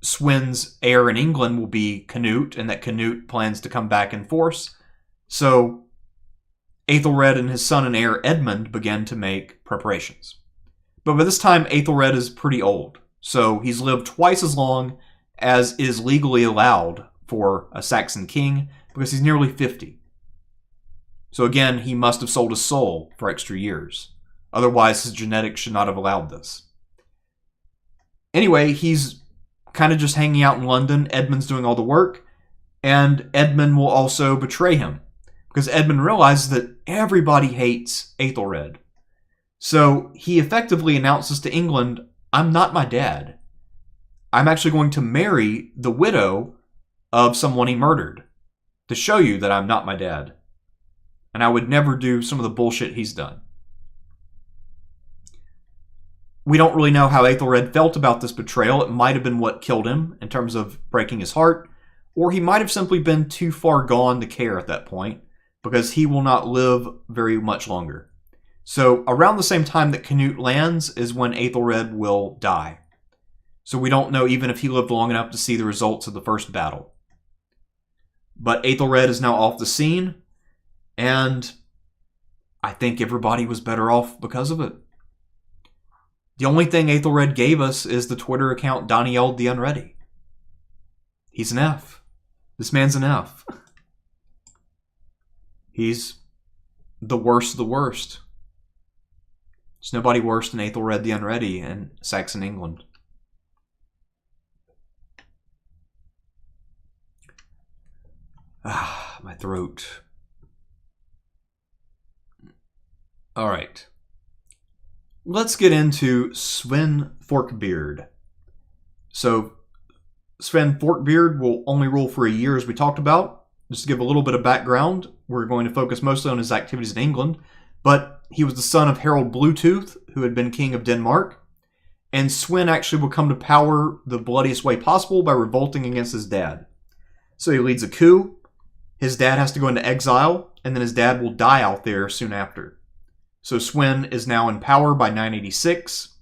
Sweyn's heir in England will be Cnut, and that Cnut plans to come back in force. So Aethelred and his son and heir Edmund began to make preparations. But by this time, Aethelred is pretty old, so he's lived twice as long as is legally allowed for a Saxon king, because he's nearly 50. So again, he must have sold his soul for extra years. Otherwise, his genetics should not have allowed this. Anyway, he's kind of just hanging out in London. Edmund's doing all the work, and Edmund will also betray him, because Edmund realizes that everybody hates Aethelred. So he effectively announces to England, I'm not my dad. I'm actually going to marry the widow of someone he murdered to show you that I'm not my dad. And I would never do some of the bullshit he's done. We don't really know how Aethelred felt about this betrayal. It might have been what killed him in terms of breaking his heart, or he might have simply been too far gone to care at that point, because he will not live very much longer. So around the same time that Cnut lands is when Aethelred will die. So we don't know even if he lived long enough to see the results of the first battle. But Aethelred is now off the scene, and I think everybody was better off because of it. The only thing Aethelred gave us is the Twitter account Harold the Unready. He's an F. This man's an F. He's the worst of the worst. There's nobody worse than Aethelred the Unready in Saxon England. Ah, my throat. All right. Let's get into Sweyn Forkbeard. So, Sweyn Forkbeard will only rule for a year, as we talked about. Just to give a little bit of background, we're going to focus mostly on his activities in England, but he was the son of Harold Bluetooth, who had been king of Denmark, and Sweyn actually will come to power the bloodiest way possible by revolting against his dad. So he leads a coup. His dad has to go into exile, and then his dad will die out there soon after. So Sweyn is now in power by 986.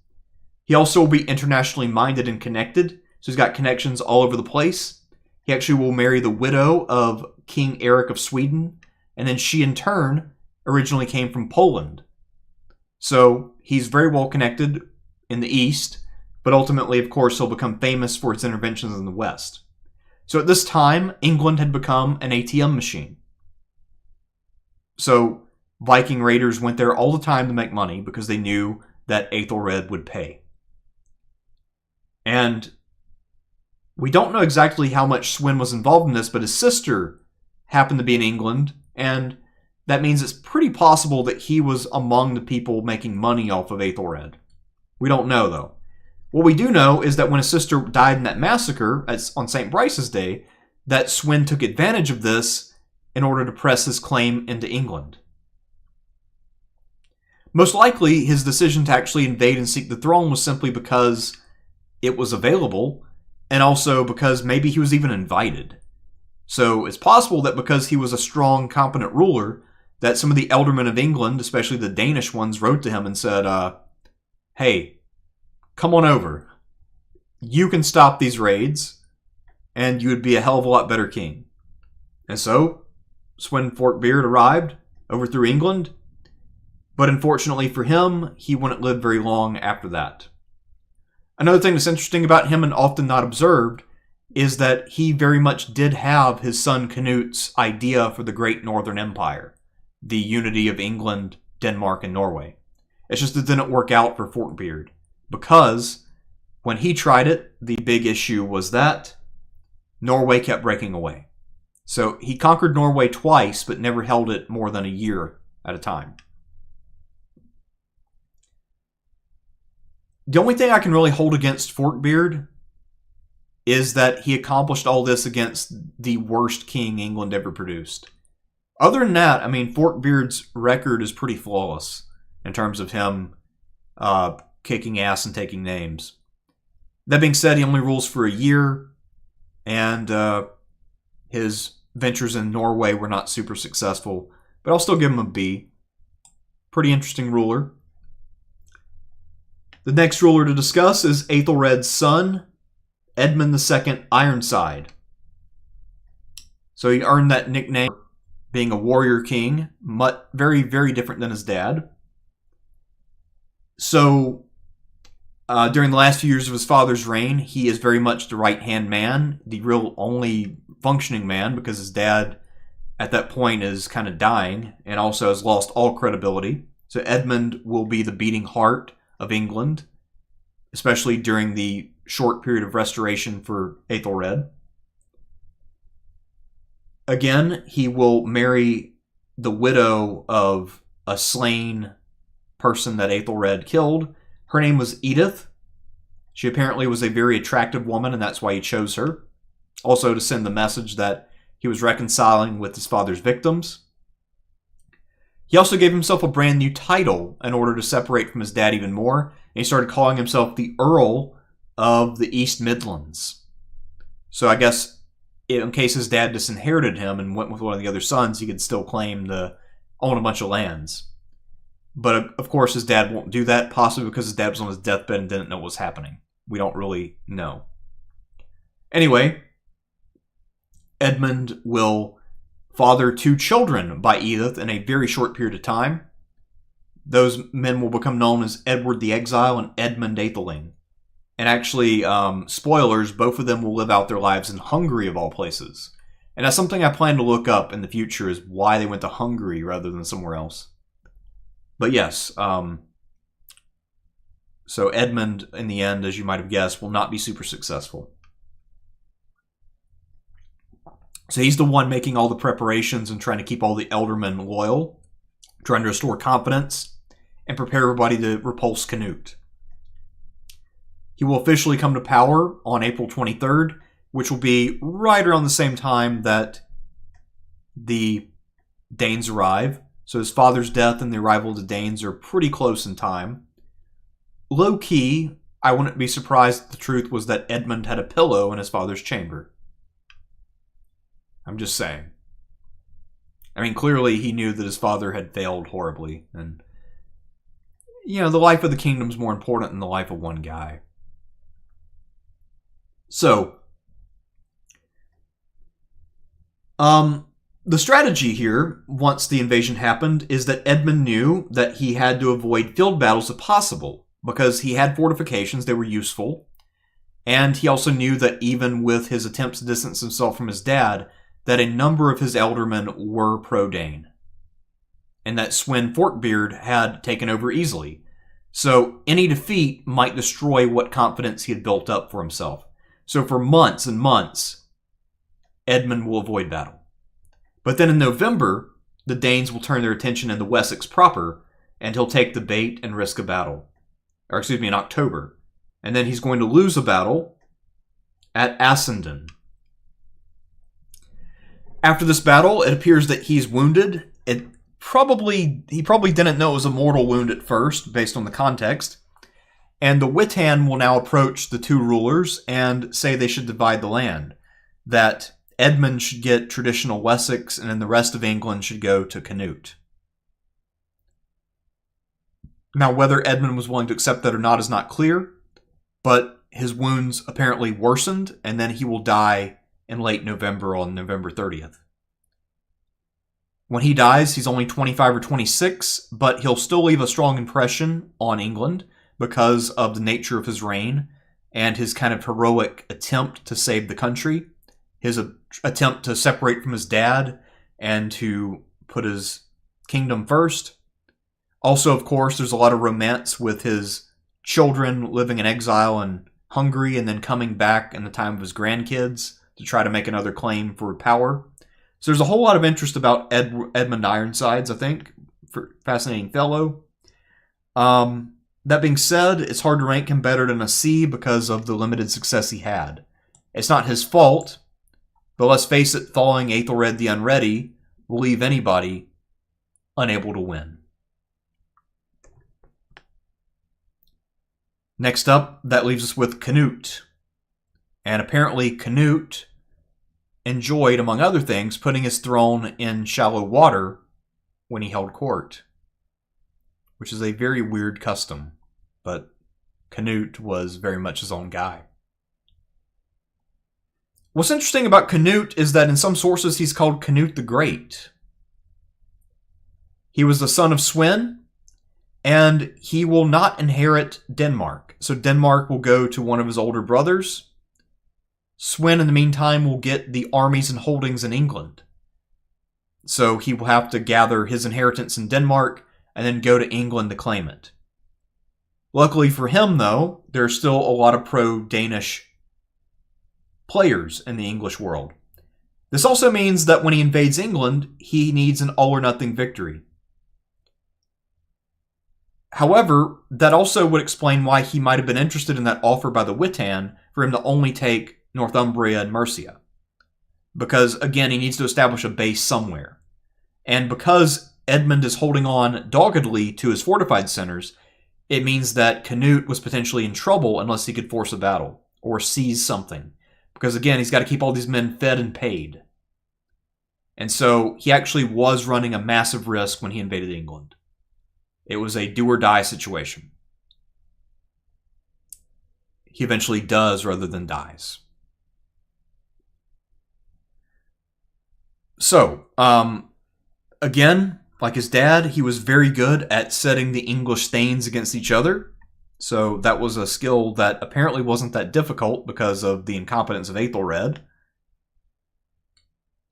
He also will be internationally minded and connected, so he's got connections all over the place. He actually will marry the widow of King Eric of Sweden, and then she in turn originally came from Poland. So he's very well connected in the East, but ultimately, of course, he'll become famous for his interventions in the West. So at this time, England had become an ATM machine. So Viking raiders went there all the time to make money because they knew that Aethelred would pay. And we don't know exactly how much Sweyn was involved in this, but his sister happened to be in England, and that means it's pretty possible that he was among the people making money off of Aethelred. We don't know, though. What we do know is that when his sister died in that massacre on St. Brice's Day, that Sweyn took advantage of this in order to press his claim into England. Most likely, his decision to actually invade and seek the throne was simply because it was available, and also because maybe he was even invited. So it's possible that because he was a strong, competent ruler, that some of the ealdormen of England, especially the Danish ones, wrote to him and said, hey, come on over. You can stop these raids, and you would be a hell of a lot better king. And so, Sweyn Forkbeard arrived, overthrew England, but unfortunately for him, he wouldn't live very long after that. Another thing that's interesting about him and often not observed is that he very much did have his son Cnut's idea for the Great Northern Empire, the unity of England, Denmark, and Norway. It's just it didn't work out for Forkbeard, because when he tried it, the big issue was that Norway kept breaking away. So he conquered Norway twice, but never held it more than a year at a time. The only thing I can really hold against Forkbeard is that he accomplished all this against the worst king England ever produced. Other than that, I mean, Forkbeard's record is pretty flawless in terms of him kicking ass and taking names. That being said, he only rules for a year, and his ventures in Norway were not super successful, but I'll still give him a B. Pretty interesting ruler. The next ruler to discuss is Aethelred's son, Edmund II Ironside. So he earned that nickname being a warrior king, very, very different than his dad. So during the last few years of his father's reign, he is very much the right-hand man, the real only functioning man, because his dad at that point is kind of dying and also has lost all credibility. So Edmund will be the beating heart of England, especially during the short period of restoration for Aethelred. Again, he will marry the widow of a slain person that Aethelred killed. Her name was Edith. She apparently was a very attractive woman, and that's why he chose her. Also to send the message that he was reconciling with his father's victims. He also gave himself a brand new title in order to separate from his dad even more, and he started calling himself the Earl of the East Midlands. So I guess in case his dad disinherited him and went with one of the other sons, he could still claim to own a bunch of lands. But of course his dad won't do that, possibly because his dad was on his deathbed and didn't know what was happening. We don't really know. Anyway, Edmund will father 2 children by Edith in a very short period of time. Those men will become known as Edward the Exile and Edmund Aetheling. And actually, spoilers, both of them will live out their lives in Hungary of all places. And that's something I plan to look up in the future, is why they went to Hungary rather than somewhere else. But yes, so Edmund, in the end, as you might have guessed, will not be super successful. So he's the one making all the preparations and trying to keep all the ealdormen loyal, trying to restore confidence, and prepare everybody to repulse Cnut. He will officially come to power on April 23rd, which will be right around the same time that the Danes arrive. So his father's death and the arrival of the Danes are pretty close in time. Low-key, I wouldn't be surprised if the truth was that Edmund had a pillow in his father's chamber. I'm just saying. I mean, clearly he knew that his father had failed horribly. And, you know, the life of the kingdom's more important than the life of one guy. So, the strategy here, once the invasion happened, is that Edmund knew that he had to avoid field battles if possible, because he had fortifications, they were useful, and he also knew that even with his attempts to distance himself from his dad, that a number of his ealdormen were pro-Dane, and that Sweyn Forkbeard had taken over easily. So any defeat might destroy what confidence he had built up for himself. So for months and months, Edmund will avoid battle. But then in November, the Danes will turn their attention into Wessex proper, and he'll take the bait and risk a battle. Or excuse me, in October. And then he's going to lose a battle at Assendon. After this battle, it appears that he's wounded. He probably didn't know it was a mortal wound at first, based on the context. And the Witan will now approach the 2 rulers and say they should divide the land. That Edmund should get traditional Wessex, and then the rest of England should go to Cnut. Now, whether Edmund was willing to accept that or not is not clear, but his wounds apparently worsened, and then he will die in late November on November 30th. When he dies, he's only 25 or 26, but he'll still leave a strong impression on England because of the nature of his reign and his kind of heroic attempt to save the country, his attempt to separate from his dad and to put his kingdom first. Also, of course, there's a lot of romance with his children living in exile in Hungary and then coming back in the time of his grandkids to try to make another claim for power. So there's a whole lot of interest about Edmund Ironsides, I think. Fascinating fellow. That being said, it's hard to rank him better than a C because of the limited success he had. It's not his fault, but let's face it, following Aethelred the Unready will leave anybody unable to win. Next up, that leaves us with Cnut. And apparently Cnut enjoyed, among other things, putting his throne in shallow water when he held court, which is a very weird custom, but Cnut was very much his own guy. What's interesting about Cnut is that in some sources he's called Cnut the Great. He was the son of Sweyn, and he will not inherit Denmark. So Denmark will go to one of his older brothers. Sweyn, in the meantime, will get the armies and holdings in England. So he will have to gather his inheritance in Denmark and then go to England to claim it. Luckily for him, though, there are still a lot of pro-Danish players in the English world. This also means that when he invades England, he needs an all-or-nothing victory. However, that also would explain why he might have been interested in that offer by the Witan for him to only take Northumbria and Mercia. Because, again, he needs to establish a base somewhere. And because Edmund is holding on doggedly to his fortified centers, it means that Cnut was potentially in trouble unless he could force a battle or seize something. Because, again, he's got to keep all these men fed and paid. And so he actually was running a massive risk when he invaded England. It was a do-or-die situation. He eventually does rather than dies. So, again, like his dad, he was very good at setting the English thanes against each other. So that was a skill that apparently wasn't that difficult because of the incompetence of Aethelred.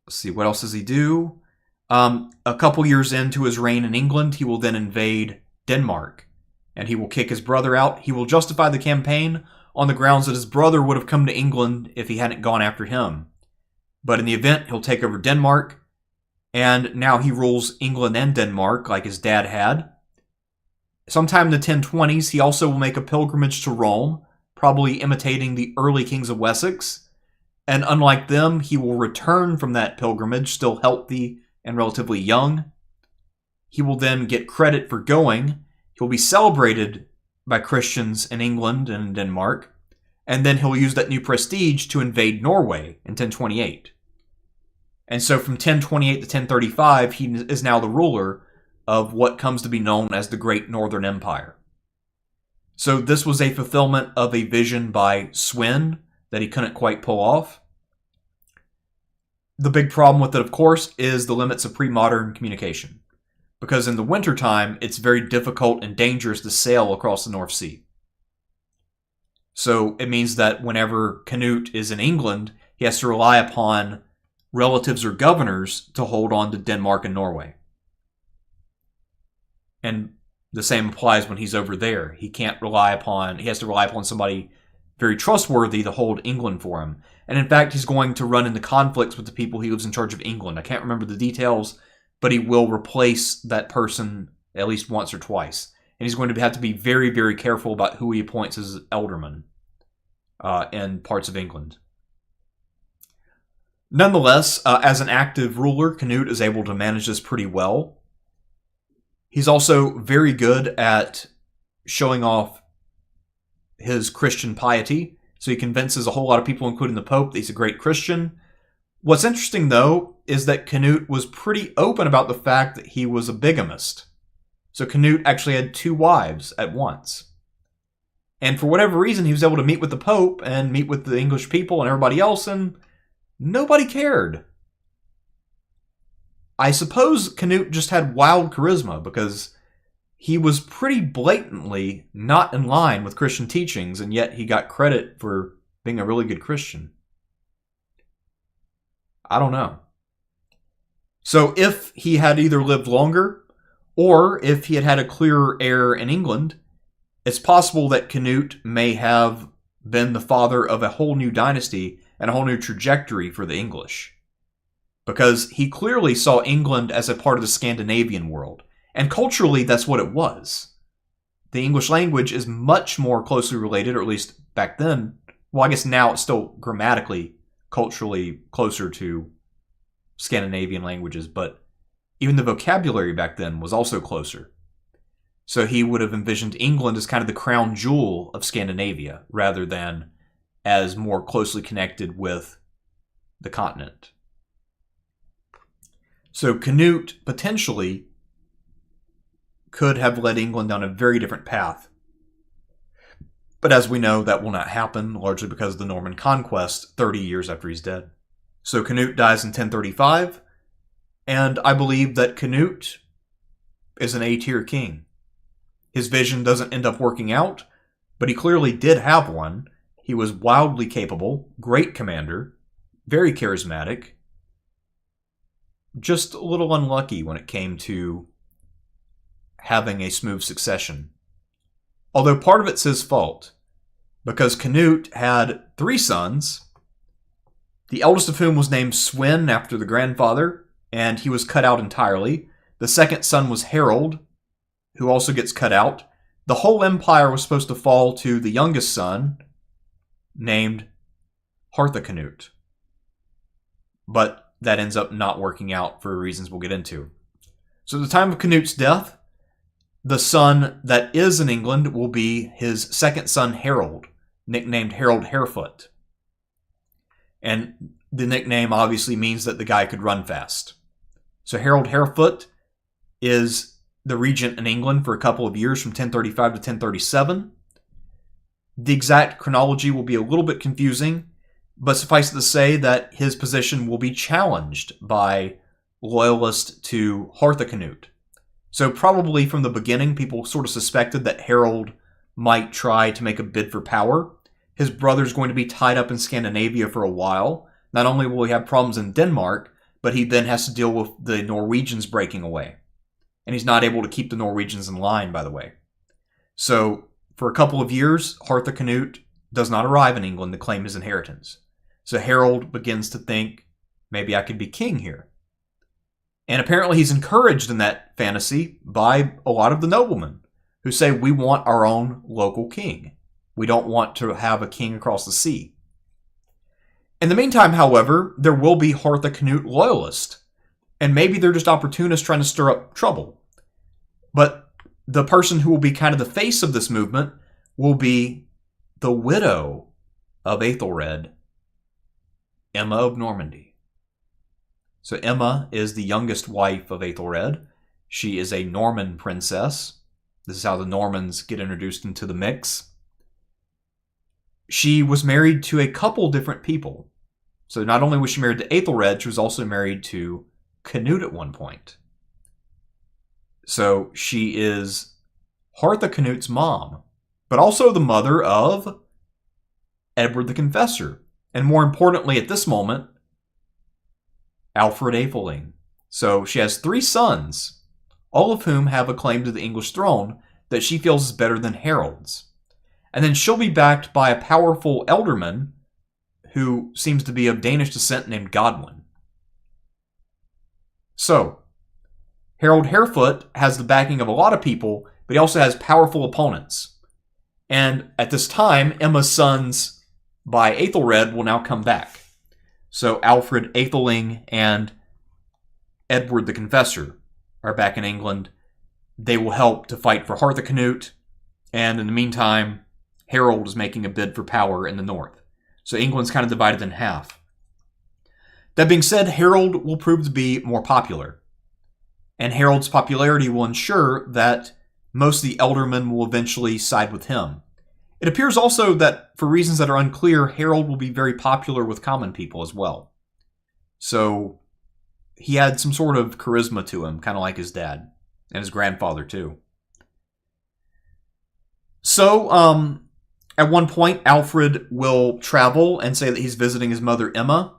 Let's see, what else does he do? A couple years into his reign in England, he will then invade Denmark, and he will kick his brother out. He will justify the campaign on the grounds that his brother would have come to England if he hadn't gone after him. But in the event, he'll take over Denmark, and now he rules England and Denmark like his dad had. Sometime in the 1020s, he also will make a pilgrimage to Rome, probably imitating the early Kings of Wessex. And unlike them, he will return from that pilgrimage still healthy and relatively young. He will then get credit for going. He'll be celebrated by Christians in England and in Denmark. And then he'll use that new prestige to invade Norway in 1028. And so from 1028 to 1035, he is now the ruler of what comes to be known as the Great Northern Empire. So this was a fulfillment of a vision by Sweyn that he couldn't quite pull off. The big problem with it, of course, is the limits of pre-modern communication. Because in the wintertime, it's very difficult and dangerous to sail across the North Sea. So it means that whenever Cnut is in England, he has to rely upon relatives or governors to hold on to Denmark and Norway. And the same applies when he's over there. He has to rely upon somebody very trustworthy to hold England for him. And in fact, he's going to run into conflicts with the people he leaves in charge of England. I can't remember the details, but he will replace that person at least once or twice. And he's going to have to be very, very careful about who he appoints as aldermen in parts of England. Nonetheless, as an active ruler, Cnut is able to manage this pretty well. He's also very good at showing off his Christian piety. So he convinces a whole lot of people, including the Pope, that he's a great Christian. What's interesting, though, is that Cnut was pretty open about the fact that he was a bigamist. So Cnut actually had 2 wives at once. And for whatever reason, he was able to meet with the Pope and meet with the English people and everybody else, and nobody cared. I suppose Cnut just had wild charisma because he was pretty blatantly not in line with Christian teachings, and yet he got credit for being a really good Christian. I don't know. So if he had either lived longer, or if he had had a clearer heir in England, it's possible that Cnut may have been the father of a whole new dynasty and a whole new trajectory for the English. Because he clearly saw England as a part of the Scandinavian world. And culturally, that's what it was. The English language is much more closely related, or at least back then. Well, I guess now it's still grammatically, culturally closer to Scandinavian languages, but even the vocabulary back then was also closer. So he would have envisioned England as kind of the crown jewel of Scandinavia, rather than as more closely connected with the continent. So Cnut potentially could have led England down a very different path. But as we know, that will not happen, largely because of the Norman conquest 30 years after he's dead. So Cnut dies in 1035, and I believe that Cnut is an A-tier king. His vision doesn't end up working out, but he clearly did have one. He was wildly capable, great commander, very charismatic, just a little unlucky when it came to having a smooth succession. Although part of it's his fault, because Cnut had 3 sons, the eldest of whom was named Sweyn after the grandfather, and he was cut out entirely. The second son was Harold, who also gets cut out. The whole empire was supposed to fall to the youngest son, named Harthacnut. But that ends up not working out for reasons we'll get into. So at the time of Cnut's death, the son that is in England will be his second son, Harold, nicknamed Harold Harefoot. And the nickname obviously means that the guy could run fast. So Harold Harefoot is the regent in England for a couple of years from 1035 to 1037. The exact chronology will be a little bit confusing. But suffice it to say that his position will be challenged by loyalists to Harthacnut. So probably from the beginning, people sort of suspected that Harold might try to make a bid for power. His brother's going to be tied up in Scandinavia for a while. Not only will he have problems in Denmark, but he then has to deal with the Norwegians breaking away. And he's not able to keep the Norwegians in line, by the way. So for a couple of years, Harthacnut does not arrive in England to claim his inheritance. So Harold begins to think, maybe I could be king here. And apparently he's encouraged in that fantasy by a lot of the noblemen who say, we want our own local king. We don't want to have a king across the sea. In the meantime, however, there will be Harthacnut loyalists. And maybe they're just opportunists trying to stir up trouble. But the person who will be kind of the face of this movement will be the widow of Aethelred, Emma of Normandy. So Emma is the youngest wife of Aethelred. She is a Norman princess. This is how the Normans get introduced into the mix. She was married to a couple different people. So not only was she married to Aethelred, she was also married to Cnut at one point. So she is Harthacnut's mom, but also the mother of Edward the Confessor. And more importantly at this moment, Alfred Aetheling. So she has 3 sons, all of whom have a claim to the English throne that she feels is better than Harold's. And then she'll be backed by a powerful ealdorman who seems to be of Danish descent named Godwin. So, Harold Harefoot has the backing of a lot of people, but he also has powerful opponents. And at this time, Emma's sons by Aethelred will now come back. So Alfred Aetheling and Edward the Confessor are back in England. They will help to fight for Harthacnut, and in the meantime, Harold is making a bid for power in the north. So England's kind of divided in half. That being said, Harold will prove to be more popular. And Harold's popularity will ensure that most of the ealdormen will eventually side with him. It appears also that, for reasons that are unclear, Harold will be very popular with common people as well. So he had some sort of charisma to him, kind of like his dad, and his grandfather too. So, at one point, Alfred will travel and say that he's visiting his mother Emma.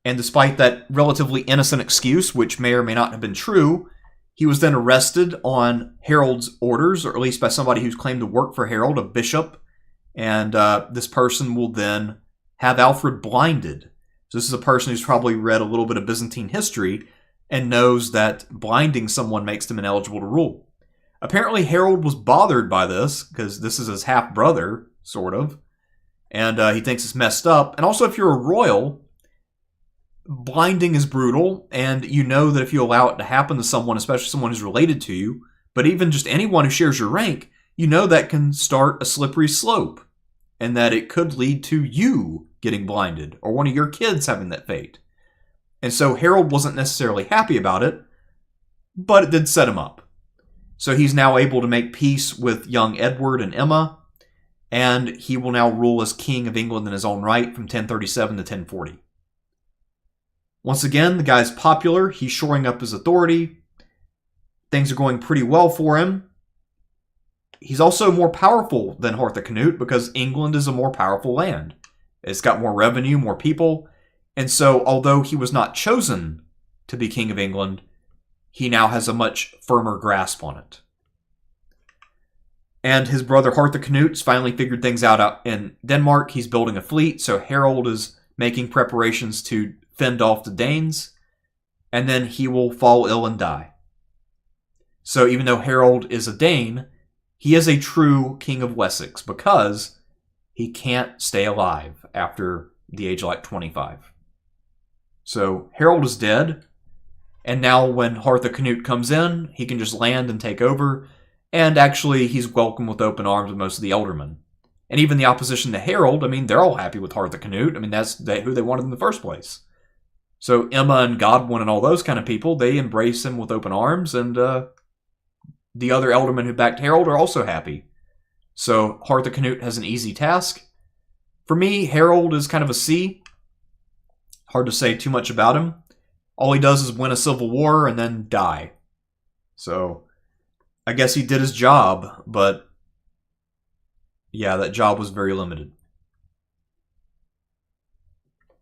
And despite that relatively innocent excuse, which may or may not have been true, he was then arrested on Harold's orders, or at least by somebody who's claimed to work for Harold, a bishop. And this person will then have Alfred blinded. So this is a person who's probably read a little bit of Byzantine history and knows that blinding someone makes them ineligible to rule. Apparently Harold was bothered by this, because this is his half-brother, sort of. And he thinks it's messed up. And also, if you're a royal, blinding is brutal, and you know that if you allow it to happen to someone, especially someone who's related to you, but even just anyone who shares your rank, you know that can start a slippery slope, and that it could lead to you getting blinded, or one of your kids having that fate. And so Harold wasn't necessarily happy about it, but it did set him up. So he's now able to make peace with young Edward and Emma, and he will now rule as King of England in his own right from 1037 to 1040. Once again, the guy's popular. He's shoring up his authority. Things are going pretty well for him. He's also more powerful than Harthacnut because England is a more powerful land. It's got more revenue, more people. And so, although he was not chosen to be King of England, he now has a much firmer grasp on it. And his brother Harthacnut's finally figured things out in Denmark. He's building a fleet, so Harold is making preparations to fend off the Danes, and then he will fall ill and die. So even though Harold is a Dane, he is a true King of Wessex because he can't stay alive after the age of like 25. So Harold is dead, and now when Harthacnut comes in, he can just land and take over, and actually he's welcomed with open arms with most of the ealdormen. And even the opposition to Harold, I mean, they're all happy with Harthacnut. I mean, that's who they wanted in the first place. So Emma and Godwin and all those kind of people, they embrace him with open arms, and the other ealdormen who backed Harold are also happy. So Harthacnut has an easy task. For me, Harold is kind of a C. Hard to say too much about him. All he does is win a civil war and then die. So, I guess he did his job, but yeah, that job was very limited.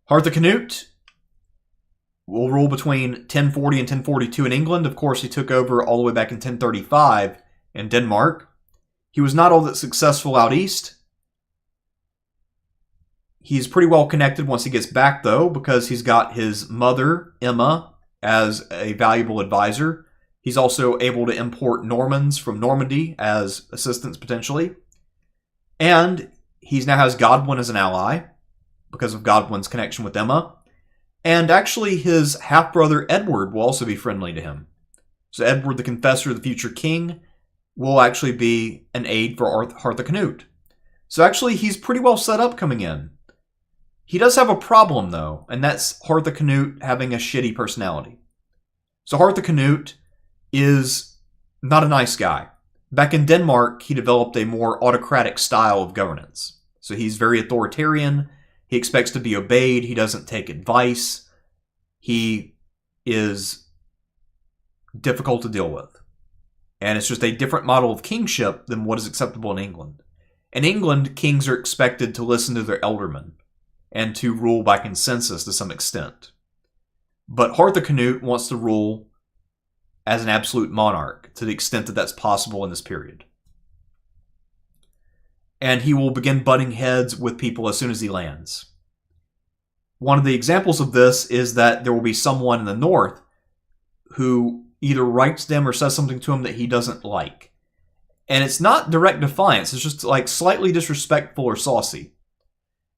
Harthacnut will rule between 1040 and 1042 in England. Of course, he took over all the way back in 1035 in Denmark. He was not all that successful out east. He's pretty well connected once he gets back, though, because he's got his mother, Emma, as a valuable advisor. He's also able to import Normans from Normandy as assistants, potentially. And he now has Godwin as an ally, because of Godwin's connection with Emma. And actually, his half-brother Edward will also be friendly to him. So Edward, the Confessor, the future king, will actually be an aide for Harthacnut. So actually, he's pretty well set up coming in. He does have a problem, though, and that's Harthacnut having a shitty personality. So Harthacnut is not a nice guy. Back in Denmark, he developed a more autocratic style of governance. So he's very authoritarian. He expects to be obeyed. He doesn't take advice. He is difficult to deal with. And it's just a different model of kingship than what is acceptable in England. In England, kings are expected to listen to their ealdormen and to rule by consensus to some extent. But Harthacnut wants to rule as an absolute monarch to the extent that that's possible in this period. And he will begin butting heads with people as soon as he lands. One of the examples of this is that there will be someone in the north who either writes them or says something to him that he doesn't like. And it's not direct defiance, it's just like slightly disrespectful or saucy.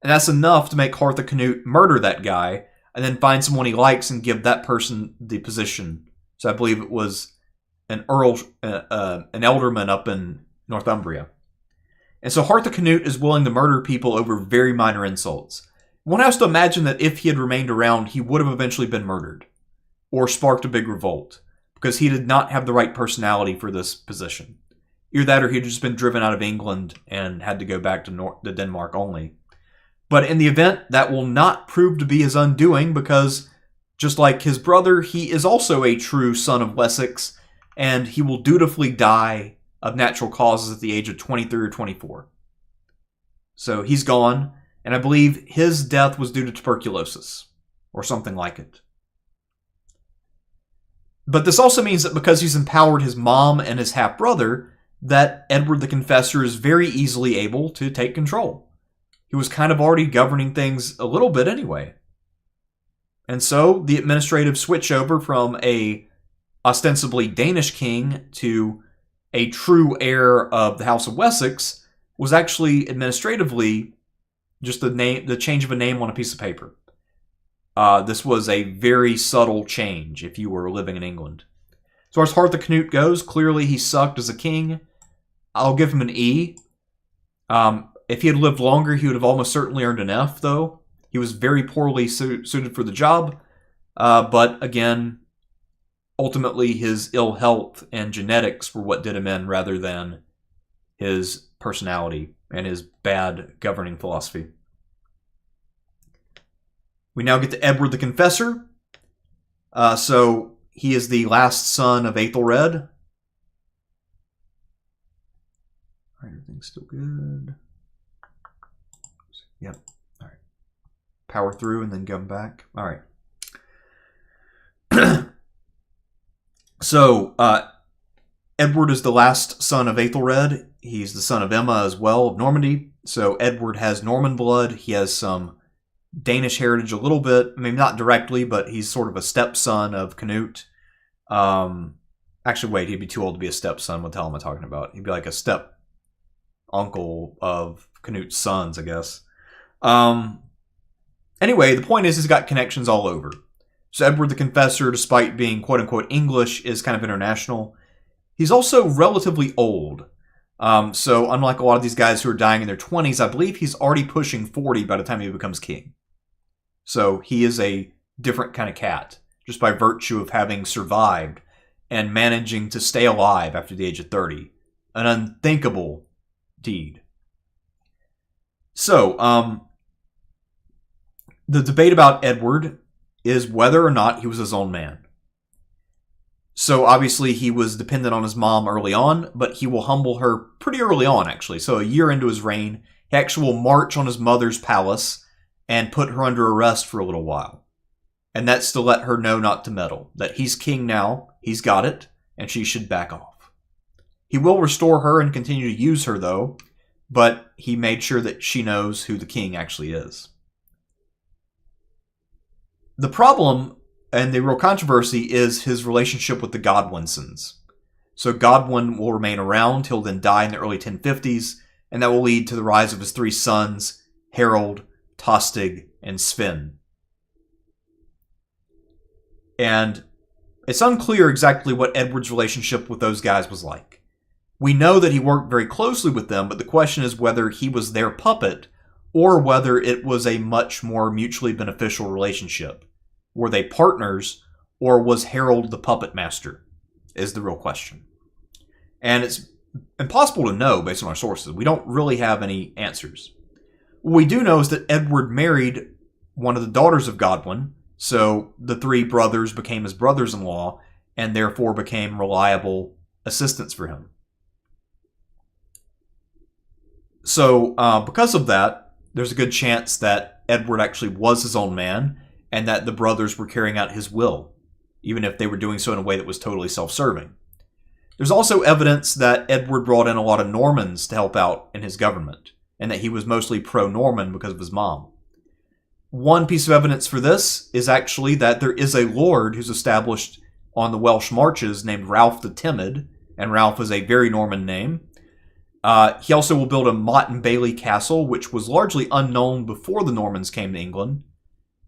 And that's enough to make Harthacnut murder that guy and then find someone he likes and give that person the position. So I believe it was an ealdorman up in Northumbria. And so Harthacnut is willing to murder people over very minor insults. One has to imagine that if he had remained around, he would have eventually been murdered or sparked a big revolt because he did not have the right personality for this position. Either that or he had just been driven out of England and had to go back to Denmark only. But in the event, that will not prove to be his undoing because, just like his brother, he is also a true son of Wessex, and he will dutifully die of natural causes at the age of 23 or 24. So he's gone, and I believe his death was due to tuberculosis, or something like it. But this also means that because he's empowered his mom and his half-brother, that Edward the Confessor is very easily able to take control. He was kind of already governing things a little bit anyway. And so the administrative switchover from a ostensibly Danish king to a true heir of the House of Wessex was actually administratively just the change of a name on a piece of paper. This was a very subtle change if you were living in England. As far as Harthacnut goes, clearly he sucked as a king. I'll give him an E. If he had lived longer, he would have almost certainly earned an F, though. He was very poorly suited for the job. But again, ultimately his ill health and genetics were what did him in rather than his personality and his bad governing philosophy. We now get to Edward the Confessor. So he is the last son of Aethelred. Everything's still good. Yep. All right. Power through and then come back. All right. So, Edward is the last son of Aethelred. He's the son of Emma as well, of Normandy. So, Edward has Norman blood. He has some Danish heritage a little bit. I mean, not directly, but he's sort of a stepson of Canute. Actually, wait, he'd be too old to be a stepson. What the hell am I talking about? He'd be like a step uncle of Canute's sons, I guess. Anyway, the point is he's got connections all over. So Edward the Confessor, despite being quote-unquote English, is kind of international. He's also relatively old. So unlike a lot of these guys who are dying in their 20s, I believe he's already pushing 40 by the time he becomes king. So he is a different kind of cat, just by virtue of having survived and managing to stay alive after the age of 30. An unthinkable deed. So, The debate about Edward is whether or not he was his own man. So obviously he was dependent on his mom early on, but he will humble her pretty early on, actually. So a year into his reign, he actually will march on his mother's palace and put her under arrest for a little while. And that's to let her know not to meddle, that he's king now, he's got it, and she should back off. He will restore her and continue to use her, though, but he made sure that she knows who the king actually is. The problem and the real controversy is his relationship with the Godwinsons. So Godwin will remain around. He'll then die in the early 1050s, and that will lead to the rise of his three sons, Harold, Tostig, and Sweyn. And it's unclear exactly what Edward's relationship with those guys was like. We know that he worked very closely with them, but the question is whether he was their puppet or whether it was a much more mutually beneficial relationship. Were they partners, or was Harold the puppet master, is the real question. And it's impossible to know based on our sources. We don't really have any answers. What we do know is that Edward married one of the daughters of Godwin, so the three brothers became his brothers-in-law, and therefore became reliable assistants for him. So, because of that, there's a good chance that Edward actually was his own man, and that the brothers were carrying out his will, even if they were doing so in a way that was totally self-serving. There's also evidence that Edward brought in a lot of Normans to help out in his government, and that he was mostly pro-Norman because of his mom. One piece of evidence for this is actually that there is a lord who's established on the Welsh marches named Ralph the Timid, and Ralph is a very Norman name. He also will build a Motte and Bailey castle, which was largely unknown before the Normans came to England,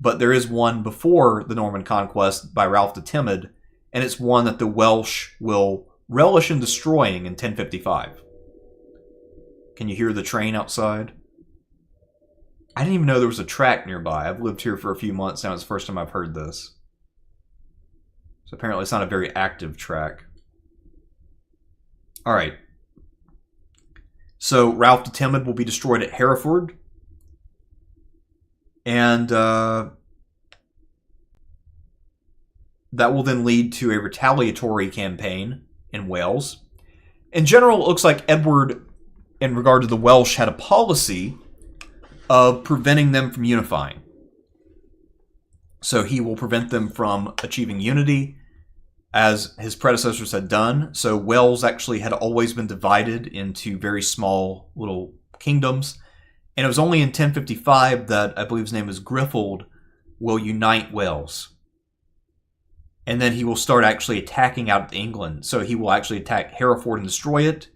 but there is one before the Norman conquest by Ralph the Timid, and it's one that the Welsh will relish in destroying in 1055. Can you hear the train outside? I didn't even know there was a track nearby. I've lived here for a few months now. It's the first time I've heard this. So apparently it's not a very active track. Alright. So Ralph the Timid will be destroyed at Harefoot. And that will then lead to a retaliatory campaign in Wales. In general, it looks like Edward, in regard to the Welsh, had a policy of preventing them from unifying. So he will prevent them from achieving unity, as his predecessors had done. So Wales actually had always been divided into very small little kingdoms. And it was only in 1055 that, I believe his name is Griffold, will unite Wales. And then he will start actually attacking out of England. So he will actually attack Hereford and destroy it.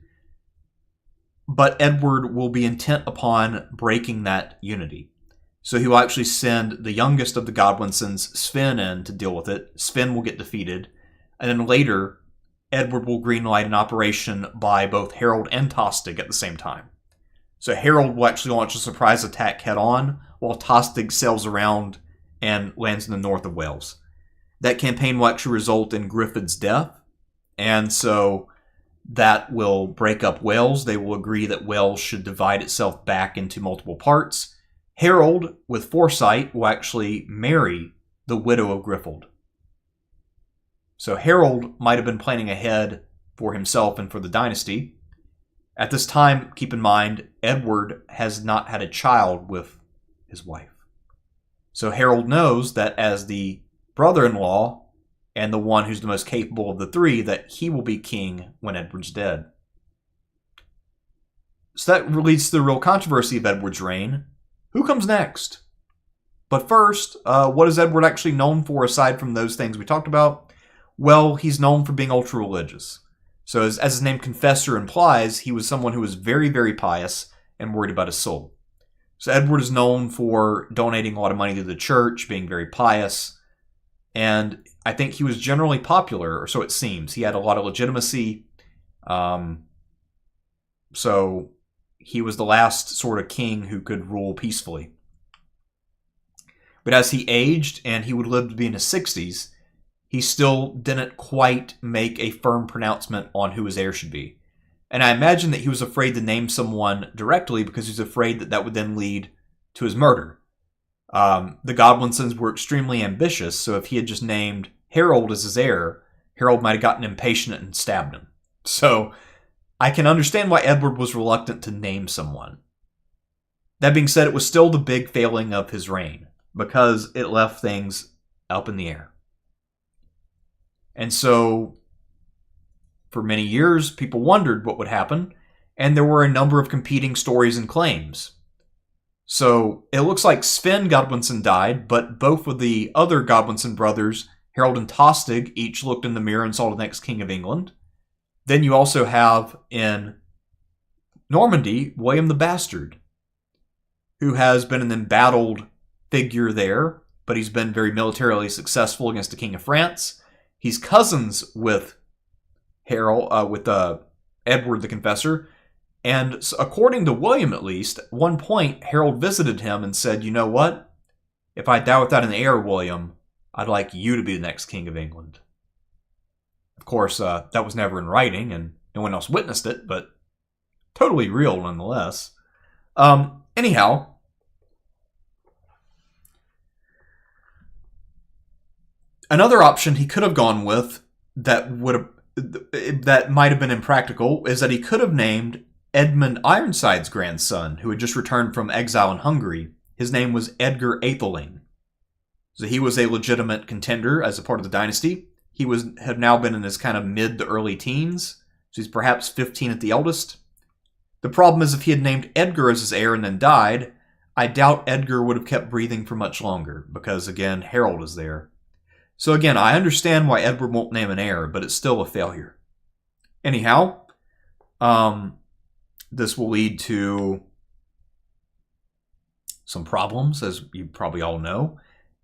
But Edward will be intent upon breaking that unity. So he will actually send the youngest of the Godwinsons, Sweyn, in to deal with it. Sweyn will get defeated. And then later, Edward will greenlight an operation by both Harold and Tostig at the same time. So Harold will actually launch a surprise attack head-on, while Tostig sails around and lands in the north of Wales. That campaign will actually result in Griffith's death, and so that will break up Wales. They will agree that Wales should divide itself back into multiple parts. Harold, with foresight, will actually marry the widow of Griffold. So Harold might have been planning ahead for himself and for the dynasty. At this time, keep in mind, Edward has not had a child with his wife. So Harold knows that as the brother-in-law and the one who's the most capable of the three, that he will be king when Edward's dead. So that leads to the real controversy of Edward's reign. Who comes next? But first, what is Edward actually known for aside from those things we talked about? Well, he's known for being ultra-religious. So as his name Confessor implies, he was someone who was very, very pious and worried about his soul. So Edward is known for donating a lot of money to the church, being very pious, and I think he was generally popular, or so it seems. He had a lot of legitimacy, so he was the last sort of king who could rule peacefully. But as he aged, and he would live to be in his 60s, he still didn't quite make a firm pronouncement on who his heir should be. And I imagine that he was afraid to name someone directly because he was afraid that that would then lead to his murder. The Godwinsons were extremely ambitious, so if he had just named Harold as his heir, Harold might have gotten impatient and stabbed him. So I can understand why Edward was reluctant to name someone. That being said, it was still the big failing of his reign, because it left things up in the air. And so, for many years, people wondered what would happen, and there were a number of competing stories and claims. So, it looks like Sweyn Godwinson died, but both of the other Godwinson brothers, Harold and Tostig, each looked in the mirror and saw the next king of England. Then you also have, in Normandy, William the Bastard, who has been an embattled figure there, but he's been very militarily successful against the King of France. He's cousins with Edward the Confessor, and according to William at least, at one point Harold visited him and said, "You know what? If I die without an heir, William, I'd like you to be the next King of England." Of course, that was never in writing, and no one else witnessed it, but totally real nonetheless. Anyhow, another option he could have gone with that might have been impractical is that he could have named Edmund Ironside's grandson, who had just returned from exile in Hungary. His name was Edgar Aetheling. So he was a legitimate contender as a part of the dynasty. He had now been in his kind of mid to early teens, so he's perhaps 15 at the eldest. The problem is if he had named Edgar as his heir and then died, I doubt Edgar would have kept breathing for much longer, because again, Harold is there. So again, I understand why Edward won't name an heir, but it's still a failure. Anyhow, this will lead to some problems, as you probably all know.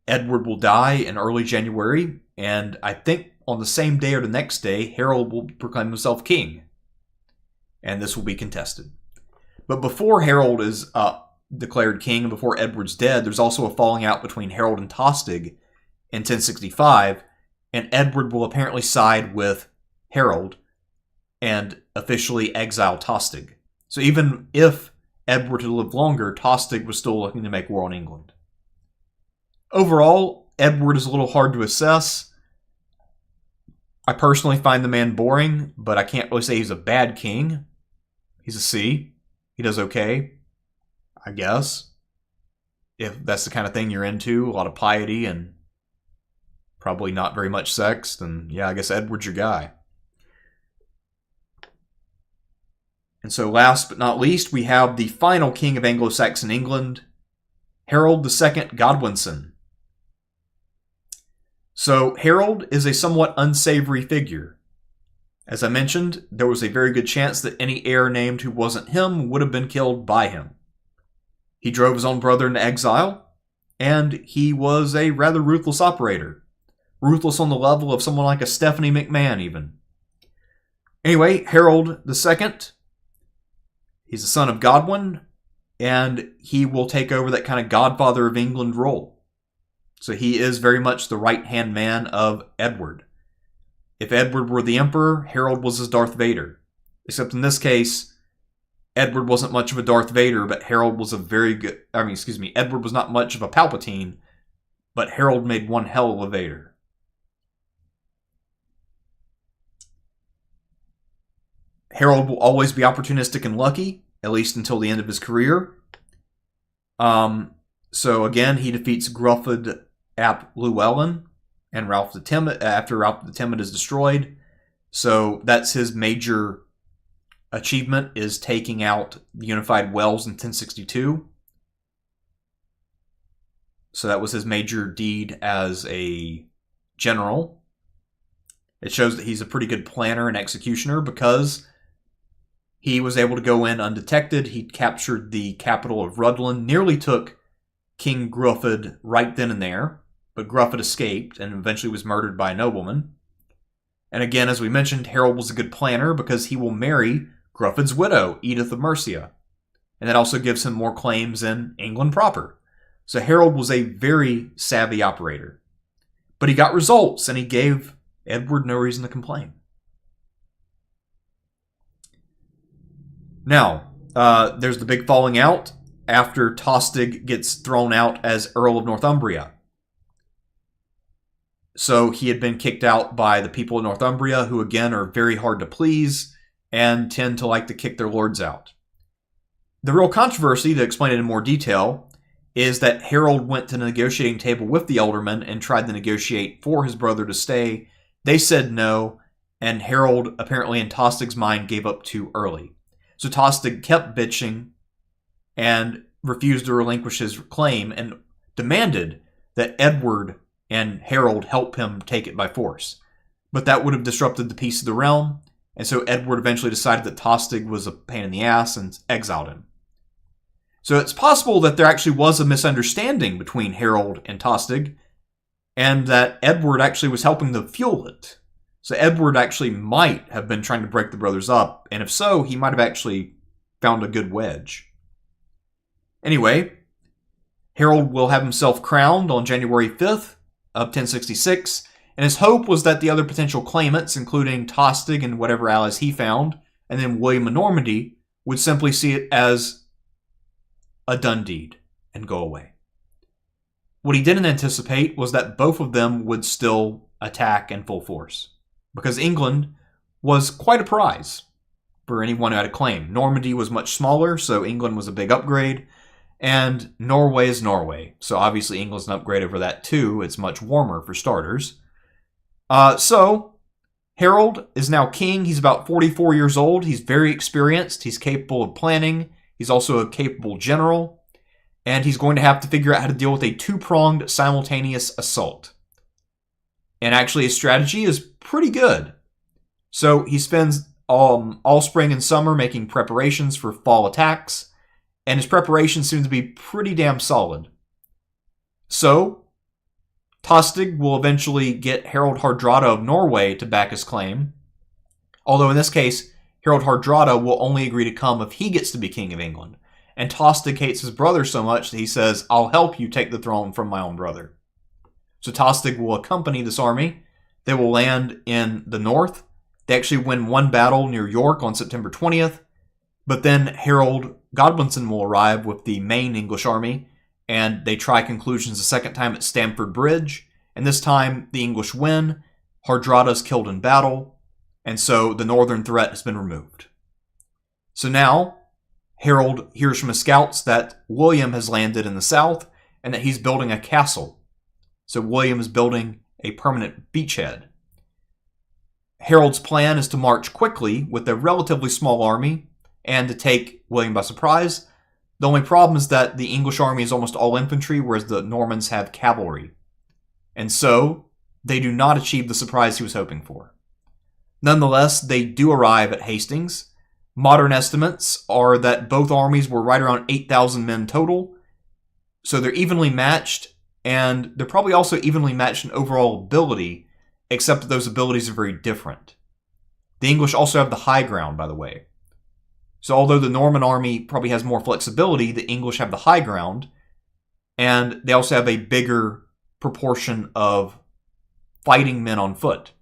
Edward will die in early January, and I think on the same day or the next day, Harold will proclaim himself king. And this will be contested. But before Harold is declared king and before Edward's dead, there's also a falling out between Harold and Tostig in 1065, and Edward will apparently side with Harold and officially exile Tostig. So even if Edward had lived longer, Tostig was still looking to make war on England. Overall, Edward is a little hard to assess. I personally find the man boring, but I can't really say he's a bad king. He's a C. He does okay, I guess. If that's the kind of thing you're into, a lot of piety and probably not very much sex, then yeah, I guess Edward's your guy. And so last but not least, we have the final king of Anglo-Saxon England, Harold II Godwinson. So Harold is a somewhat unsavory figure. As I mentioned, there was a very good chance that any heir named who wasn't him would have been killed by him. He drove his own brother into exile, and he was a rather ruthless operator. Ruthless on the level of someone like a Stephanie McMahon, even. Anyway, Harold II, he's the son of Godwin, and he will take over that kind of godfather of England role. So he is very much the right-hand man of Edward. If Edward were the emperor, Harold was his Darth Vader. Except in this case, Edward wasn't much of a Darth Vader, but Harold was Edward was not much of a Palpatine, but Harold made one hell of a Vader. Harold will always be opportunistic and lucky, at least until the end of his career. So again, he defeats Gruffydd ap Llewellyn and Ralph the Timid after Ralph the Timid is destroyed. So that's his major achievement, is taking out the unified Wales in 1062. So that was his major deed as a general. It shows that he's a pretty good planner and executioner because he was able to go in undetected. He captured the capital of Rhuddlan, nearly took King Gruffydd right then and there, but Gruffydd escaped and eventually was murdered by a nobleman. And again, as we mentioned, Harold was a good planner because he will marry Gruffydd's widow, Edith of Mercia. And that also gives him more claims in England proper. So Harold was a very savvy operator. But he got results, and he gave Edward no reason to complain. Now, there's the big falling out. after Tostig gets thrown out as Earl of Northumbria. So he had been kicked out by the people of Northumbria, who again are very hard to please and tend to like to kick their lords out. The real controversy, to explain it in more detail, is that Harold went to the negotiating table with the aldermen and tried to negotiate for his brother to stay. They said no, and Harold, apparently in Tostig's mind, gave up too early. So Tostig kept bitching and refused to relinquish his claim and demanded that Edward and Harold help him take it by force. But that would have disrupted the peace of the realm, and so Edward eventually decided that Tostig was a pain in the ass and exiled him. So it's possible that there actually was a misunderstanding between Harold and Tostig, and that Edward actually was helping to fuel it. So Edward actually might have been trying to break the brothers up, and if so, he might have actually found a good wedge. Anyway, Harold will have himself crowned on January 5th of 1066, and his hope was that the other potential claimants, including Tostig and whatever allies he found, and then William of Normandy, would simply see it as a done deed and go away. What he didn't anticipate was that both of them would still attack in full force, because England was quite a prize for anyone who had a claim. Normandy was much smaller, so England was a big upgrade, and Norway is Norway, so obviously England's an upgrade over that too. It's much warmer for starters. So Harold is now king. He's about 44 years old. He's very experienced. He's capable of planning. He's also a capable general. And he's going to have to figure out how to deal with a two-pronged simultaneous assault. And actually his strategy is pretty good. So he spends all spring and summer making preparations for fall attacks. And his preparations seem to be pretty damn solid. So Tostig will eventually get Harold Hardrada of Norway to back his claim. Although in this case, Harold Hardrada will only agree to come if he gets to be king of England. And Tostig hates his brother so much that he says, I'll help you take the throne from my own brother. So Tostig will accompany this army. They will land in the north. They actually win one battle near York on September 20th. But then Harold Godwinson will arrive with the main English army, and they try conclusions a second time at Stamford Bridge. And this time, the English win. Hardrada is killed in battle, and so the northern threat has been removed. So now, Harold hears from his scouts that William has landed in the south, and that he's building a castle. So William is building a permanent beachhead. Harold's plan is to march quickly with a relatively small army, and to take William by surprise. The only problem is that the English army is almost all infantry, whereas the Normans have cavalry. And so, they do not achieve the surprise he was hoping for. Nonetheless, they do arrive at Hastings. Modern estimates are that both armies were right around 8,000 men total. So they're evenly matched, and they're probably also evenly matched in overall ability, except that those abilities are very different. The English also have the high ground, by the way. So although the Norman army probably has more flexibility, the English have the high ground, and they also have a bigger proportion of fighting men on foot.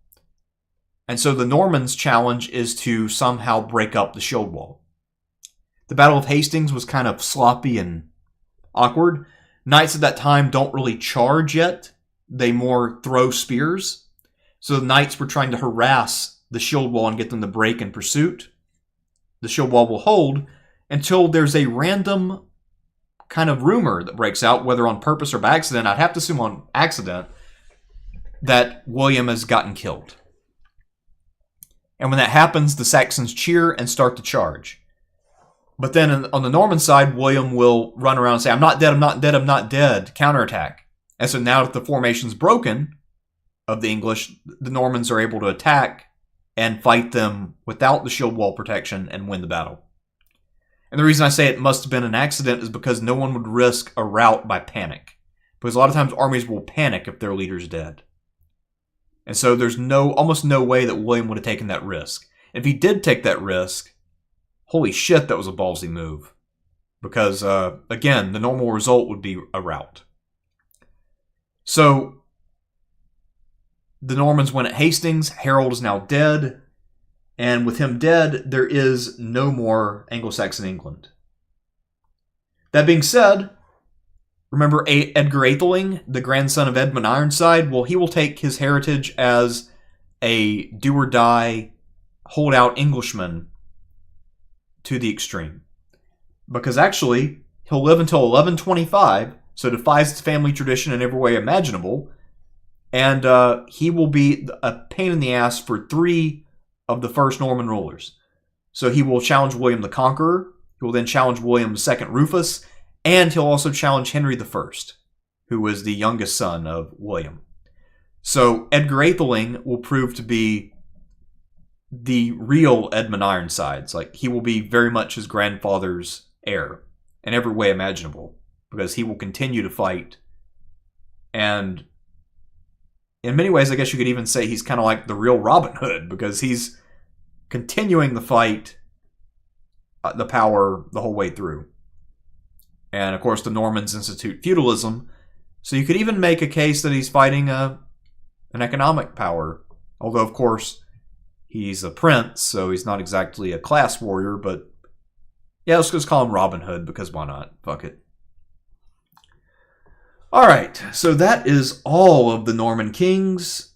And so the Normans' challenge is to somehow break up the shield wall. The Battle of Hastings was kind of sloppy and awkward. Knights at that time don't really charge yet. They more throw spears. So the knights were trying to harass the shield wall and get them to break in pursuit. The shield wall will hold until there's a random kind of rumor that breaks out, whether on purpose or by accident. I'd have to assume on accident, that William has gotten killed. And when that happens, the Saxons cheer and start to charge. But then on the Norman side, William will run around and say, I'm not dead, I'm not dead, I'm not dead, counterattack. And so now that the formation's broken of the English, the Normans are able to attack and fight them without the shield wall protection and win the battle. And the reason I say it must have been an accident is because no one would risk a rout by panic. Because a lot of times armies will panic if their leader's dead. And so there's almost no way that William would have taken that risk. If he did take that risk, holy shit, that was a ballsy move. Because, again, the normal result would be a rout. So the Normans win at Hastings. Harold is now dead. And with him dead, there is no more Anglo-Saxon England. That being said, remember Edgar Atheling, the grandson of Edmund Ironside? Well, he will take his heritage as a do-or-die, hold-out Englishman to the extreme. Because actually, he'll live until 1125, so defies his family tradition in every way imaginable, and he will be a pain in the ass for 3 of the first Norman rulers. So he will challenge William the Conqueror, he will then challenge William II Rufus, and he'll also challenge Henry I, who was the youngest son of William. So Edgar Atheling will prove to be the real Edmund Ironsides. Like, he will be very much his grandfather's heir in every way imaginable, because he will continue to fight. And in many ways, I guess you could even say he's kind of like the real Robin Hood, because he's continuing the fight, the power, the whole way through. And of course, the Normans institute feudalism, so you could even make a case that he's fighting an economic power. Although, of course, he's a prince, so he's not exactly a class warrior, but yeah, let's just call him Robin Hood, because why not? Fuck it. Alright, so that is all of the Norman kings.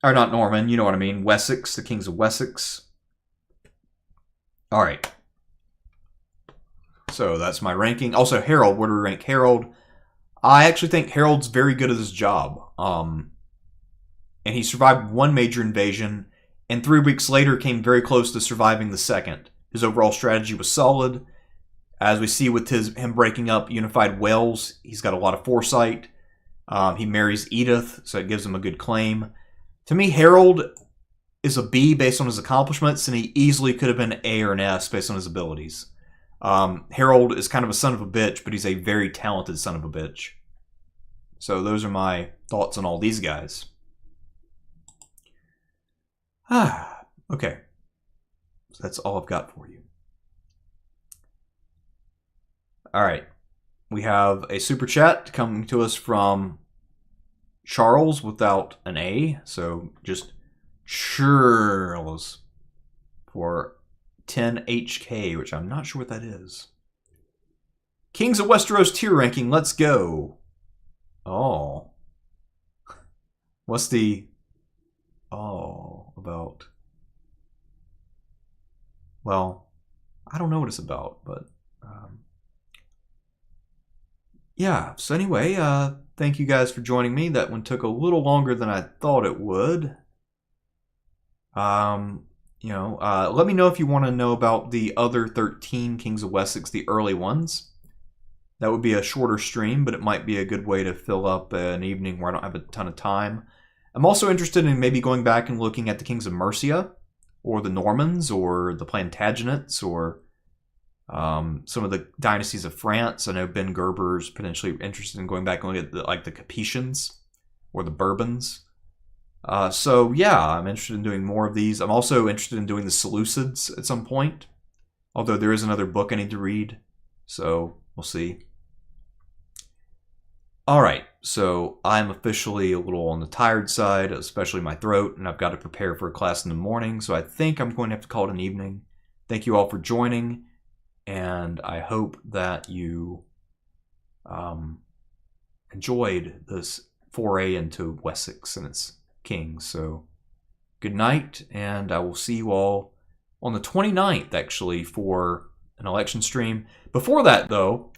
Or not Norman, you know what I mean. Wessex, the Kings of Wessex. Alright. So that's my ranking. Also, Harold, where do we rank Harold? I actually think Harold's very good at his job. And he survived one major invasion, and 3 weeks later came very close to surviving the second. His overall strategy was solid. As we see with him breaking up unified Wales, he's got a lot of foresight. He marries Edith, so it gives him a good claim. To me, Harold is a B based on his accomplishments, and he easily could have been an A or an S based on his abilities. Harold is kind of a son of a bitch, but he's a very talented son of a bitch. So those are my thoughts on all these guys. Okay. So that's all I've got for you. Alright. We have a super chat coming to us from Charles without an A. So just Charles for 10 HK, which I'm not sure what that is. Kings of Westeros tier ranking, let's go. Oh. What's the... Oh, about... Well, I don't know what it's about, but... yeah, so anyway, thank you guys for joining me. That one took a little longer than I thought it would. Let me know if you want to know about the other 13 Kings of Wessex, the early ones. That would be a shorter stream, but it might be a good way to fill up an evening where I don't have a ton of time. I'm also interested in maybe going back and looking at the Kings of Mercia, or the Normans, or the Plantagenets, or some of the dynasties of France. I know Ben Gerber's potentially interested in going back and looking at the Capetians, or the Bourbons. So yeah, I'm interested in doing more of these. I'm also interested in doing the Seleucids at some point, although there is another book I need to read, so we'll see. Alright, so I'm officially a little on the tired side, especially my throat, and I've got to prepare for a class in the morning, so I think I'm going to have to call it an evening. Thank you all for joining, and I hope that you enjoyed this foray into Wessex and its kings. So good night, and I will see you all on the 29th, actually, for an election stream. Before that, though,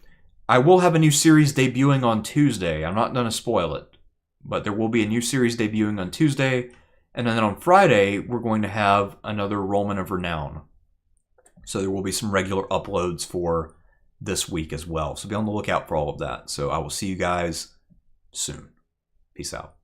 I will have a new series debuting on Tuesday. I'm not going to spoil it, but there will be a new series debuting on Tuesday, and then on Friday, we're going to have another Roman of Renown. So there will be some regular uploads for this week as well. So be on the lookout for all of that. So I will see you guys soon. Peace out.